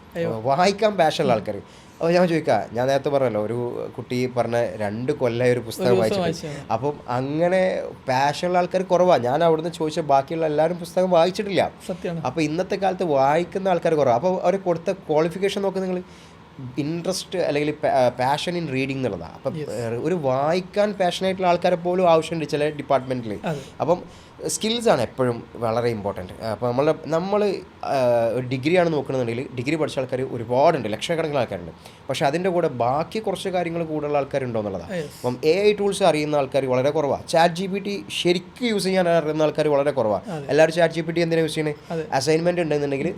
B: വായിക്കാൻ പാഷനുള്ള ആൾക്കാർ. അപ്പോൾ ഞാൻ ചോദിക്കാം, ഞാൻ നേരത്തെ പറഞ്ഞല്ലോ ഒരു കുട്ടി പറഞ്ഞ 2 കൊല്ലം ഒരു പുസ്തകം വായിച്ചിട്ട്. അപ്പം അങ്ങനെ പാഷനുള്ള ആൾക്കാർ കുറവാണ്. ഞാൻ അവിടുന്ന് ചോദിച്ച ബാക്കിയുള്ള എല്ലാവരും പുസ്തകം വായിച്ചിട്ടില്ല. അപ്പോൾ ഇന്നത്തെ കാലത്ത് വായിക്കുന്ന ആൾക്കാർ കുറവാണ്. അപ്പോൾ അവർ കൊടുത്ത ക്വാളിഫിക്കേഷൻ നോക്കുക നിങ്ങൾ, ഇൻട്രസ്റ്റ് അല്ലെങ്കിൽ പാഷൻ ഇൻ റീഡിങ് എന്നുള്ളതാണ്. അപ്പം ഒരു വായിക്കാൻ പാഷനായിട്ടുള്ള ആൾക്കാരെ പോലും ആവശ്യമുണ്ട് ചില ഡിപ്പാർട്ട്മെൻറ്റിൽ. അപ്പം സ്കിൽസാണ് എപ്പോഴും വളരെ ഇമ്പോർട്ടൻറ്റ്. അപ്പോൾ നമ്മൾ ഒരു ഡിഗ്രിയാണ് നോക്കണമെന്നുണ്ടെങ്കിൽ ഡിഗ്രി പഠിച്ച ആൾക്കാർ ഒരുപാടുണ്ട്, ലക്ഷക്കണക്കിന് ആൾക്കാരുണ്ട്. പക്ഷേ അതിൻ്റെ കൂടെ ബാക്കി കുറച്ച് കാര്യങ്ങൾ കൂടുതലുള്ള ആൾക്കാരുണ്ടോ എന്നുള്ളതാണ്. അപ്പം AI ടൂൾസ് അറിയുന്ന ആൾക്കാർ വളരെ കുറവാണ്. ChatGPT ശരിക്കും യൂസ് ചെയ്യാൻ അറിയുന്ന ആൾക്കാർ വളരെ കുറവാണ്. എല്ലാവരും ChatGPT എന്തിനാണ് യൂസ് ചെയ്യുന്നത്? അസൈൻമെൻറ്റ് ഉണ്ടെന്നുണ്ടെങ്കിൽ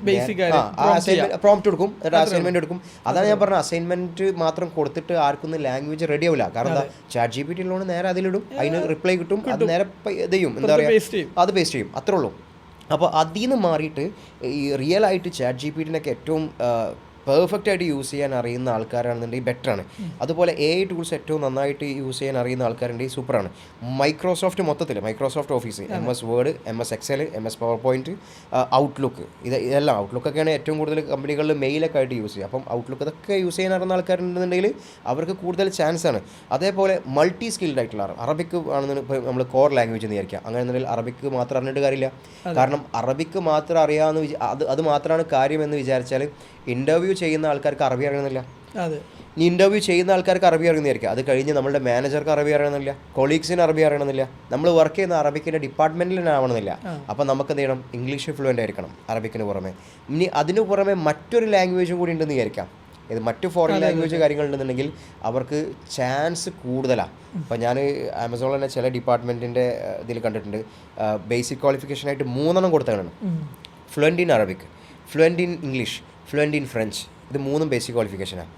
B: പ്രോംപ്റ്റ് കൊടുക്കും, എന്നിട്ട് അസൈൻമെൻറ്റ് എടുക്കും. അതാണ് ഞാൻ പറഞ്ഞത്, അസൈൻമെൻറ്റ് മാത്രം കൊടുത്തിട്ട് ആർക്കൊന്നും ലാംഗ്വേജ് റെഡി ആവില്ല. കാരണം എന്താ, ChatGPT ഉള്ളതുകൊണ്ട് നേരെ അതിലിടും, അതിന് റിപ്ലൈ കിട്ടും, അത് നേരെ ഇത് ചെയ്യും, എന്താ പറയുക, അത് പേസ്റ്റ് ചെയ്യും, അത്രേ ഉള്ളൂ. അപ്പോൾ അതിൽ നിന്ന് മാറിയിട്ട് ഈ റിയൽ ആയിട്ട് ChatGPT-നൊക്കെ ഏറ്റവും പെർഫെക്റ്റ് ആയിട്ട് യൂസ് ചെയ്യാൻ അറിയുന്ന ആൾക്കാരാണെന്നുണ്ടെങ്കിൽ ബെറ്ററാണ്. അതുപോലെ AI ടൂൾസ് ഏറ്റവും നന്നായിട്ട് യൂസ് ചെയ്യാൻ അറിയുന്ന ആൾക്കാരുണ്ടെങ്കിൽ സൂപ്പറാണ്. മൈക്രോസോഫ്റ്റ് മൊത്തത്തിൽ, Microsoft office, MS Word, MS Excel, MS PowerPoint, Outlook, ഇതെല്ലാം ഔട്ട്ലുക്കൊക്കെയാണ് ഏറ്റവും കൂടുതൽ കമ്പനികളിൽ മെയിലൊക്കെ ആയിട്ട് യൂസ് ചെയ്യുക. അപ്പം ഔട്ട്ലുക്ക് ഇതൊക്കെ യൂസ് ചെയ്യാൻ അറിയുന്ന ആൾക്കാരുണ്ടെന്നുണ്ടെങ്കിൽ അവർക്ക് കൂടുതൽ ചാൻസാണ്. അതേപോലെ മൾട്ടി സ്കിൽഡ് ആയിട്ടുള്ള അറബിക്ക് ആണെന്ന് ഇപ്പോൾ നമ്മൾ കോർ ലാംഗ്വേജ് എന്ന് വിചാരിക്കുക. അങ്ങനെയാണെന്നുണ്ടെങ്കിൽ അറബിക്ക് മാത്രം അറിഞ്ഞിട്ട് കാര്യമില്ല. കാരണം അറബിക്ക് മാത്രം അറിയാമെന്ന് അത് മാത്രമാണ് കാര്യമെന്ന് വിചാരിച്ചാൽ ഇൻ്റർവ്യൂ ചെയ്യുന്ന ആൾക്കാർക്ക് അറബി അറിയണമെന്നില്ല. ഇനി ഇൻ്റർവ്യൂ ചെയ്യുന്ന ആൾക്കാർക്ക് അറബി അറിയുന്നതായിരിക്കും, അത് കഴിഞ്ഞ് നമ്മളുടെ മാനേജർക്ക് അറബി അറിയണമെന്നില്ല, കൊളീഗ്സിന് അറബി അറിയണമെന്നില്ല, നമ്മൾ വർക്ക് ചെയ്യുന്ന അറബിക്കിൻ്റെ ഡിപ്പാർട്ട്മെൻറ്റിൽ തന്നെ ആവണമെന്നില്ല. അപ്പോൾ നമുക്ക് എന്ത് ചെയ്യണം, ഇംഗ്ലീഷ് ഫ്ലുവൻ്റ് ആയിരിക്കണം അറബിക്കിന് പുറമെ. ഇനി അതിന് പുറമെ മറ്റൊരു ലാംഗ്വേജും കൂടി ഉണ്ടെന്ന് വിചാരിക്കാം, ഇത് മറ്റു ഫോറിൻ ലാംഗ്വേജ് കാര്യങ്ങളുണ്ടെന്നുണ്ടെങ്കിൽ അവർക്ക് ചാൻസ് കൂടുതലാണ്. അപ്പോൾ ഞാൻ ആമസോണിൽ തന്നെ ചില ഡിപ്പാർട്ട്മെൻറ്റിൻ്റെ ഇതിൽ കണ്ടിട്ടുണ്ട്, ബേസിക് ക്വാളിഫിക്കേഷനായിട്ട് 3 കൊടുത്തതാണ്. Fluent in Arabic, fluent in English, fluent in French. ഇത് 3 ബേസിക് ക്വാളിഫിക്കേഷനാണ്.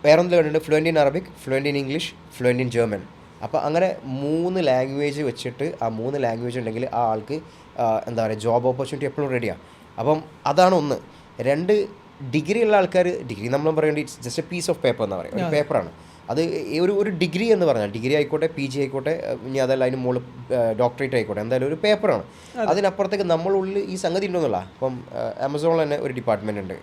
B: വേറൊന്നിൽ കണ്ടിട്ടുണ്ട് fluent in Arabic, fluent in English, fluent in German. അപ്പോൾ അങ്ങനെ 3 ലാംഗ്വേജ് വെച്ചിട്ട് ആ 3 ലാംഗ്വേജ് ഉണ്ടെങ്കിൽ ആ ആൾക്ക് എന്താ പറയുക, ജോബ് ഓപ്പർച്യൂണിറ്റി എപ്പോഴും റെഡിയാണ്. അപ്പം അതാണ് ഒന്ന്. 2, ഡിഗ്രി ഉള്ള ആൾക്കാർ, ഡിഗ്രി നമ്മൾ പറയേണ്ടത് it's just a piece of paper എന്ന് പറയും, ഒരു പേപ്പറാണ് അത്. ഒരു ഡിഗ്രി എന്ന് പറഞ്ഞാൽ ഡിഗ്രി ആയിക്കോട്ടെ, PG ആയിക്കോട്ടെ, ഇനി അതല്ല അതിന് മുകളിൽ ഡോക്ടറേറ്റ് ആയിക്കോട്ടെ, എന്തായാലും ഒരു പേപ്പറാണ്. അതിനപ്പുറത്തേക്ക് നമ്മളുള്ളിൽ ഈ സംഗതി ഉണ്ടോന്നുള്ള. അപ്പം ആമസോണിൽ തന്നെ ഒരു ഡിപ്പാർട്ട്മെൻ്റ് ഉണ്ട്,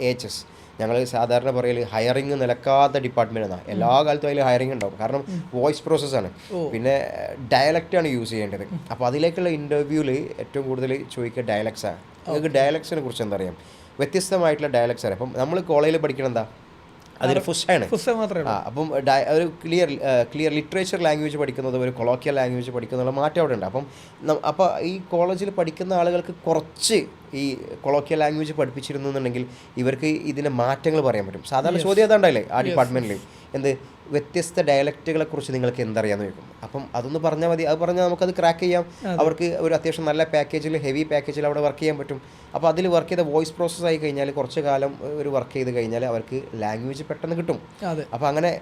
B: AHS. ഞങ്ങൾ സാധാരണ പറയൽ ഹയറിങ് നിലക്കാത്ത ഡിപ്പാർട്ട്മെൻ്റ് എന്നാണ്. എല്ലാ കാലത്തും അതിൽ ഹയറിങ് ഉണ്ടാവും, കാരണം വോയിസ് പ്രോസസ്സാണ്, പിന്നെ ഡയലക്റ്റാണ് യൂസ് ചെയ്യേണ്ടത്. അപ്പോൾ അതിലേക്കുള്ള ഇൻ്റർവ്യൂവിൽ ഏറ്റവും കൂടുതൽ ചോദിക്കുക ഡയലക്ട്സാണ്. നിങ്ങൾക്ക് ഡയലക്ട്സിനെ കുറിച്ച് എന്താ അറിയാം, വ്യത്യസ്തമായിട്ടുള്ള ഡയലക്ട്സ് ആണ്. അപ്പം നമ്മൾ കോളേജിൽ പഠിക്കണം എന്താ, അതിന് ഫുസ്സാണ്. അപ്പം ഒരു ക്ലിയർ ലിറ്ററേച്ചർ ലാംഗ്വേജ് പഠിക്കുന്നത്, ഒരു കൊളോക്കിയൽ ലാംഗ്വേജ് പഠിക്കുന്നതിനുള്ള മാറ്റം അവിടെ ഉണ്ട്. അപ്പോൾ ഈ കോളേജിൽ പഠിക്കുന്ന ആളുകൾക്ക് കുറച്ച് ഈ കൊളോക്കിയൽ ലാംഗ്വേജ് പഠിപ്പിച്ചിരുന്നു എന്നുണ്ടെങ്കിൽ ഇവർക്ക് ഇതിൻ്റെ മാറ്റങ്ങൾ പറയാൻ പറ്റും. സാധാരണ ചോദ്യം അതാണ്ടല്ലേ ആ ഡിപ്പാർട്ട്മെൻറ്റിൽ, എന്ത് വ്യത്യസ്ത ഡയലക്റ്റുകളെ കുറിച്ച് നിങ്ങൾക്ക് എന്തറിയാമെന്ന് ചോദിക്കും. അപ്പം അതൊന്ന് പറഞ്ഞാൽ മതി, അത് പറഞ്ഞാൽ നമുക്കത് ക്രാക്ക് ചെയ്യാം. അവർക്ക് ഒരു അത്യാവശ്യം നല്ല പാക്കേജിൽ, ഹെവി പാക്കേജിൽ അവിടെ വർക്ക് ചെയ്യാൻ പറ്റും. അപ്പോൾ അതിൽ വർക്ക് ചെയ്ത വോയിസ് പ്രോസസ്സ് ആയി കഴിഞ്ഞാൽ കുറച്ച് കാലം ഒരു വർക്ക് ചെയ്ത് കഴിഞ്ഞാൽ അവർക്ക് ലാംഗ്വേജ് പെട്ടെന്ന് കിട്ടും. അപ്പോൾ അങ്ങനെ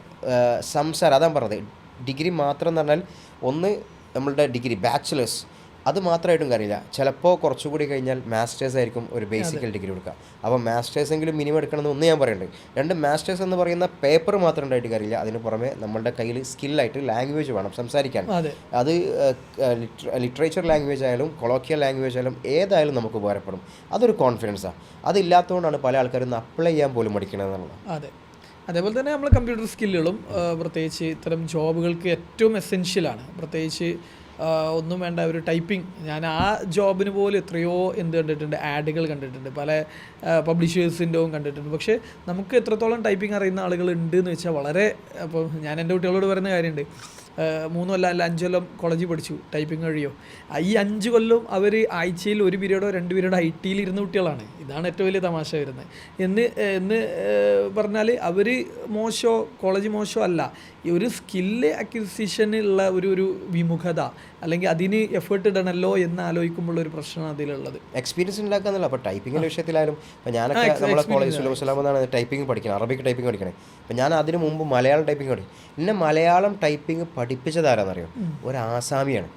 B: സംസാരം, അതാണ് പറഞ്ഞത്. ഡിഗ്രി മാത്രം എന്ന് പറഞ്ഞാൽ ഒന്ന് നമ്മളുടെ ഡിഗ്രി ബാച്ചിലേഴ്സ്, അത് മാത്രമായിട്ടും കാര്യമില്ല. ചിലപ്പോൾ കുറച്ചുകൂടി കഴിഞ്ഞാൽ മാസ്റ്റേഴ്സ് ആയിരിക്കും ഒരു ബേസിക്കൽ ഡിഗ്രി കൊടുക്കുക. അപ്പോൾ മാസ്റ്റേഴ്സ് എങ്കിലും മിനിമം എടുക്കണമെന്ന് ഒന്ന് ഞാൻ പറയുന്നുണ്ട്. രണ്ട്, മാസ്റ്റേഴ്സ് എന്ന് പറയുന്ന പേപ്പർ മാത്രം ഉണ്ടായിട്ട് കാര്യമില്ല. അതിന് പുറമെ നമ്മളുടെ കയ്യിൽ സ്കില്ലായിട്ട് ലാംഗ്വേജ് വേണം സംസാരിക്കാൻ. അത് ലിറ്ററേച്ചർ ലാംഗ്വേജ് ആയാലും കൊളോക്കിയൽ ലാംഗ്വേജ് ആയാലും ഏതായാലും നമുക്ക് ഉപകാരപ്പെടും. അതൊരു കോൺഫിഡൻസാണ്. അതില്ലാത്തതുകൊണ്ടാണ് പല ആൾക്കാരും അപ്ലൈ ചെയ്യാൻ പോലും പഠിക്കണമെന്നുള്ളത്.
A: അതെ, അതേപോലെ തന്നെ നമ്മൾ കമ്പ്യൂട്ടർ സ്കില്ലുകളും പ്രത്യേകിച്ച് ഇത്തരം ജോബുകൾക്ക് ഏറ്റവും എസെൻഷ്യലാണ്. പ്രത്യേകിച്ച് ഒന്നും വേണ്ട, ഒരു ടൈപ്പിംഗ്. ഞാൻ ആ ജോബിന് പോലും എത്രയോ കണ്ടിട്ടുണ്ട്, ആഡുകൾ കണ്ടിട്ടുണ്ട്, പല പബ്ലിഷേഴ്സിൻ്റെയും കണ്ടിട്ടുണ്ട്. പക്ഷേ നമുക്ക് എത്രത്തോളം ടൈപ്പിംഗ് അറിയുന്ന ആളുകൾ ഉണ്ട് എന്ന് വെച്ചാൽ വളരെ. അപ്പോൾ ഞാൻ എൻ്റെ കുട്ടികളോട് പറയുന്ന കാര്യമുണ്ട്, 3 കൊല്ലം അല്ല 5 കൊല്ലം കോളേജിൽ പഠിച്ചു, ടൈപ്പിംഗ് കഴിയോ? ഈ 5 കൊല്ലം അവർ ആഴ്ചയിൽ 1 പീരീഡോ 2 പീരീഡോ IT-യിൽ ഇരുന്ന കുട്ടികളാണ്. ഇതാണ് ഏറ്റവും വലിയ തമാശ വരുന്നത്. എന്ന് പറഞ്ഞാൽ അവർ മോശമോ കോളേജ് മോശമോ അല്ല, ഈ ഒരു സ്കില്ല് അക്വിസിഷനുള്ള ഒരു വിമുഖത, അല്ലെങ്കിൽ അതിന് എഫേർട്ട് ഇടണമല്ലോ എന്ന് ആലോചിക്കുമ്പോൾ ഒരു പ്രശ്നമാണ് അതിലുള്ളത്.
B: എക്സ്പീരിയൻസ് ഉണ്ടാക്കാന്നല്ല. അപ്പോൾ ടൈപ്പിങ്ങിൻ്റെ വിഷയത്തിലായാലും ഇപ്പോൾ ഞാനൊക്കെ നമ്മളെ കോളേജ് സുലഭസലാമെന്നാണ് ടൈപ്പിംഗ് പഠിക്കണം, അറബിക് ടൈപ്പിംഗ് പഠിക്കണേ. അപ്പോൾ ഞാൻ അതിന് മുമ്പ് മലയാളം ടൈപ്പിംഗ് പഠിക്കും. പിന്നെ മലയാളം ടൈപ്പിംഗ് പഠിപ്പിച്ചതാരാന്നറിയോ? ഒരു ആസാമിയാണ്.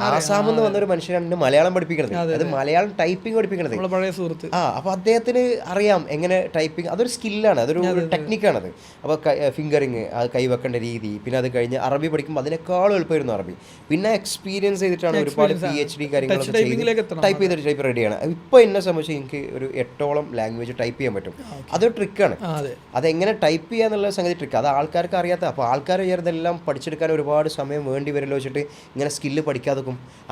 B: ആസാമിൽ നിന്ന് വന്നൊരു മനുഷ്യനാണ് മലയാളം പഠിപ്പിക്കണത്. അത് മലയാളം ടൈപ്പിംഗ് പഠിപ്പിക്കണത്.
A: പഴയ സുഹൃത്ത്.
B: അപ്പോൾ അദ്ദേഹത്തിന് അറിയാം എങ്ങനെ ടൈപ്പിംഗ്. അതൊരു സ്കില്ലാണ്, അതൊരു ടെക്നിക്കാണത്. അപ്പോൾ ഫിംഗറിങ്, അത് കൈവെക്കേണ്ട രീതി, പിന്നെ അത് കഴിഞ്ഞ് അറബി പഠിക്കുമ്പോൾ അതിനേക്കാളും എളുപ്പമായിരുന്നു അറബി. പിന്നെ എക്സ്പീരിയൻസ് ചെയ്തിട്ടാണ് ഒരുപാട് PhD കാര്യങ്ങളൊക്കെ ചെയ്ത് ടൈപ്പ് ചെയ്തിട്ട് ടൈപ്പ് റെഡിയാണ്. ഇപ്പോൾ എന്നെ സംബന്ധിച്ച് എനിക്ക് ഒരു 8ഓളം ലാംഗ്വേജ് ടൈപ്പ് ചെയ്യാൻ പറ്റും. അതൊരു ട്രിക്കാണ്. അതെങ്ങനെ ടൈപ്പ് ചെയ്യാന്നുള്ള സംഗതി ട്രിക്ക്. അത് ആൾക്കാർക്ക് അറിയാത്ത. അപ്പോൾ ആൾക്കാർ ഇതെല്ലാം പഠിച്ചെടുക്കാൻ ഒരുപാട് സമയം വേണ്ടി വരുമല്ലോ വെച്ചിട്ട് ഇങ്ങനെ സ്കില്ല് പഠിക്കാതെ.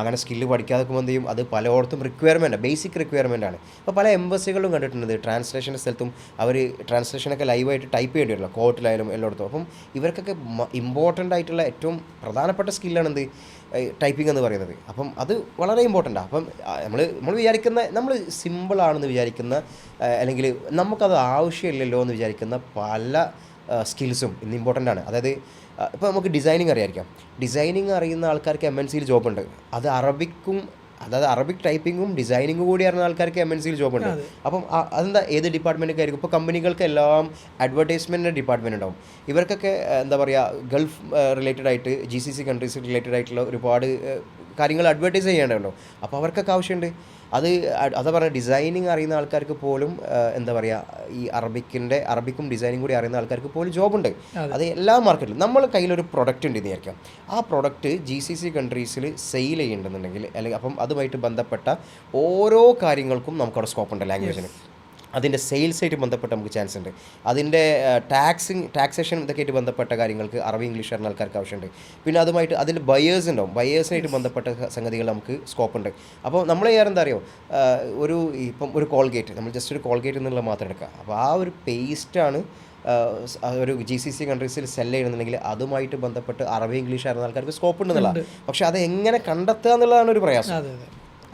B: അങ്ങനെ സ്കില്ല് പഠിക്കാതെ എന്ത് ചെയ്യും? അത് പലയിടത്തും റിക്വയർമെൻറ്റ്, ബേസിക് റിക്വയർമെൻ്റ് ആണ്. അപ്പോൾ പല എംബസികളിലും കണ്ടിട്ടുണ്ട് ട്രാൻസ്ലേഷൻ്റെ സ്ഥലത്തും അവർ ട്രാൻസ്ലേഷനൊക്കെ ലൈവായിട്ട് ടൈപ്പ് ചെയ്യേണ്ടി വരില്ല, കോർട്ടിലായാലും എല്ലായിടത്തും. അപ്പം ഇവർക്കൊക്കെ ഇമ്പോർട്ടൻ്റ് ആയിട്ടുള്ള ഏറ്റവും പ്രധാനപ്പെട്ട സ്കില്ലാണ് എന്ത്? ടൈപ്പിംഗ് എന്ന് പറയുന്നത്. അപ്പം അത് വളരെ ഇമ്പോർട്ടൻ്റാണ്. അപ്പം നമ്മൾ വിചാരിക്കുന്ന, നമ്മൾ സിമ്പിളാണെന്ന് വിചാരിക്കുന്ന, അല്ലെങ്കിൽ നമുക്കത് ആവശ്യമില്ലല്ലോ എന്ന് വിചാരിക്കുന്ന പല സ്കിൽസും ഇന്ന് ഇമ്പോർട്ടൻ്റ് ആണ്. അതായത് ഇപ്പോൾ നമുക്ക് ഡിസൈനിങ് അറിയാമായിരിക്കാം. ഡിസൈനിങ് അറിയുന്ന ആൾക്കാർക്ക് MNCയിൽ ജോബുണ്ട്. അത് അറബിക് ടൈപ്പിങ്ങും ഡിസൈനിങ്ങും കൂടി അറിയുന്ന ആൾക്കാർക്ക് MNCയിൽ ജോബുണ്ട്. അപ്പം അതെന്താ, ഏത് ഡിപ്പാർട്ട്മെൻറ്റൊക്കെ ആയിരിക്കും? ഇപ്പോൾ കമ്പനികൾക്കെല്ലാം അഡ്വർടൈസ്മെൻറ്റിൻ്റെ ഡിപ്പാർട്ട്മെൻറ്റ് ഉണ്ടാവും. ഇവർക്കൊക്കെ എന്താ പറയുക, ഗൾഫ് റിലേറ്റഡ് ആയിട്ട് GCC കൺട്രീസ് റിലേറ്റഡ് ആയിട്ടുള്ള ഒരുപാട് കാര്യങ്ങൾ അഡ്വർടൈസ് ചെയ്യേണ്ടതുണ്ടോ. അപ്പോൾ അവർക്കൊക്കെ ആവശ്യമുണ്ട്. അതാ പറയുക, ഡിസൈനിങ് അറിയുന്ന ആൾക്കാർക്ക് പോലും എന്താ പറയുക, ഈ അറബിക്കും ഡിസൈനിങ് കൂടി അറിയുന്ന ആൾക്കാർക്ക് പോലും ജോബുണ്ട്. അത് എല്ലാ മാർക്കറ്റിലും. നമ്മൾ കയ്യിലൊരു പ്രൊഡക്റ്റ് ഉണ്ട് എന്ന് വിചാരിക്കാം. ആ പ്രൊഡക്റ്റ് GCC കൺട്രീസിൽ സെയിൽ ചെയ്യേണ്ടതുണ്ടെങ്കിൽ, അല്ലെങ്കിൽ അപ്പം അതുമായിട്ട് ബന്ധപ്പെട്ട ഓരോ കാര്യങ്ങൾക്കും നമുക്കവിടെ സ്കോപ്പ് ഉണ്ട് ലാംഗ്വേജിന്. അതിൻ്റെ സെയിൽസായിട്ട് ബന്ധപ്പെട്ട് നമുക്ക് ചാൻസ് ഉണ്ട്. അതിൻ്റെ ടാക്സേഷൻ ഇതൊക്കെയായിട്ട് ബന്ധപ്പെട്ട കാര്യങ്ങൾക്ക് അറബി ഇംഗ്ലീഷ് അറിയുന്ന ആൾക്കാർക്ക് ആവശ്യമുണ്ട്. പിന്നെ അതുമായിട്ട് അതിൻ്റെ ബയേഴ്സ് ഉണ്ടാവും. ബയേഴ്സിനായിട്ട് ബന്ധപ്പെട്ട സംഗതികൾ നമുക്ക് സ്കോപ്പ് ഉണ്ട്. അപ്പോൾ നമ്മൾ എന്താ അറിയോ, ഇപ്പം ഒരു കോൾഗേറ്റ്, നമ്മൾ ജസ്റ്റ് ഒരു കോൾഗേറ്റ് എന്നുള്ളത് മാത്രം എടുക്കുക. അപ്പോൾ ആ ഒരു പേസ്റ്റാണ് ഒരു GCC കൺട്രീസിൽ സെല്ല് ചെയ്യണമെന്നുണ്ടെങ്കിൽ അതുമായിട്ട് ബന്ധപ്പെട്ട് അറബി ഇംഗ്ലീഷ് അറിയുന്ന ആൾക്കാർക്ക് സ്കോപ്പ് ഉണ്ടെന്നുള്ളത്. പക്ഷേ അത് എങ്ങനെ കണ്ടെത്തുക എന്നുള്ളതാണ് ഒരു പ്രയാസം.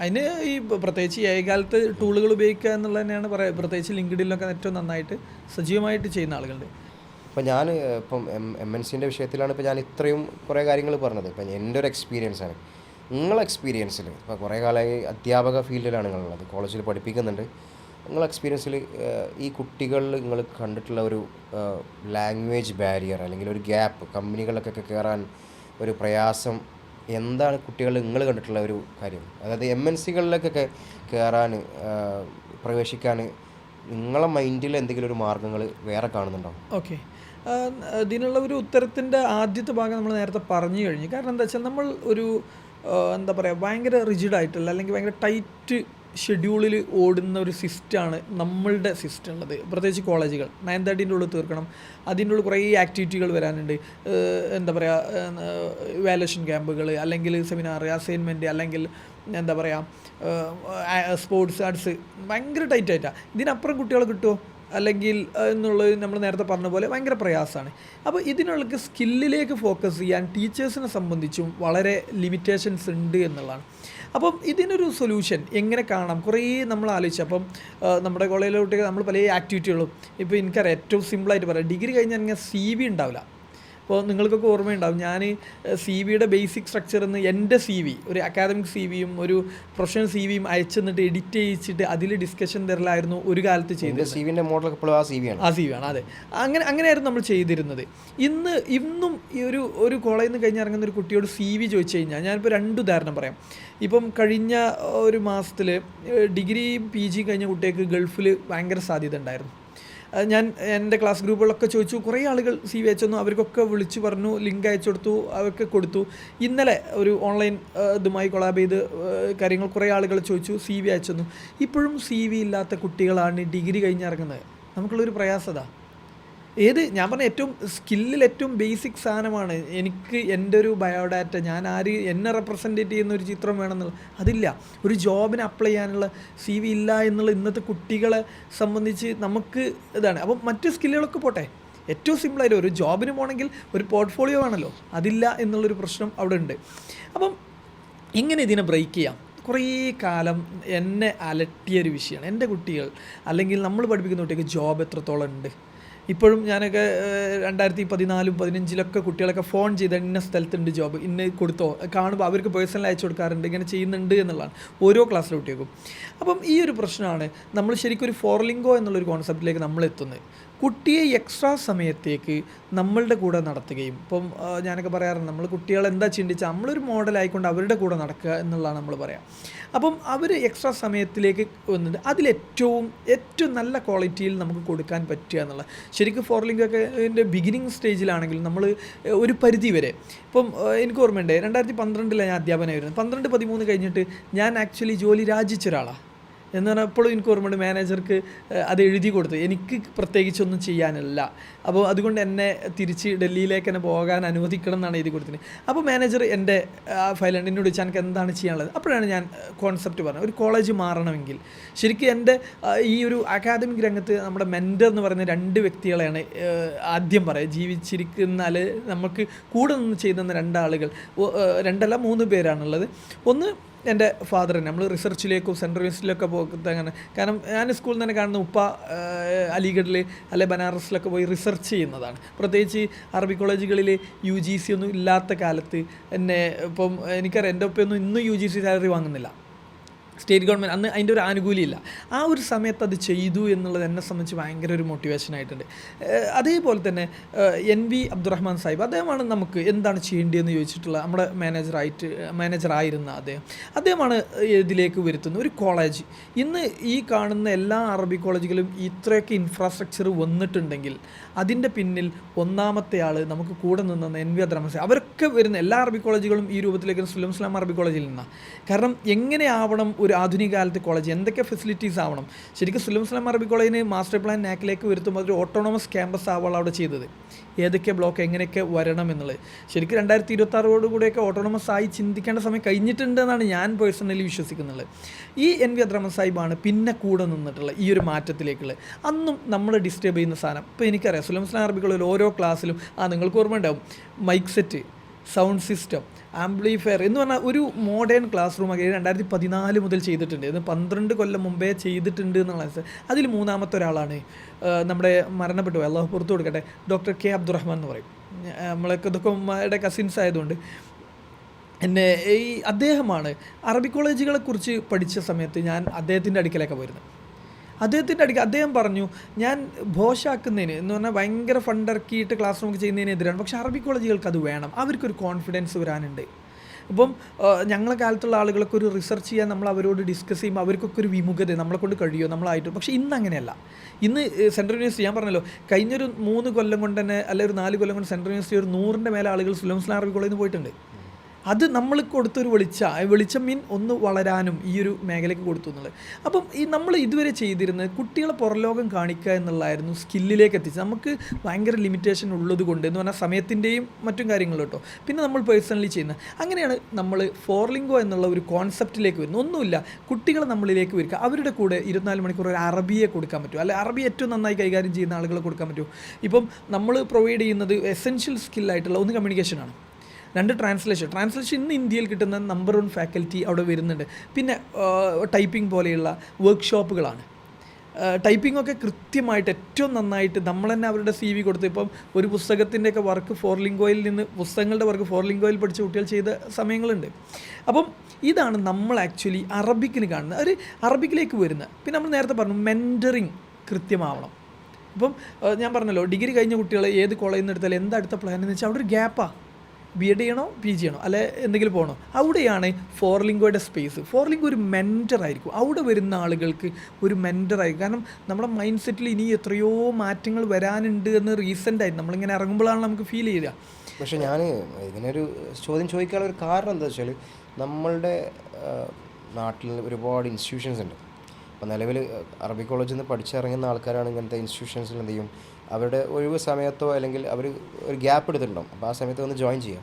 A: അതിന് ഈ പ്രത്യേകിച്ച് കാലത്ത് ടൂളുകൾ ഉപയോഗിക്കുക എന്നുള്ളത് തന്നെയാണ് പറയുക. പ്രത്യേകിച്ച് ലിങ്ക്ഡിനിലൊക്കെ ഏറ്റവും നന്നായിട്ട് സജീവമായിട്ട് ചെയ്യുന്ന ആളുകളുണ്ട്.
B: ഇപ്പോൾ ഞാൻ MNCൻ്റെ വിഷയത്തിലാണ് ഇപ്പോൾ ഞാൻ ഇത്രയും കുറേ കാര്യങ്ങൾ പറഞ്ഞത്. ഇപ്പം എൻ്റെ ഒരു എക്സ്പീരിയൻസാണ്. നിങ്ങളെ എക്സ്പീരിയൻസിൽ ഇപ്പോൾ കുറേ കാലമായി അധ്യാപക ഫീൽഡിലാണ് നിങ്ങളുള്ളത്, കോളേജിൽ പഠിപ്പിക്കുന്നുണ്ട്. നിങ്ങളെ എക്സ്പീരിയൻസിൽ ഈ കുട്ടികളിൽ നിങ്ങൾ കണ്ടിട്ടുള്ള ഒരു ലാംഗ്വേജ് ബാരിയർ, അല്ലെങ്കിൽ ഒരു ഗ്യാപ്പ്, കമ്പനികളിലൊക്കെ കയറാൻ ഒരു പ്രയാസം എന്താണ് കുട്ടികൾ നിങ്ങൾ കണ്ടിട്ടുള്ള ഒരു കാര്യം? അതായത് MNCകളിലേക്കൊക്കെ കയറാൻ, പ്രവേശിക്കാൻ നിങ്ങളെ മൈൻഡിൽ എന്തെങ്കിലും ഒരു മാർഗ്ഗങ്ങൾ വേറെ കാണുന്നുണ്ടോ?
A: ഓക്കെ, ഇതിനുള്ള ഒരു ഉത്തരത്തിൻ്റെ ആദ്യത്തെ ഭാഗം നമ്മൾ നേരത്തെ പറഞ്ഞു കഴിഞ്ഞു. കാരണം എന്താ വെച്ചാൽ നമ്മൾ എന്താ പറയുക, ഭയങ്കര റിജിഡായിട്ടുള്ള അല്ലെങ്കിൽ ഭയങ്കര ടൈറ്റ് ഷെഡ്യൂളിൽ ഓടുന്ന ഒരു സിസ്റ്റമാണ് നമ്മളുടെ സിസ്റ്റം ഉള്ളത്. പ്രത്യേകിച്ച് കോളേജുകൾ 9:30 ഉള്ളിൽ തീർക്കണം. അതിൻ്റെ ഉള്ളിൽ കുറേ ആക്ടിവിറ്റികൾ വരാനുണ്ട്. എന്താ പറയുക, വാലുവേഷൻ ക്യാമ്പുകൾ, അല്ലെങ്കിൽ സെമിനാർ, അസൈൻമെൻറ്റ്, അല്ലെങ്കിൽ എന്താ പറയുക സ്പോർട്സ്, ആർട്സ്, ഭയങ്കര ടൈറ്റായിട്ടാണ്. ഇതിനപ്പുറം കുട്ടികളെ കിട്ടുമോ അല്ലെങ്കിൽ എന്നുള്ളത് നമ്മൾ നേരത്തെ പറഞ്ഞ പോലെ ഭയങ്കര പ്രയാസമാണ്. അപ്പോൾ ഇതിനുള്ള സ്കില്ലിലേക്ക് ഫോക്കസ് ചെയ്യാൻ ടീച്ചേഴ്സിനെ സംബന്ധിച്ചും വളരെ ലിമിറ്റേഷൻസ് ഉണ്ട് എന്നുള്ളതാണ്. അപ്പം ഇതിനൊരു സൊല്യൂഷൻ എങ്ങനെ കാണാം? കുറേ നമ്മൾ ആലോചിച്ചു. അപ്പം നമ്മുടെ കോളേജിലെ കുട്ടികൾ നമ്മൾ പല ആക്ടിവിറ്റികളും, ഇപ്പോൾ എനിക്കറിയാം ഏറ്റവും സിമ്പിളായിട്ട് പറയാം, ഡിഗ്രി കഴിഞ്ഞാൽ CV ഉണ്ടാവില്ല. ഇപ്പോൾ നിങ്ങൾക്കൊക്കെ ഓർമ്മയുണ്ടാവും, ഞാൻ CV-യുടെ ബേസിക് സ്ട്രക്ചർ എന്ന് എൻ്റെ CV, ഒരു അക്കാദമിക് CV-യും ഒരു പ്രൊഫഷണൽ CV-യും അയച്ചെന്നിട്ട് എഡിറ്റ് ചെയ്യിച്ചിട്ട് അതിൽ ഡിസ്കഷൻ തരലായിരുന്നു ഒരു കാലത്ത് ചെയ്തത്.
B: CV-ൻ്റെ മോഡൽ ഇപ്പോഴും ആ CV ആണ്.
A: അതെ. അങ്ങനെയായിരുന്നു നമ്മൾ ചെയ്തിരുന്നത്. ഇന്നും ഈ ഒരു കോളേജിൽ നിന്ന് കഴിഞ്ഞ് ഇറങ്ങുന്ന ഒരു കുട്ടിയോട് CV ചോദിച്ചു കഴിഞ്ഞാൽ, ഞാനിപ്പോൾ 2 ഉദാഹരണം പറയാം. ഇപ്പം കഴിഞ്ഞ ഒരു മാസത്തിൽ ഡിഗ്രി PG കഴിഞ്ഞ കുട്ടികൾക്ക് ഗൾഫിൽ ഭയങ്കര സാധ്യത ഉണ്ടായിരുന്നു. ഞാൻ എൻ്റെ ക്ലാസ് ഗ്രൂപ്പുകളൊക്കെ ചോദിച്ചു, കുറേ ആളുകൾ CV അയച്ചു, അവർക്കൊക്കെ വിളിച്ചു പറഞ്ഞു, ലിങ്ക് അയച്ചു കൊടുത്തു, അവർക്ക് കൊടുത്തു. ഇന്നലെ ഒരു ഓൺലൈൻ ഇതുമായി കൊളാബ് ചെയ്ത് കാര്യങ്ങൾ കുറേ ആളുകൾ ചോദിച്ചു, CV അയച്ചു തന്നു. ഇപ്പോഴും CV ഇല്ലാത്ത കുട്ടികളാണ് ഡിഗ്രി കഴിഞ്ഞിറങ്ങുന്നത്. നമുക്കുള്ളൊരു പ്രയാസത ഞാൻ പറഞ്ഞ ഏറ്റവും സ്കില്ലിൽ ഏറ്റവും ബേസിക് സാധനമാണ് എനിക്ക് എൻ്റെ ഒരു ബയോഡാറ്റ, ഞാൻ എന്നെ റെപ്രസെൻറ്റേറ്റ് ചെയ്യുന്ന ഒരു ചിത്രം വേണമെന്നുള്ള അതില്ല. ഒരു ജോബിന് അപ്ലൈ ചെയ്യാനുള്ള CV ഇല്ല എന്നുള്ള ഇന്നത്തെ കുട്ടികളെ സംബന്ധിച്ച് നമുക്ക് ഇതാണ്. അപ്പം മറ്റു സ്കില്ലുകളൊക്കെ പോട്ടെ, ഏറ്റവും സിമ്പിളായിട്ട് ഒരു ജോബിന് പോകണമെങ്കിൽ ഒരു പോർട്ട്ഫോളിയോ ആണല്ലോ, അതില്ല എന്നുള്ളൊരു പ്രശ്നം അവിടെ ഉണ്ട്. അപ്പം ഇങ്ങനെ ഇതിനെ ബ്രേക്ക് ചെയ്യാം. കുറേ കാലം എന്നെ അലട്ടിയൊരു വിഷയമാണ് എൻ്റെ കുട്ടികൾ, അല്ലെങ്കിൽ നമ്മൾ പഠിപ്പിക്കുന്ന കുട്ടികൾക്ക് ജോബ് എത്രത്തോളം ഉണ്ട്. ഇപ്പോഴും ഞാനൊക്കെ 2014-15 കുട്ടികളൊക്കെ ഫോൺ ചെയ്ത് ഇന്ന സ്ഥലത്തുണ്ട് ജോബ്, ഇന്ന് കൊടുത്തോ, കാണുമ്പോൾ അവർക്ക് പേഴ്സണൽ അയച്ചു കൊടുക്കാറുണ്ട്, ഇങ്ങനെ ചെയ്യുന്നുണ്ട് എന്നുള്ളതാണ് ഓരോ ക്ലാസ്സിലെ കുട്ടികൾക്കും. അപ്പം ഈ ഒരു പ്രശ്നമാണ് നമ്മൾ ശരിക്കും ഒരു ഫോർലിംഗോ എന്നുള്ളൊരു കോൺസെപ്റ്റിലേക്ക് നമ്മൾ എത്തുന്നത്. കുട്ടിയെ എക്സ്ട്രാ സമയത്തേക്ക് നമ്മളുടെ കൂടെ നടത്തുകയും, ഇപ്പം ഞാനൊക്കെ പറയാറുണ്ട്, നമ്മൾ കുട്ടികളെ എന്താ ചിന്തിച്ചാൽ നമ്മളൊരു മോഡലായിക്കൊണ്ട് അവരുടെ കൂടെ നടക്കുക എന്നുള്ളതാണ് നമ്മൾ പറയാം. അപ്പം അവർ എക്സ്ട്രാ സമയത്തിലേക്ക് വന്നിട്ട് അതിലേറ്റവും നല്ല ക്വാളിറ്റിയിൽ നമുക്ക് കൊടുക്കാൻ പറ്റുക എന്നുള്ള, ശരിക്കും ഫോർലിംഗൊക്കെ ഇതിൻ്റെ ബിഗിനിങ് സ്റ്റേജിലാണെങ്കിലും നമ്മൾ ഒരു പരിധി വരെ, ഇപ്പം എനിക്ക് ഓർമ്മയുണ്ട് 2012 ഞാൻ അധ്യാപനമായിരുന്നു. 12-13 കഴിഞ്ഞിട്ട് ഞാൻ ആക്ച്വലി ജോലി രാജിച്ച ഒരാളാണ് എന്ന് പറഞ്ഞാൽ എപ്പോഴും എനിക്ക് ഓർമ്മയുണ്ട്, മാനേജർക്ക് അത് എഴുതി കൊടുത്തു, എനിക്ക് പ്രത്യേകിച്ചൊന്നും ചെയ്യാനില്ല, അപ്പോൾ അതുകൊണ്ട് എന്നെ തിരിച്ച് ഡൽഹിയിലേക്ക് തന്നെ പോകാൻ അനുവദിക്കണം എന്നാണ് എഴുതി കൊടുത്തത്. അപ്പോൾ മാനേജർ എൻ്റെ ഫയൽ എന്നോട് ചോദിച്ചാൽ എനിക്ക് എന്താണ് ചെയ്യാനുള്ളത്. അപ്പോഴാണ് ഞാൻ കോൺസെപ്റ്റ് പറഞ്ഞത്, ഒരു കോളേജ് മാറണമെങ്കിൽ ശരിക്കും എൻ്റെ ഈ ഒരു അക്കാദമിക് രംഗത്ത് നമ്മുടെ മെൻറ്റർ എന്ന് പറയുന്ന 2 വ്യക്തികളെയാണ് ആദ്യം പറയുക. ജീവിച്ചിരിക്കുന്നാൽ നമുക്ക് കൂടെ നിന്ന് ചെയ്തെന്ന 2 ആളുകൾ, 2 പേരാണുള്ളത്. ഒന്ന് എൻ്റെ ഫാദറിനെ നമ്മൾ റിസർച്ചിലേക്കും സെൻട്രൽ യൂണിവേഴ്സിറ്റിയിലൊക്കെ പോകുന്നത് അങ്ങനെ, കാരണം ഞാൻ സ്കൂളിൽ തന്നെ കാണുന്ന ഉപ്പ അലിഗഡിൽ അല്ലെ ബനാറസിലൊക്കെ പോയി റിസർച്ച് ചെയ്യുന്നതാണ്. പ്രത്യേകിച്ച് അറബി കോളേജുകളിൽ UGC ഒന്നും ഇല്ലാത്ത കാലത്ത് എന്നെ, ഇപ്പം എനിക്കറിയാം എൻ്റെ ഒപ്പൊന്നും ഇന്നും UGC സാലറി വാങ്ങുന്നില്ല, സ്റ്റേറ്റ് ഗവൺമെൻറ് അന്ന് അതിൻ്റെ ഒരു ആനുകൂല്യമില്ല. ആ ഒരു സമയത്ത് അത് ചെയ്തു എന്നുള്ളത് എന്നെ സംബന്ധിച്ച് ഭയങ്കര ഒരു മോട്ടിവേഷനായിട്ടുണ്ട്. അതേപോലെ തന്നെ NV അബ്ദുറഹ്മാൻ സാഹിബ്, അദ്ദേഹമാണ് നമുക്ക് എന്താണ് ചെയ്യേണ്ടതെന്ന് ചോദിച്ചിട്ടുള്ള നമ്മുടെ മാനേജറായിരുന്ന അദ്ദേഹമാണ് ഇതിലേക്ക് വരുത്തുന്നത്. ഒരു കോളേജ് ഇന്ന് ഈ കാണുന്ന എല്ലാ അറബി കോളേജുകളും ഇത്രയൊക്കെ ഇൻഫ്രാസ്ട്രക്ചർ വന്നിട്ടുണ്ടെങ്കിൽ അതിൻ്റെ പിന്നിൽ ഒന്നാമത്തെ ആൾ നമുക്ക് കൂടെ നിന്ന NV അബ്ദുറഹ്മാൻ സാഹിബ്. അവരൊക്കെ വരുന്ന എല്ലാ അറബി കോളേജുകളും ഈ രൂപത്തിലേക്ക് സുലം ഇസ്ലാം അറബി കോളേജിൽ നിന്നാണ്. കാരണം എങ്ങനെയാവണം ഒരു ആധുനിക കാലത്ത് കോളേജ്, എന്തൊക്കെ ഫെസിലിറ്റീസ് ആവണം. ശരിക്കും സുലം ഇസ്ലാം അറബി കോളേജിന് മാസ്റ്റർ പ്ലാൻ നാക്കിലേക്ക് വരുത്തുമ്പോൾ ഒരു ഓട്ടോണമസ് ക്യാമ്പസ് ആവുകയാണ് അവിടെ ചെയ്തത്. ഏതൊക്കെ ബ്ലോക്ക് എങ്ങനെയൊക്കെ വരണം എന്നുള്ളത് ശരിക്കും 2026 ഓട്ടോണമസ് ആയി ചിന്തിക്കേണ്ട സമയം കഴിഞ്ഞിട്ടുണ്ടെന്നാണ് ഞാൻ പേഴ്സണലി വിശ്വസിക്കുന്നത്. ഈ NV അബ്ദുറഹ്മാൻ സാഹിബാണ് പിന്നെ കൂടെ നിന്നിട്ടുള്ള ഈ ഒരു മാറ്റത്തിലേക്കുള്ളത്. അന്നും നമ്മൾ ഡിസ്റ്റർബ് ചെയ്യുന്ന സാധനം, ഇപ്പോൾ എനിക്കറിയാം സുലം ഇസ്ലാം അറബി കോളേജിൽ ഓരോ ക്ലാസ്സിലും നിങ്ങൾക്ക് ഓർമ്മ ഉണ്ടാവും, mic set, sound system, amplifier എന്ന് പറഞ്ഞാൽ ഒരു മോഡേൺ ക്ലാസ് റൂമൊക്കെ 2014 മുതൽ ചെയ്തിട്ടുണ്ട്. ഇത് 12 കൊല്ലം മുമ്പേ ചെയ്തിട്ടുണ്ട് എന്നുള്ള. അതിൽ 3-ാമത്തെ ഒരാളാണ് നമ്മുടെ മരണപ്പെട്ടു, അള്ളാഹു പുറത്തു കൊടുക്കട്ടെ, ഡോക്ടർ K അബ്ദുറഹ്മാൻ എന്ന് പറയും. നമ്മളൊക്കെ ഇതൊക്കെ ഉമ്മയുടെ കസിൻസ് ആയതുകൊണ്ട് അദ്ദേഹമാണ് അറബി കോളേജുകളെക്കുറിച്ച് പഠിച്ച സമയത്ത് ഞാൻ അദ്ദേഹത്തിൻ്റെ അടുക്കലൊക്കെ പോയിരുന്നത്. അദ്ദേഹം പറഞ്ഞു, ഞാൻ ഭോഷാക്കുന്നതിന് എന്ന് പറഞ്ഞാൽ ഭയങ്കര ഫണ്ടിറക്കിയിട്ട് ക്ലാസ് റൂം ചെയ്യുന്നതിനെതിരാണ്, പക്ഷേ അറബി കോളേജുകൾക്ക് അത് വേണം, അവർക്കൊരു കോൺഫിഡൻസ് വരാനുണ്ട്. ഇപ്പം ഞങ്ങളെ കാലത്തുള്ള ആളുകളൊക്കെ ഒരു റിസർച്ച് ചെയ്യാൻ നമ്മൾ അവരോട് ഡിസ്കസ് ചെയ്യുമ്പോൾ അവർക്കൊക്കെ ഒരു വിമുഖത, നമ്മളെ കൊണ്ട് കഴിയുമോ, നമ്മളായിട്ട്. പക്ഷേ ഇന്ന് അങ്ങനെയല്ല. ഇന്ന് സെൻട്രൽ യൂണിവേഴ്സിറ്റി, ഞാൻ പറഞ്ഞല്ലോ, കഴിഞ്ഞൊരു 3 കൊല്ലം കൊണ്ട് തന്നെ അല്ലെങ്കിൽ ഒരു 4 കൊല്ലം കൊണ്ട് സെൻട്രൽ യൂണിവേഴ്സിറ്റി ഒരു 100ൻ്റെ മേലെ ആളുകൾ സുലം ഇസ്ലാം അറബി കോളേജിൽ നിന്ന് പോയിട്ടുണ്ട്. അത് നമ്മൾ കൊടുത്തൊരു വെളിച്ചം ഒന്ന് വളരാനും ഈ ഒരു മേഖലയ്ക്ക് കൊടുത്തു എന്നുള്ളത്. അപ്പം നമ്മൾ ഇതുവരെ ചെയ്തിരുന്നത് കുട്ടികളെ പുറലോകം കാണിക്കുക എന്നുള്ളതായിരുന്നു, സ്കില്ലിലേക്ക് എത്തിച്ച്. നമുക്ക് ഭയങ്കര ലിമിറ്റേഷൻ ഉള്ളത് കൊണ്ട് എന്ന് പറഞ്ഞാൽ സമയത്തിൻ്റെയും മറ്റും കാര്യങ്ങൾ കേട്ടോ. പിന്നെ നമ്മൾ പേഴ്സണലി ചെയ്യുന്നത് അങ്ങനെയാണ്. നമ്മൾ ഫോർലിംഗോ എന്നുള്ള ഒരു കോൺസെപ്റ്റിലേക്ക് വരുന്നത്. ഒന്നുമില്ല, കുട്ടികളെ നമ്മളിലേക്ക് വരിക, അവരുടെ കൂടെ 24 മണിക്കൂർ ഒരു അറബിയെ കൊടുക്കാൻ പറ്റും, അല്ലെ അറബി ഏറ്റവും നന്നായി കൈകാര്യം ചെയ്യുന്ന ആളുകളെ കൊടുക്കാൻ പറ്റും. ഇപ്പം നമ്മൾ പ്രൊവൈഡ് ചെയ്യുന്നത് എസെൻഷ്യൽ സ്കില്ലായിട്ടുള്ള ഒന്ന് കമ്മ്യൂണിക്കേഷനാണ്, 2 ട്രാൻസ്ലേഷൻ ഇന്ന് ഇന്ത്യയിൽ കിട്ടുന്ന നമ്പർ 1 ഫാക്കൽറ്റി അവിടെ വരുന്നുണ്ട്. പിന്നെ ടൈപ്പിംഗ് പോലെയുള്ള വർക്ക്ഷോപ്പുകളാണ്. ടൈപ്പിംഗ് ഒക്കെ കൃത്യമായിട്ട് ഏറ്റവും നന്നായിട്ട് നമ്മൾ തന്നെ അവരുടെ CV കൊടുത്ത് ഇപ്പം ഒരു പുസ്തകത്തിൻ്റെയൊക്കെ വർക്ക് ഫോർലിംഗോയിൽ നിന്ന് പുസ്തകങ്ങളുടെ വർക്ക് ഫോർലിംഗോയിൽ പഠിച്ച കുട്ടികൾ ചെയ്ത സമയങ്ങളുണ്ട്. അപ്പം ഇതാണ് നമ്മൾ ആക്ച്വലി അറബിക്കിന് കാണുന്നത്, ഒരു അറബിക്കിലേക്ക് വരുന്ന. പിന്നെ നമ്മൾ നേരത്തെ പറഞ്ഞു മെൻറ്ററിങ് കൃത്യമാവണം. ഇപ്പം ഞാൻ പറഞ്ഞല്ലോ ഡിഗ്രി കഴിഞ്ഞ കുട്ടികൾ ഏത് കോളേജിൽ നിന്ന് എടുത്താലും എന്താ അടുത്ത പ്ലാൻ എന്ന് വെച്ചാൽ അവിടെ ഒരു ഗ്യാപ്പാണ്. BEd ചെയ്യണോ PG ചെയ്യണോ അല്ലെ എന്തെങ്കിലും പോകണോ, അവിടെയാണ് ഫോർലിംഗോയുടെ സ്പേസ്. ഫോർലിംഗോ ഒരു മെൻറ്ററായിരിക്കും, അവിടെ വരുന്ന ആളുകൾക്ക് ഒരു മെൻറ്ററായിരിക്കും. കാരണം നമ്മുടെ മൈൻഡ് സെറ്റിൽ ഇനി എത്രയോ മാറ്റങ്ങൾ വരാനുണ്ട് എന്ന് റീസെൻ്റായിട്ട് നമ്മളിങ്ങനെ ഇറങ്ങുമ്പോഴാണ് നമുക്ക് ഫീൽ ചെയ്യുക.
B: പക്ഷേ ഞാൻ ഇതിനൊരു ചോദ്യം ചോദിക്കാനുള്ള ഒരു കാരണം എന്താ വെച്ചാൽ നമ്മളുടെ നാട്ടിൽ ഒരുപാട് ഇൻസ്റ്റിറ്റ്യൂഷൻസ് ഉണ്ട്. അപ്പോൾ നിലവിൽ അറബി കോളേജിൽ നിന്ന് പഠിച്ചിറങ്ങുന്ന ആൾക്കാരാണ് ഇങ്ങനത്തെ ഇൻസ്റ്റിറ്റ്യൂഷൻസിൽ എന്ത് ചെയ്യും, അവരുടെ ഒഴിവ് സമയത്തോ അല്ലെങ്കിൽ അവർ ഒരു ഗ്യാപ്പ് എടുത്തിട്ടുണ്ടാവും, അപ്പോൾ ആ സമയത്ത് വന്ന് ജോയിൻ ചെയ്യാം.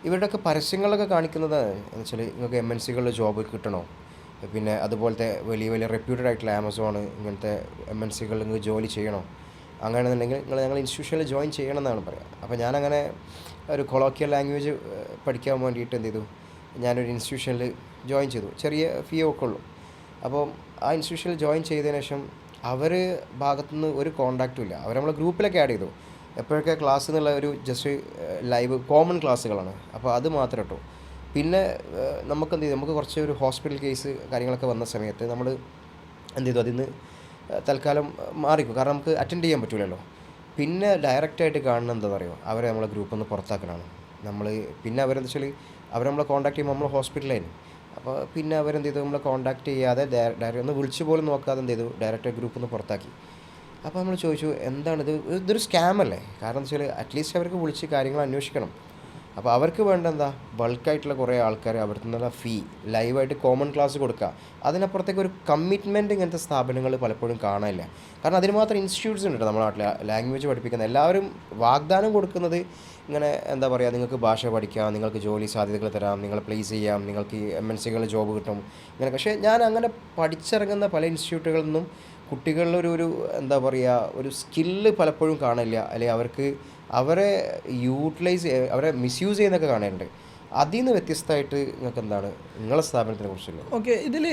B: ഇവരുടെയൊക്കെ പരസ്യങ്ങളൊക്കെ കാണിക്കുന്നത് എന്ന് വെച്ചാൽ നിങ്ങൾക്ക് MNCകളിൽ ജോബ് കിട്ടണോ, പിന്നെ അതുപോലത്തെ വലിയ വലിയ റെപ്യൂട്ടഡ് ആയിട്ടുള്ള ആമസോൺ ഇങ്ങനത്തെ MNCകളിൽ നിങ്ങൾക്ക് ജോലി ചെയ്യണോ, അങ്ങനെയാണെന്നുണ്ടെങ്കിൽ ഞങ്ങൾ ഇൻസ്റ്റിറ്റ്യൂഷനിൽ ജോയിൻ ചെയ്യണം എന്നാണ് പറയുക. അപ്പോൾ ഞാനങ്ങനെ ഒരു കൊളോക്കിയൽ ലാംഗ്വേജ് പഠിക്കാൻ വേണ്ടിയിട്ട് എന്ത് ചെയ്തു, ഞാനൊരു ഇൻസ്റ്റിറ്റ്യൂഷനിൽ ജോയിൻ ചെയ്തു. ചെറിയ ഫീ ഒക്കെ ഉള്ളൂ. അപ്പോൾ ആ ഇൻസ്റ്റിറ്റ്യൂഷനിൽ ജോയിൻ ചെയ്തതിന് ശേഷം അവർ ഭാഗത്തുനിന്ന് ഒരു കോൺടാക്റ്റും ഇല്ല. അവർ നമ്മളെ ഗ്രൂപ്പിലൊക്കെ ആഡ് ചെയ്തു. എപ്പോഴൊക്കെ ക്ലാസ് എന്നുള്ള ഒരു ജസ്റ്റ് ലൈവ് കോമൺ ക്ലാസ്സുകളാണ്, അപ്പോൾ അത് മാത്രം ഇട്ടു. പിന്നെ നമുക്ക് എന്ത് ചെയ്തു, നമുക്ക് കുറച്ച് ഒരു ഹോസ്പിറ്റൽ കേസ് കാര്യങ്ങളൊക്കെ വന്ന സമയത്ത് നമ്മൾ എന്ത് ചെയ്തു, അതിൽ നിന്ന് തൽക്കാലം മാറിക്കും. കാരണം നമുക്ക് അറ്റൻഡ് ചെയ്യാൻ പറ്റില്ലല്ലോ. പിന്നെ ഡയറക്റ്റായിട്ട് കാണുന്നത് എന്താ പറയുക, അവരെ നമ്മളെ ഗ്രൂപ്പിൽ നിന്ന് പുറത്താക്കലാണ് നമ്മൾ. പിന്നെ അവരെന്താ വെച്ചാൽ അവർ നമ്മളെ കോൺടാക്ട് ചെയ്യുമ്പോൾ നമ്മൾ ഹോസ്പിറ്റലായിരുന്നു. അപ്പോൾ പിന്നെ അവരെന്ത് ചെയ്തു, നമ്മളെ കോൺടാക്ട് ചെയ്യാതെ ഡയറക്റ്റ് ഒന്ന് വിളിച്ച് പോലും നോക്കാതെ എന്ത് ചെയ്തു, ഡയറക്റ്റ് ഗ്രൂപ്പിൽ നിന്ന് പുറത്താക്കി. അപ്പോൾ നമ്മൾ ചോദിച്ചു എന്താണിത്, ഇതൊരു സ്കാമല്ലേ? കാരണം എന്താ വെച്ചാൽ അറ്റ്ലീസ്റ്റ് അവർക്ക് വിളിച്ച് കാര്യങ്ങൾ അന്വേഷിക്കണം. അപ്പോൾ അവർക്ക് വേണ്ട എന്താ, ബൾക്കായിട്ടുള്ള കുറേ ആൾക്കാർ അവിടെ നിന്നുള്ള ഫീ ലൈവായിട്ട് കോമൺ ക്ലാസ് കൊടുക്കുക. അതിനപ്പുറത്തേക്ക് ഒരു കമ്മിറ്റ്മെൻറ്റ് ഇങ്ങനത്തെ സ്ഥാപനങ്ങൾ പലപ്പോഴും കാണാനില്ല. കാരണം അതിന് മാത്രം ഇൻസ്റ്റിറ്റ്യൂട്ട്സ് ഉണ്ട് നമ്മുടെ നാട്ടിൽ ലാംഗ്വേജ് പഠിപ്പിക്കുന്ന. എല്ലാവരും വാഗ്ദാനം കൊടുക്കുന്നത് ഇങ്ങനെ എന്താ പറയുക, നിങ്ങൾക്ക് ഭാഷ പഠിക്കാം, നിങ്ങൾക്ക് ജോലി സാധ്യതകൾ തരാം, നിങ്ങളെ പ്ലേസ് ചെയ്യാം, നിങ്ങൾക്ക് MNCകളിൽ ജോബ് കിട്ടും ഇങ്ങനെ. പക്ഷേ ഞാൻ അങ്ങനെ പഠിച്ചിറങ്ങുന്ന പല ഇൻസ്റ്റിറ്റ്യൂട്ടുകളിൽ നിന്നും കുട്ടികളിലൊരു എന്താ പറയുക, ഒരു സ്കില്ല് പലപ്പോഴും കാണില്ല, അല്ലെങ്കിൽ അവർക്ക് അവരെ യൂട്ടിലൈസ് അവരെ മിസ്യൂസ് ചെയ്യുന്നൊക്കെ കാണാറുണ്ട്. അതിൽ നിന്ന് വ്യത്യസ്തമായിട്ട് നിങ്ങൾക്ക് എന്താണ് നിങ്ങളുടെ സ്ഥാപനത്തിനെ കുറിച്ചുള്ളത്?
A: ഓക്കെ, ഇതിൽ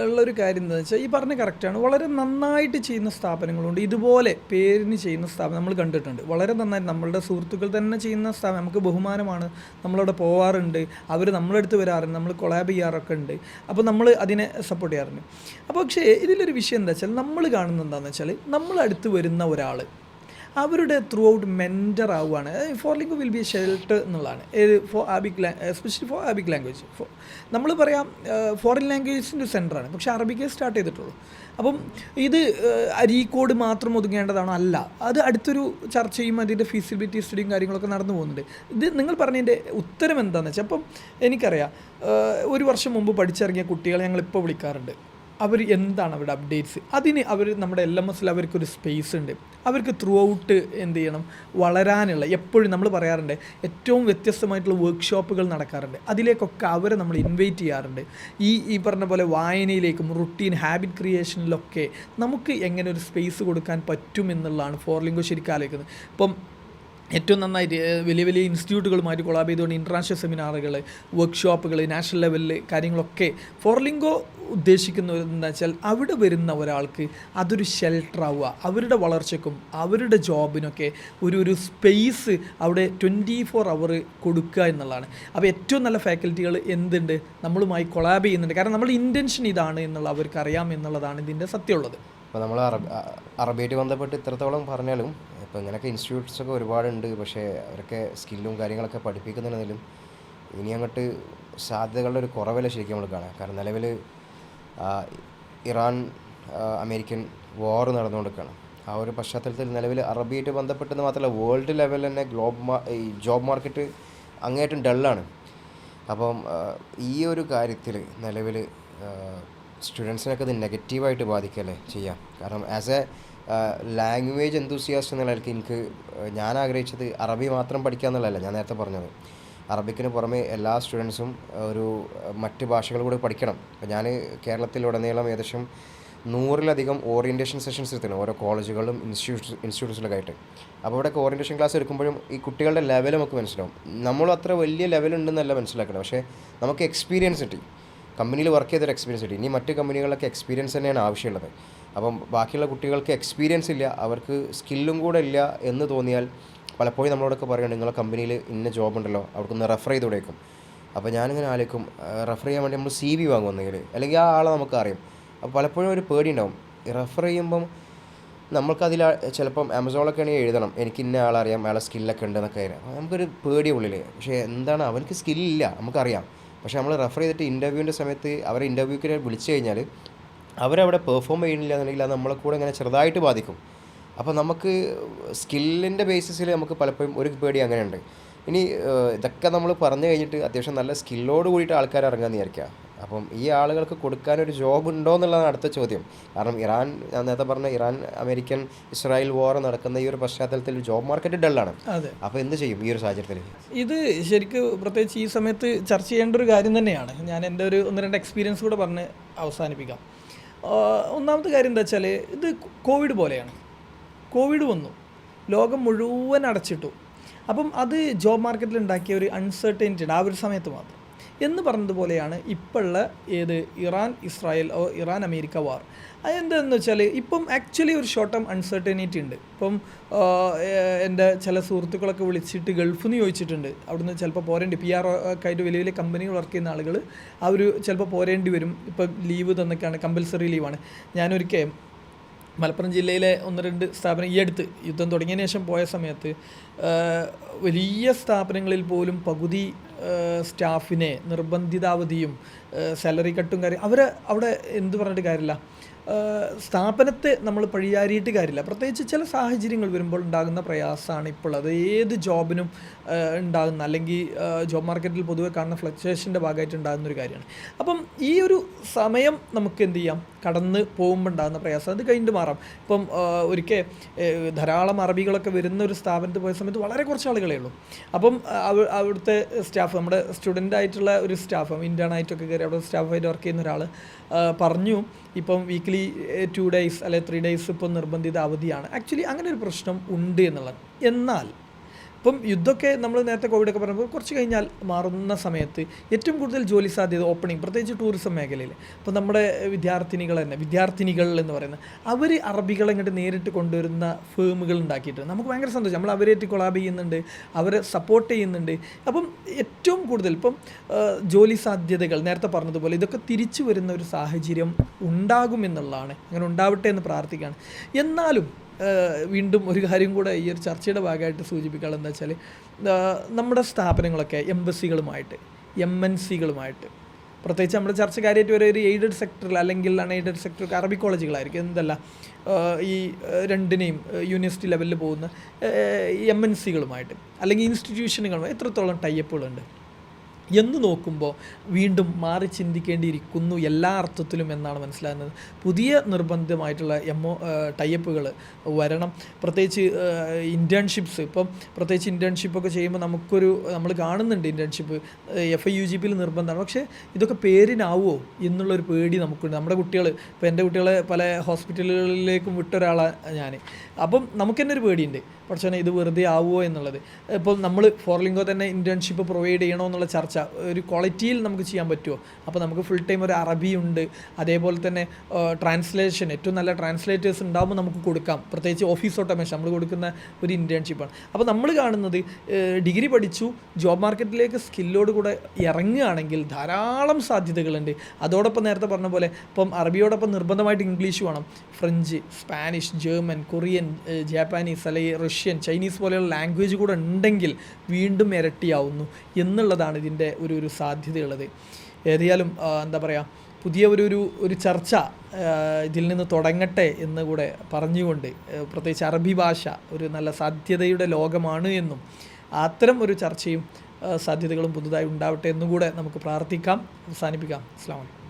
A: ഉള്ളൊരു കാര്യം എന്താണെന്ന് വെച്ചാൽ ഈ പറഞ്ഞ കറക്റ്റാണ്. വളരെ നന്നായിട്ട് ചെയ്യുന്ന സ്ഥാപനങ്ങളുണ്ട്, ഇതുപോലെ പേരിന് ചെയ്യുന്ന സ്ഥാപനം നമ്മൾ കണ്ടിട്ടുണ്ട്. വളരെ നന്നായിട്ട് നമ്മളുടെ സുഹൃത്തുക്കൾ തന്നെ ചെയ്യുന്ന സ്ഥാപനം നമുക്ക് ബഹുമാനമാണ്. നമ്മളവിടെ പോവാറുണ്ട്, അവർ നമ്മളടുത്ത് വരാറുണ്ട്, നമ്മൾ കൊളാബ് ചെയ്യാറൊക്കെ ഉണ്ട്. അപ്പോൾ നമ്മൾ അതിനെ സപ്പോർട്ട് ചെയ്യാറുണ്ട്. അപ്പോൾ പക്ഷേ ഇതിലൊരു വിഷയം എന്താ വെച്ചാൽ നമ്മൾ കാണുന്നത് എന്താണെന്ന് വെച്ചാൽ നമ്മളടുത്ത് വരുന്ന ഒരാൾ അവരുടെ ത്രൂ ഔട്ട് മെൻറ്റർ ആവുകയാണ്. ഫോർലിംഗോ വിൽ ബി ഷെൽട്ടർ എന്നുള്ളതാണ് for Arabic especially for Arabic language. നമ്മൾ പറയാം ഫോറിൻ ലാംഗ്വേജസിൻ്റെ ഒരു സെൻറ്ററാണ്, പക്ഷേ അറബിക്കേ സ്റ്റാർട്ട് ചെയ്തിട്ടുള്ളൂ. അപ്പം ഇത് അരീക്കോട് മാത്രം ഒതുങ്ങേണ്ടതാണോ? അല്ല, അത് അടുത്തൊരു ചർച്ചയും അതിൻ്റെ ഫീസിബിലിറ്റി സ്റ്റഡിയും കാര്യങ്ങളൊക്കെ നടന്നു പോകുന്നുണ്ട്. ഇത് നിങ്ങൾ പറഞ്ഞതിൻ്റെ ഉത്തരം എന്താണെന്ന് വെച്ചാൽ, അപ്പം എനിക്കറിയാം ഒരു വർഷം മുമ്പ് പഠിച്ചിറങ്ങിയ കുട്ടികളെ ഞങ്ങളിപ്പോൾ വിളിക്കാറുണ്ട്. അവർ എന്താണ് അവരുടെ അപ്ഡേറ്റ്സ്, അതിന് അവർ നമ്മുടെ LMSൽ അവർക്കൊരു സ്പേസ് ഉണ്ട്. അവർക്ക് ത്രൂ ഔട്ട് എന്ത് ചെയ്യണം, വളരാനുള്ള എപ്പോഴും നമ്മൾ പറയാറുണ്ട് ഏറ്റവും വ്യത്യസ്തമായിട്ടുള്ള വർക്ക്ഷോപ്പുകൾ നടക്കാറുണ്ട്. അതിലേക്കൊക്കെ അവരെ നമ്മൾ ഇൻവൈറ്റ് ചെയ്യാറുണ്ട്. ഈ പറഞ്ഞ പോലെ വായനയിലേക്കും റുട്ടീൻ ഹാബിറ്റ് ക്രിയേഷനിലൊക്കെ നമുക്ക് എങ്ങനെ ഒരു സ്പേസ് കൊടുക്കാൻ പറ്റും എന്നുള്ളതാണ് ഫോർലിംഗോ ശരിക്കും ആലോചിക്കുന്നത്. ഇപ്പം ഏറ്റവും നന്നായിട്ട് വലിയ വലിയ ഇൻസ്റ്റിറ്റ്യൂട്ടുകളുമായിട്ട് കൊളാബ് ചെയ്തുകൊണ്ട് ഇൻ്റർനാഷണൽ സെമിനാറുകൾ, വർക്ക്ഷോപ്പുകൾ, നാഷണൽ ലെവലിൽ കാര്യങ്ങളൊക്കെ ഫോർലിംഗോ ഉദ്ദേശിക്കുന്നത് എന്താ വെച്ചാൽ അവിടെ വരുന്ന ഒരാൾക്ക് അതൊരു ഷെൽട്ടറാവുക, അവരുടെ വളർച്ചയ്ക്കും അവരുടെ ജോബിനൊക്കെ ഒരു സ്പേസ് അവിടെ 24 അവർ കൊടുക്കുക എന്നുള്ളതാണ്. അപ്പോൾ ഏറ്റവും നല്ല ഫാക്കൽറ്റികൾ എന്തുണ്ട്, നമ്മളുമായി കൊളാബ് ചെയ്യുന്നുണ്ട്. കാരണം നമ്മുടെ ഇൻറ്റൻഷൻ ഇതാണ് എന്നുള്ള അവർക്ക് അറിയാം എന്നുള്ളതാണ് ഇതിൻ്റെ സത്യമുള്ളത്.
B: അപ്പോൾ നമ്മൾ അറബിയായിട്ട് ബന്ധപ്പെട്ട് ഇത്രത്തോളം പറഞ്ഞാലും ഇപ്പോൾ ഇങ്ങനെയൊക്കെ ഇൻസ്റ്റിറ്റ്യൂട്ട്സൊക്കെ ഒരുപാടുണ്ട്. പക്ഷേ അവരൊക്കെ സ്കില്ലും കാര്യങ്ങളൊക്കെ പഠിപ്പിക്കുന്നുണ്ടെങ്കിലും ഇനി അങ്ങോട്ട് സാധ്യതകളുടെ ഒരു കുറവല്ല ശരിക്കും നമ്മൾ കാണാം. കാരണം നിലവിൽ ഇറാൻ അമേരിക്കൻ വാർ നടന്നുകൊണ്ടിരിക്കുകയാണ്. ആ ഒരു പശ്ചാത്തലത്തിൽ നിലവിൽ അറബിയായിട്ട് ബന്ധപ്പെട്ടെന്ന് മാത്രമല്ല വേൾഡ് ലെവലിൽ തന്നെ ഈ ജോബ് മാർക്കറ്റ് അങ്ങേയറ്റം ഡള്ളാണ്. അപ്പം ഈ ഒരു കാര്യത്തിൽ നിലവിൽ സ്റ്റുഡൻസിനൊക്കെ ഇത് നെഗറ്റീവായിട്ട് ബാധിക്കല്ലേ ചെയ്യാം. കാരണം ആസ് എ ലാംഗ്വേജ് എന്തൂസിയാസ്റ്റ് എന്നുള്ള എനിക്ക് ഞാൻ ആഗ്രഹിച്ചത് അറബി മാത്രം പഠിക്കുക എന്നുള്ളതല്ല. ഞാൻ നേരത്തെ പറഞ്ഞത് അറബിക്കിന് പുറമെ എല്ലാ സ്റ്റുഡൻസും ഒരു മറ്റ് ഭാഷകൾ കൂടി പഠിക്കണം. അപ്പോൾ ഞാൻ കേരളത്തിലുടനീളം ഏകദേശം 100-ലധികം ഓറിയൻറ്റേഷൻ സെഷൻസ് എടുത്തിട്ടുണ്ട് ഓരോ കോളേജുകളിലും ഇൻസ്റ്റിറ്റ്യൂട്ട്സിലൊക്കെ ആയിട്ട്. അപ്പോൾ ഇവിടെയൊക്കെ ഓറിയൻറ്റേഷൻ ക്ലാസ് എടുക്കുമ്പോഴും ഈ കുട്ടികളുടെ ലെവൽ നമുക്ക് മനസ്സിലാവും. നമ്മളും അത്ര വലിയ ലെവലുണ്ടെന്നല്ല മനസ്സിലാക്കണം, പക്ഷേ നമുക്ക് എക്സ്പീരിയൻസ് കിട്ടി, കമ്പനിയിൽ വർക്ക് ചെയ്തൊരു എക്സ്പീരിയൻസ് കിട്ടി. ഇനി മറ്റ് കമ്പനികളിലൊക്കെ എക്സ്പീരിയൻസ് തന്നെയാണ് ആവശ്യമുള്ളത്. അപ്പം ബാക്കിയുള്ള കുട്ടികൾക്ക് എക്സ്പീരിയൻസ് ഇല്ല, അവർക്ക് സ്കില്ലും കൂടെ ഇല്ല എന്ന് തോന്നിയാൽ പലപ്പോഴും നമ്മളോടൊക്കെ പറയുന്നത് നിങ്ങളെ കമ്പനിയിൽ ഇന്ന ജോബ് ഉണ്ടല്ലോ, അവർക്കൊന്ന് റെഫർ ചെയ്ത് കൊടുക്കും. അപ്പോൾ ഞാനിങ്ങനെ ആലോചിക്കും, റെഫർ ചെയ്യാൻ വേണ്ടി നമ്മൾ CV വാങ്ങുമെന്നെങ്കിൽ, അല്ലെങ്കിൽ ആ ആളെ നമുക്കറിയാം. അപ്പോൾ പലപ്പോഴും ഒരു പേടി ഉണ്ടാവും. റെഫർ ചെയ്യുമ്പം നമുക്കതിൽ ചിലപ്പം ആമസോണിലൊക്കെ ആണെങ്കിൽ എഴുതണം എനിക്ക് ഇന്ന ആളറിയാം, അയാളെ സ്കില്ലൊക്കെ ഉണ്ടെന്നൊക്കെ അറിയാം. അപ്പോൾ നമുക്കൊരു പേടി ഉള്ളിൽ. പക്ഷേ എന്താണ്, അവർക്ക് സ്കില്ലില്ല നമുക്കറിയാം. പക്ഷേ നമ്മൾ റെഫർ ചെയ്തിട്ട് ഇൻ്റർവ്യൂവിൻ്റെ സമയത്ത് അവരെ ഇൻ്റർവ്യൂക്ക് വിളിച്ചു കഴിഞ്ഞാൽ അവരവിടെ പെർഫോം ചെയ്യുന്നില്ല എന്നുണ്ടെങ്കിൽ അത് നമ്മളെ കൂടെ ഇങ്ങനെ ചെറുതായിട്ട് ബാധിക്കും. അപ്പോൾ നമുക്ക് സ്കില്ലിൻ്റെ ബേസിസിൽ നമുക്ക് പലപ്പോഴും ഒരു പേടി അങ്ങനെയുണ്ട്. ഇനി ഇതൊക്കെ നമ്മൾ പറഞ്ഞു കഴിഞ്ഞിട്ട് അത്യാവശ്യം നല്ല സ്കില്ലോട് കൂടിയിട്ട് ആൾക്കാർ ഇറങ്ങാമെന്ന് വിചാരിക്കുക. അപ്പം ഈ ആളുകൾക്ക് കൊടുക്കാനൊരു ജോബ് ഉണ്ടോ എന്നുള്ളതാണ് അടുത്ത ചോദ്യം. കാരണം ഞാൻ നേരത്തെ പറഞ്ഞ ഇറാൻ അമേരിക്കൻ ഇസ്രായേൽ വാർ നടക്കുന്ന ഈ ഒരു പശ്ചാത്തലത്തിൽ ജോബ് മാർക്കറ്റ് ഡള്ളാണ്. അപ്പോൾ എന്ത് ചെയ്യും ഈ ഒരു സാഹചര്യത്തിൽ?
A: ഇത് ശരിക്കും പ്രത്യേകിച്ച് ഈ സമയത്ത് ചർച്ച ചെയ്യേണ്ട ഒരു കാര്യം തന്നെയാണ്. ഞാൻ എൻ്റെ ഒരു 1-2 എക്സ്പീരിയൻസ് കൂടെ പറഞ്ഞ് അവസാനിപ്പിക്കാം. ഒന്നാമത്തെ കാര്യം എന്താ വെച്ചാൽ, ഇത് കോവിഡ് പോലെയാണ്. കോവിഡ് വന്നു, ലോകം മുഴുവൻ അടച്ചിട്ടു. അപ്പം അത് ജോബ് മാർക്കറ്റിൽ ഉണ്ടാക്കിയ ഒരു അൺസർട്ടനിറ്റി ഉണ്ട് ആ ഒരു സമയത്ത് മാത്രം. എന്ന് പറഞ്ഞതുപോലെയാണ് ഇപ്പോഴുള്ള ഇറാൻ ഇസ്രായേൽ ഇറാൻ അമേരിക്ക വാർ. അതെന്താണെന്ന് വെച്ചാൽ ഇപ്പം ആക്ച്വലി ഒരു ഷോർട്ട് ടേം അൺസർട്ടനിറ്റി ഉണ്ട്. ഇപ്പം എൻ്റെ ചില സുഹൃത്തുക്കളൊക്കെ വിളിച്ചിട്ട് ഗൾഫിൽ നിന്ന് ചോദിച്ചിട്ടുണ്ട്, അവിടുന്ന് ചിലപ്പോൾ പോരേണ്ടി PR ഒക്കെ ആയിട്ട് വലിയ വലിയ കമ്പനികൾ വർക്ക് ചെയ്യുന്ന ആളുകൾ അവർ ചിലപ്പോൾ പോരേണ്ടി വരും. ഇപ്പം ലീവ് തന്നൊക്കെയാണ്, കമ്പൽസറി ലീവാണ്. ഞാനൊരിക്കൽ മലപ്പുറം ജില്ലയിലെ 1-2 സ്ഥാപനം ഈ അടുത്ത് യുദ്ധം തുടങ്ങിയതിന് ശേഷം പോയ സമയത്ത് വലിയ സ്ഥാപനങ്ങളിൽ പോലും പകുതി സ്റ്റാഫിനെ നിർബന്ധിതാവധിയും സാലറി കട്ടും കാര്യം അവിടെ എന്ത് പറഞ്ഞിട്ട് കാര്യമില്ല. സ്ഥാപനത്തെ നമ്മൾ പഴിയാരിയിട്ട് കാര്യമില്ല. പ്രത്യേകിച്ച് ചില സാഹചര്യങ്ങൾ വരുമ്പോൾ ഉണ്ടാകുന്ന പ്രയാസമാണ് ഇപ്പോൾ അത് ഏത് ജോബിനും ഉണ്ടാകുന്ന, അല്ലെങ്കിൽ ജോബ് മാർക്കറ്റിൽ പൊതുവെ കാണുന്ന ഫ്ലക്ച്വേഷൻ്റെ ഭാഗമായിട്ട് ഉണ്ടാകുന്നൊരു കാര്യമാണ്. അപ്പം ഈ ഒരു സമയം നമുക്ക് എന്ത് ചെയ്യാം, കടന്ന് പോകുമ്പോൾ ഉണ്ടാകുന്ന പ്രയാസം അത് കഴിഞ്ഞിട്ട് മാറാം. ഇപ്പം ഒരിക്കൽ ധാരാളം അറബികളൊക്കെ വരുന്ന ഒരു സ്ഥാപനത്തിൽ പോയ സമയത്ത് വളരെ കുറച്ച് ആളുകളേ ഉള്ളൂ. അപ്പം അവിടുത്തെ സ്റ്റാഫ്, നമ്മുടെ സ്റ്റുഡൻ്റ് ആയിട്ടുള്ള ഒരു സ്റ്റാഫ്, ഇൻറ്റേൺ ആയിട്ടൊക്കെ കയറി അവിടെ സ്റ്റാഫായിട്ട് വർക്ക് ചെയ്യുന്ന ഒരാൾ പറഞ്ഞു, ഇപ്പം വീക്ക്ലി 2 days അല്ലെങ്കിൽ 3 days ഇപ്പം നിർബന്ധിത അവധിയാണ്. ആക്ച്വലി അങ്ങനെ ഒരു പ്രശ്നം ഉണ്ട് എന്നുള്ളത്. എന്നാൽ ഇപ്പം യുദ്ധമൊക്കെ നമ്മൾ നേരത്തെ കോവിഡൊക്കെ പറയുമ്പോൾ കുറച്ച് കഴിഞ്ഞാൽ മാറുന്ന സമയത്ത് ഏറ്റവും കൂടുതൽ ജോലി സാധ്യത ഓപ്പണിങ്, പ്രത്യേകിച്ച് ടൂറിസം മേഖലയിൽ. ഇപ്പോൾ നമ്മുടെ വിദ്യാർത്ഥിനികൾ എന്ന് പറയുന്നത് അവർ അറബികളെ ഇങ്ങോട്ട് നേരിട്ട് കൊണ്ടുവരുന്ന ഫേമുകൾ ഉണ്ടാക്കിയിട്ടുണ്ട്. നമുക്ക് ഭയങ്കര സന്തോഷം, നമ്മൾ അവരായിട്ട് കൊളാബ് ചെയ്യുന്നുണ്ട്, അവരെ സപ്പോർട്ട് ചെയ്യുന്നുണ്ട്. അപ്പം ഏറ്റവും കൂടുതൽ ഇപ്പം ജോലി സാധ്യതകൾ നേരത്തെ പറഞ്ഞതുപോലെ ഇതൊക്കെ തിരിച്ചു വരുന്ന ഒരു സാഹചര്യം ഉണ്ടാകുമെന്നുള്ളതാണ്. അങ്ങനെ ഉണ്ടാവട്ടെ എന്ന് പ്രാർത്ഥിക്കുകയാണ്. എന്നാലും വീണ്ടും ഒരു കാര്യം കൂടെ ഈ ഒരു ചർച്ചയുടെ ഭാഗമായിട്ട് സൂചിപ്പിക്കാനുള്ളത് എന്താ വെച്ചാൽ, നമ്മുടെ സ്ഥാപനങ്ങളൊക്കെ എംബസികളുമായിട്ട് MNCകളുമായിട്ട്, പ്രത്യേകിച്ച് നമ്മുടെ ചർച്ച കാര്യമായിട്ട് ഒരു എയ്ഡഡ് സെക്ടറിൽ അല്ലെങ്കിൽ അൺഎയ്ഡഡ് സെക്ടറൊക്കെ അറബിക് കോളേജുകളായിരിക്കും, എന്തല്ല ഈ രണ്ടിനെയും യൂണിവേഴ്സിറ്റി ലെവലിൽ പോകുന്ന MNCകളുമായിട്ട് അല്ലെങ്കിൽ ഇൻസ്റ്റിറ്റ്യൂഷനുകളുമായി എത്രത്തോളം ടൈപ്പുകളുണ്ട് എന്ന് നോക്കുമ്പോൾ വീണ്ടും മാറി ചിന്തിക്കേണ്ടിയിരിക്കുന്നു എല്ലാ അർത്ഥത്തിലും എന്നാണ് മനസ്സിലാകുന്നത്. പുതിയ നിർബന്ധമായിട്ടുള്ള ടൈപ്പുകൾ വരണം. പ്രത്യേകിച്ച് ഇൻറ്റേൺഷിപ്സ്, ഇപ്പം പ്രത്യേകിച്ച് ഇൻറ്റേൺഷിപ്പൊക്കെ ചെയ്യുമ്പോൾ നമ്മൾ കാണുന്നുണ്ട് ഇൻറ്റേൺഷിപ്പ് FIUGPയിൽ നിർബന്ധമാണ്. പക്ഷേ ഇതൊക്കെ പേരിനാവുമോ എന്നുള്ളൊരു പേടി നമുക്കുണ്ട്. നമ്മുടെ കുട്ടികൾ, ഇപ്പോൾ എൻ്റെ കുട്ടികളെ പല ഹോസ്പിറ്റലുകളിലേക്കും വിട്ടൊരാളാണ് ഞാൻ. അപ്പം നമുക്ക് തന്നെ ഒരു പേടിയുണ്ട്, പക്ഷേ ഇത് വെറുതെ ആവുമോ എന്നുള്ളത്. ഇപ്പം നമ്മൾ ഫോർലിംഗോ തന്നെ ഇൻറ്റേൺഷിപ്പ് പ്രൊവൈഡ് ചെയ്യണോ എന്നുള്ള ചർച്ച ഒരു ക്വാളിറ്റിയിൽ നമുക്ക് ചെയ്യാൻ പറ്റുമോ? അപ്പോൾ നമുക്ക് ഫുൾ ടൈം ഒരു അറബി ഉണ്ട്, അതേപോലെ തന്നെ ട്രാൻസ്ലേഷൻ, ഏറ്റവും നല്ല ട്രാൻസ്ലേറ്റേഴ്സ് ഉണ്ടാകുമ്പോൾ നമുക്ക് കൊടുക്കാം. പ്രത്യേകിച്ച് ഓഫീസ് ഓട്ടോമേഷൻ നമ്മൾ കൊടുക്കുന്ന ഒരു ഇൻറ്റേൺഷിപ്പാണ്. അപ്പോൾ നമ്മൾ കാണുന്നത് ഡിഗ്രി പഠിച്ചു ജോബ് മാർക്കറ്റിലേക്ക് സ്കില്ലോട് കൂടെ ഇറങ്ങുകയാണെങ്കിൽ ധാരാളം സാധ്യതകളുണ്ട്. അതോടൊപ്പം നേരത്തെ പറഞ്ഞ പോലെ ഇപ്പം അറബിയോടൊപ്പം നിർബന്ധമായിട്ട് ഇംഗ്ലീഷ് വേണം. French, Spanish, German, Korean, Japanese അല്ലെങ്കിൽ റഷ്യൻ, ചൈനീസ് പോലെയുള്ള ലാംഗ്വേജ് കൂടെ ഉണ്ടെങ്കിൽ വീണ്ടും ഇരട്ടിയാവുന്നു എന്നുള്ളതാണ് ഇതിൻ്റെ ഒരു സാധ്യതയുള്ളത്. ഏതായാലും എന്താ പറയുക, പുതിയ ഒരു ചർച്ച ഇതിൽ നിന്ന് തുടങ്ങട്ടെ എന്ന് കൂടെ പറഞ്ഞുകൊണ്ട്, പ്രത്യേകിച്ച് അറബി ഭാഷ ഒരു നല്ല സാധ്യതയുടെ ലോകമാണ് എന്നും അത്തരം ഒരു ചർച്ചയും സാധ്യതകളും പുതുതായി ഉണ്ടാവട്ടെ എന്നും കൂടെ നമുക്ക് പ്രാർത്ഥിക്കാം. അവസാനിപ്പിക്കാം. അസ്സലാമു അലൈക്കും.